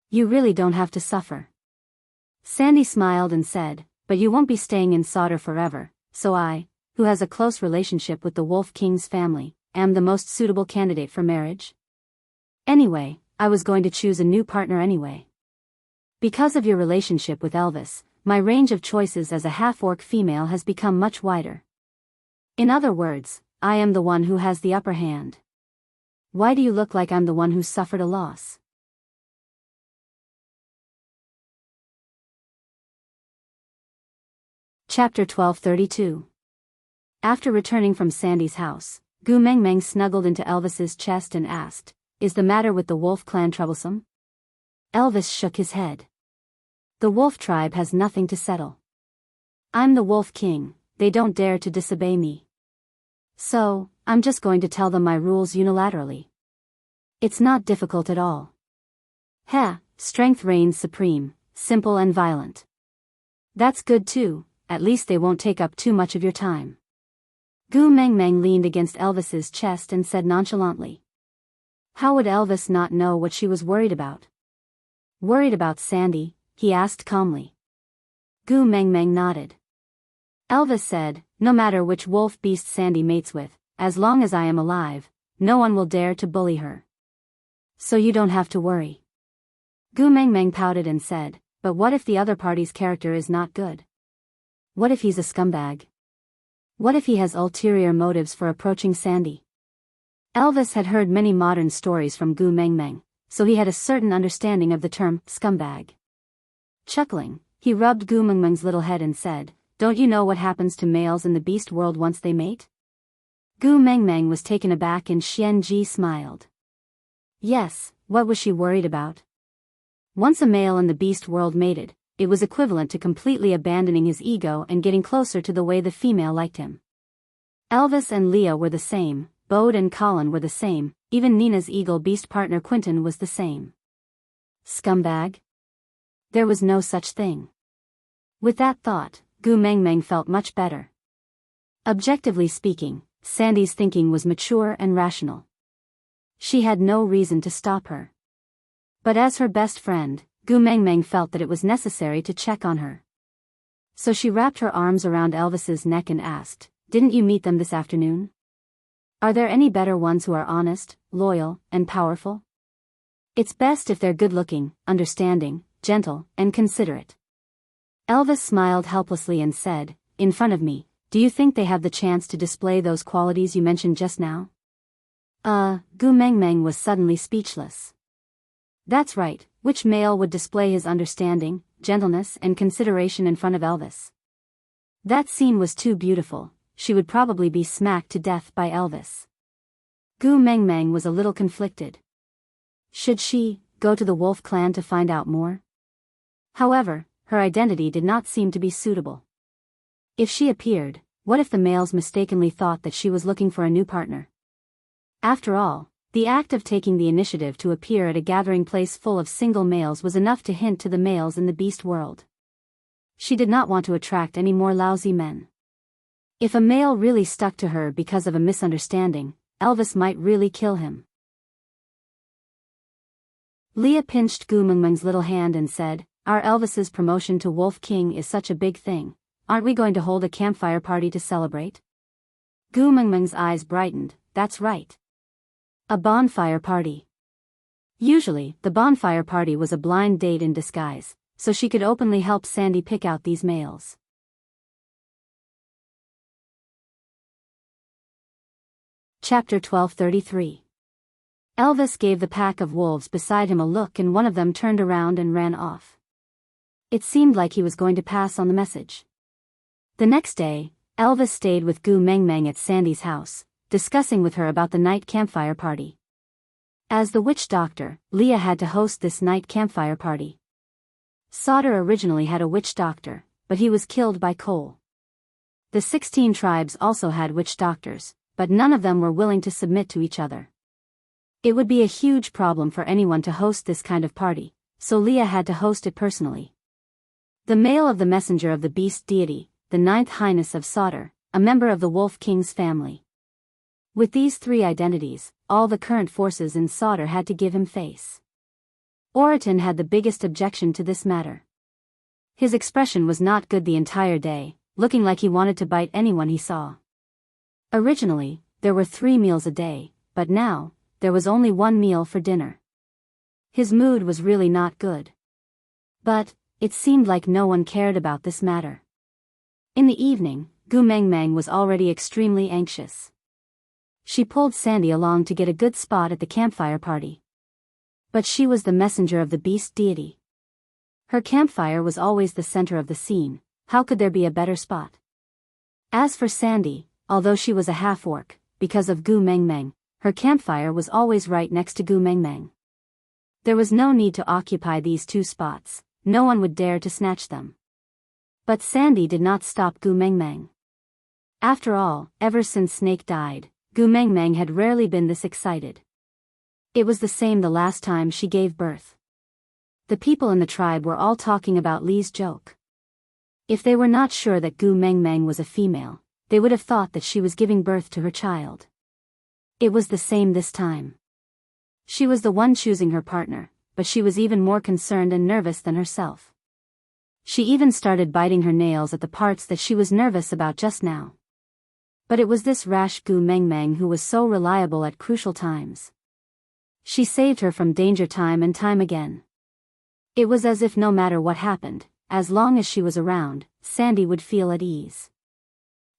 S1: You really don't have to suffer." Sandy smiled and said, "But you won't be staying in Sauter forever, so I, who has a close relationship with the Wolf King's family, am the most suitable candidate for marriage? Anyway, I was going to choose a new partner anyway. Because of your relationship with Elvis, my range of choices as a half-orc female has become much wider. In other words, I am the one who has the upper hand. Why do you look like I'm the one who suffered a loss?" Chapter 1232. After returning from Sandy's house, Gu Mengmeng snuggled into Elvis's chest and asked, "Is the matter with the wolf clan troublesome?" Elvis shook his head. "The wolf tribe has nothing to settle. I'm the wolf king, they don't dare to disobey me. So, I'm just going to tell them my rules unilaterally. It's not difficult at all. Strength reigns supreme, simple and violent. That's good too, at least they won't take up too much of your time." Gu Mengmeng leaned against Elvis's chest and said nonchalantly. How would Elvis not know what she was worried about? "Worried about Sandy?" he asked calmly. Gu Mengmeng nodded. Elvis said, "No matter which wolf beast Sandy mates with, as long as I am alive, no one will dare to bully her. So you don't have to worry." Gu Mengmeng pouted and said, "But what if the other party's character is not good? What if he's a scumbag? What if he has ulterior motives for approaching Sandy?" Elvis had heard many modern stories from Gu Mengmeng, so he had a certain understanding of the term scumbag. Chuckling, he rubbed Gu Mengmeng's little head and said, "Don't you know what happens to males in the beast world once they mate?" Gu Mengmeng was taken aback and Xian Ji smiled. Yes, what was she worried about? Once a male in the beast world mated, it was equivalent to completely abandoning his ego and getting closer to the way the female liked him. Elvis and Leah were the same, Bode and Colin were the same, even Nina's eagle beast partner Quentin was the same. Scumbag? There was no such thing. With that thought, Gu Mengmeng felt much better. Objectively speaking, Sandy's thinking was mature and rational. She had no reason to stop her. But as her best friend, Gu Mengmeng felt that it was necessary to check on her. So she wrapped her arms around Elvis's neck and asked, "Didn't you meet them this afternoon? Are there any better ones who are honest, loyal, and powerful? It's best if they're good-looking, understanding, gentle, and considerate." Elvis smiled helplessly and said, "In front of me, do you think they have the chance to display those qualities you mentioned just now?" Gu Mengmeng was suddenly speechless. That's right, which male would display his understanding, gentleness, and consideration in front of Elvis? That scene was too beautiful, she would probably be smacked to death by Elvis. Gu Mengmeng was a little conflicted. Should she go to the wolf clan to find out more? However, her identity did not seem to be suitable. If she appeared, what if the males mistakenly thought that she was looking for a new partner? After all, the act of taking the initiative to appear at a gathering place full of single males was enough to hint to the males in the beast world. She did not want to attract any more lousy men. If a male really stuck to her because of a misunderstanding, Elvis might really kill him. Leah pinched Gu Mengmeng's little hand and said, "Our Elvis's promotion to Wolf King is such a big thing. Aren't we going to hold a campfire party to celebrate?" Gu Mengmeng's eyes brightened. That's right. A bonfire party. Usually, the bonfire party was a blind date in disguise, so she could openly help Sandy pick out these males. Chapter 1233. Elvis gave the pack of wolves beside him a look and one of them turned around and ran off. It seemed like he was going to pass on the message. The next day, Elvis stayed with Gu Mengmeng at Sandy's house, discussing with her about the night campfire party. As the witch doctor, Leah had to host this night campfire party. Sauter originally had a witch doctor, but he was killed by Cole. The 16 tribes also had witch doctors, but none of them were willing to submit to each other. It would be a huge problem for anyone to host this kind of party, so Leah had to host it personally. The male of the messenger of the beast deity, the ninth highness of Sauter, a member of the Wolf King's family. With these three identities, all the current forces in Sauter had to give him face. Oriton had the biggest objection to this matter. His expression was not good the entire day, looking like he wanted to bite anyone he saw. Originally, there were 3 meals a day, but now, there was only 1 meal for dinner. His mood was really not good. But, it seemed like no one cared about this matter. In the evening, Gu Mengmeng was already extremely anxious. She pulled Sandy along to get a good spot at the campfire party. But she was the messenger of the beast deity. Her campfire was always the center of the scene, how could there be a better spot? As for Sandy, although she was a half-orc, because of Gu Meng Meng, her campfire was always right next to Gu Meng Meng. There was no need to occupy these two spots, no one would dare to snatch them. But Sandy did not stop Gu Meng Meng. After all, ever since Snake died, Gu Meng Meng had rarely been this excited. It was the same the last time she gave birth. The people in the tribe were all talking about Li's joke. If they were not sure that Gu Meng Meng was a female, they would have thought that she was giving birth to her child. It was the same this time. She was the one choosing her partner, but she was even more concerned and nervous than herself. She even started biting her nails at the parts that she was nervous about just now. But it was this rash Gu Meng Meng who was so reliable at crucial times. She saved her from danger time and time again. It was as if no matter what happened, as long as she was around, Sandy would feel at ease.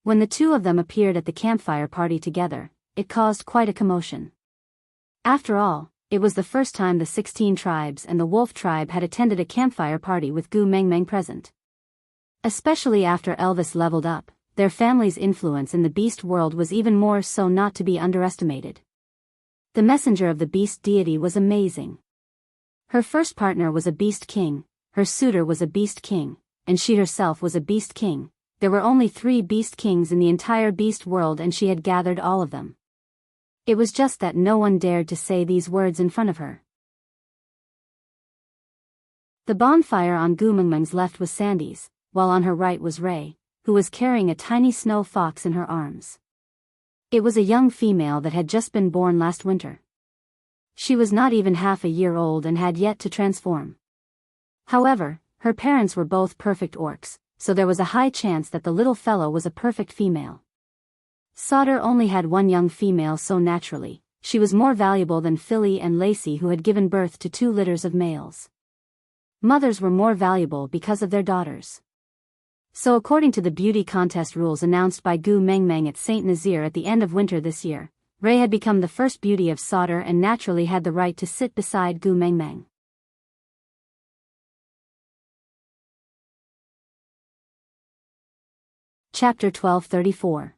S1: When the two of them appeared at the campfire party together, it caused quite a commotion. After all, it was the first time the 16 tribes and the wolf tribe had attended a campfire party with Gu Meng Meng present. Especially after Elvis leveled up, their family's influence in the beast world was even more so not to be underestimated. The messenger of the beast deity was amazing. Her first partner was a beast king, her suitor was a beast king, and she herself was a beast king. There were only 3 beast kings in the entire beast world and she had gathered all of them. It was just that no one dared to say these words in front of her. The bonfire on Gu Meng Meng's left was Sandy's, while on her right was Ray, who was carrying a tiny snow fox in her arms. It was a young female that had just been born last winter. She was not even half a year old and had yet to transform. However, her parents were both perfect orcs, so there was a high chance that the little fellow was a perfect female. Sauter only had one young female, so naturally, she was more valuable than Philly and Lacey, who had given birth to 2 litters of males. Mothers were more valuable because of their daughters. So according to the beauty contest rules announced by Gu Meng Meng at St. Nazaire at the end of winter this year, Ray had become the first beauty of Sauter and naturally had the right to sit beside Gu Meng Meng. Chapter 1234.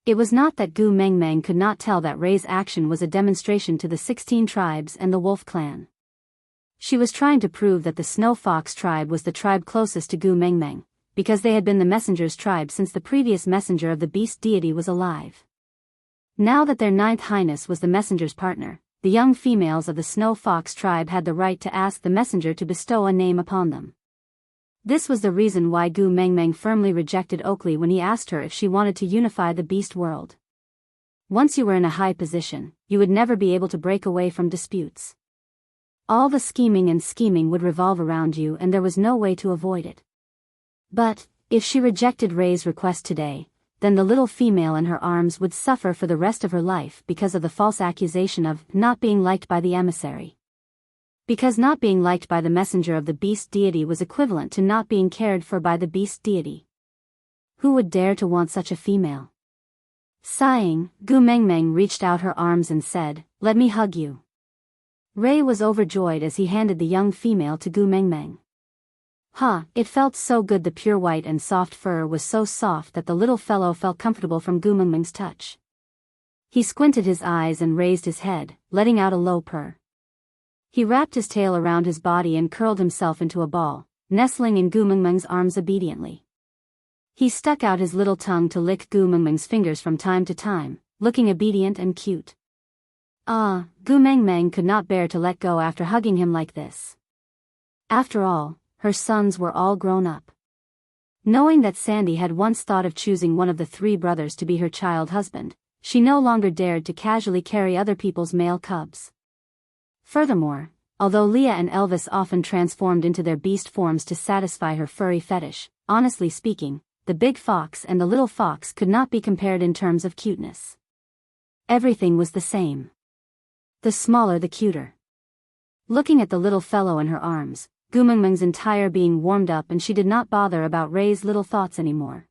S1: It was not that Gu Meng Meng could not tell that Ray's action was a demonstration to the 16 tribes and the wolf clan. She was trying to prove that the Snow Fox tribe was the tribe closest to Gu Meng Meng, because they had been the messenger's tribe since the previous messenger of the beast deity was alive. Now that their 9th highness was the messenger's partner, the young females of the Snow Fox tribe had the right to ask the messenger to bestow a name upon them. This was the reason why Gu Meng Meng firmly rejected Oakley when he asked her if she wanted to unify the beast world. Once you were in a high position, you would never be able to break away from disputes. All the scheming would revolve around you and there was no way to avoid it. But, if she rejected Ray's request today, then the little female in her arms would suffer for the rest of her life because of the false accusation of not being liked by the emissary. Because not being liked by the messenger of the beast deity was equivalent to not being cared for by the beast deity. Who would dare to want such a female? Sighing, Gu Meng Meng reached out her arms and said, "Let me hug you." Ray was overjoyed as he handed the young female to Gu Meng Meng. It felt so good. The pure white and soft fur was so soft that the little fellow felt comfortable from Gu Meng Meng's touch. He squinted his eyes and raised his head, letting out a low purr. He wrapped his tail around his body and curled himself into a ball, nestling in Gu Meng Meng's arms obediently. He stuck out his little tongue to lick Gu Meng Meng's fingers from time to time, looking obedient and cute. Gu Meng Meng could not bear to let go after hugging him like this. After all, her sons were all grown up. Knowing that Sandy had once thought of choosing one of the 3 brothers to be her child husband, she no longer dared to casually carry other people's male cubs. Furthermore, although Leah and Elvis often transformed into their beast forms to satisfy her furry fetish, honestly speaking, the big fox and the little fox could not be compared in terms of cuteness. Everything was the same. The smaller the cuter. Looking at the little fellow in her arms, Gu Meng Meng's entire being warmed up and she did not bother about Ray's little thoughts anymore.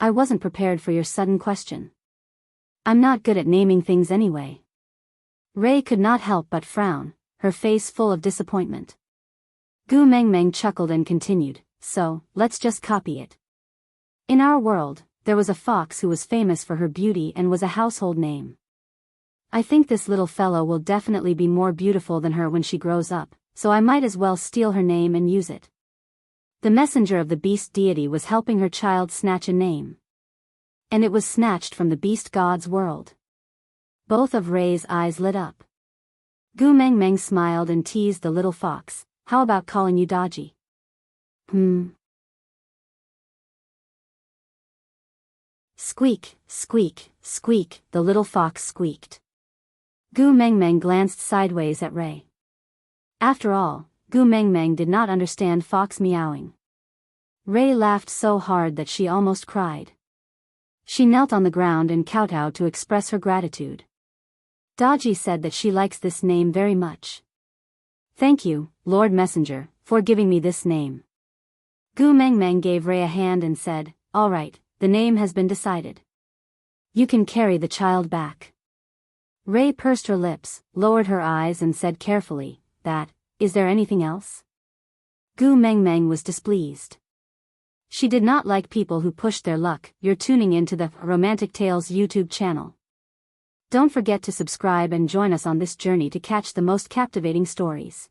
S1: "I wasn't prepared for your sudden question. I'm not good at naming things anyway." Ray could not help but frown, her face full of disappointment. Gu Meng Meng chuckled and continued, "So, let's just copy it. In our world, there was a fox who was famous for her beauty and was a household name. I think this little fellow will definitely be more beautiful than her when she grows up, so I might as well steal her name and use it. The messenger of the beast deity was helping her child snatch a name. And it was snatched from the beast god's world. Both of Ray's eyes lit up. Gu Meng Meng smiled and teased the little fox, how about calling you Dodgy? Squeak, squeak, squeak, the little fox squeaked. Gu Meng Meng glanced sideways at Ray. After all, Gu Meng Meng did not understand fox meowing. Ray laughed so hard that she almost cried. She knelt on the ground and kowtowed to express her gratitude. Dodgy said that she likes this name very much. Thank you, Lord Messenger, for giving me this name. Gu Meng Meng gave Ray a hand and said, all right, the name has been decided. You can carry the child back. Ray pursed her lips, lowered her eyes and said carefully, is there anything else? Gu Meng Meng was displeased. She did not like people who pushed their luck. You're tuning into the Romantic Tales YouTube channel. Don't forget to subscribe and join us on this journey to catch the most captivating stories.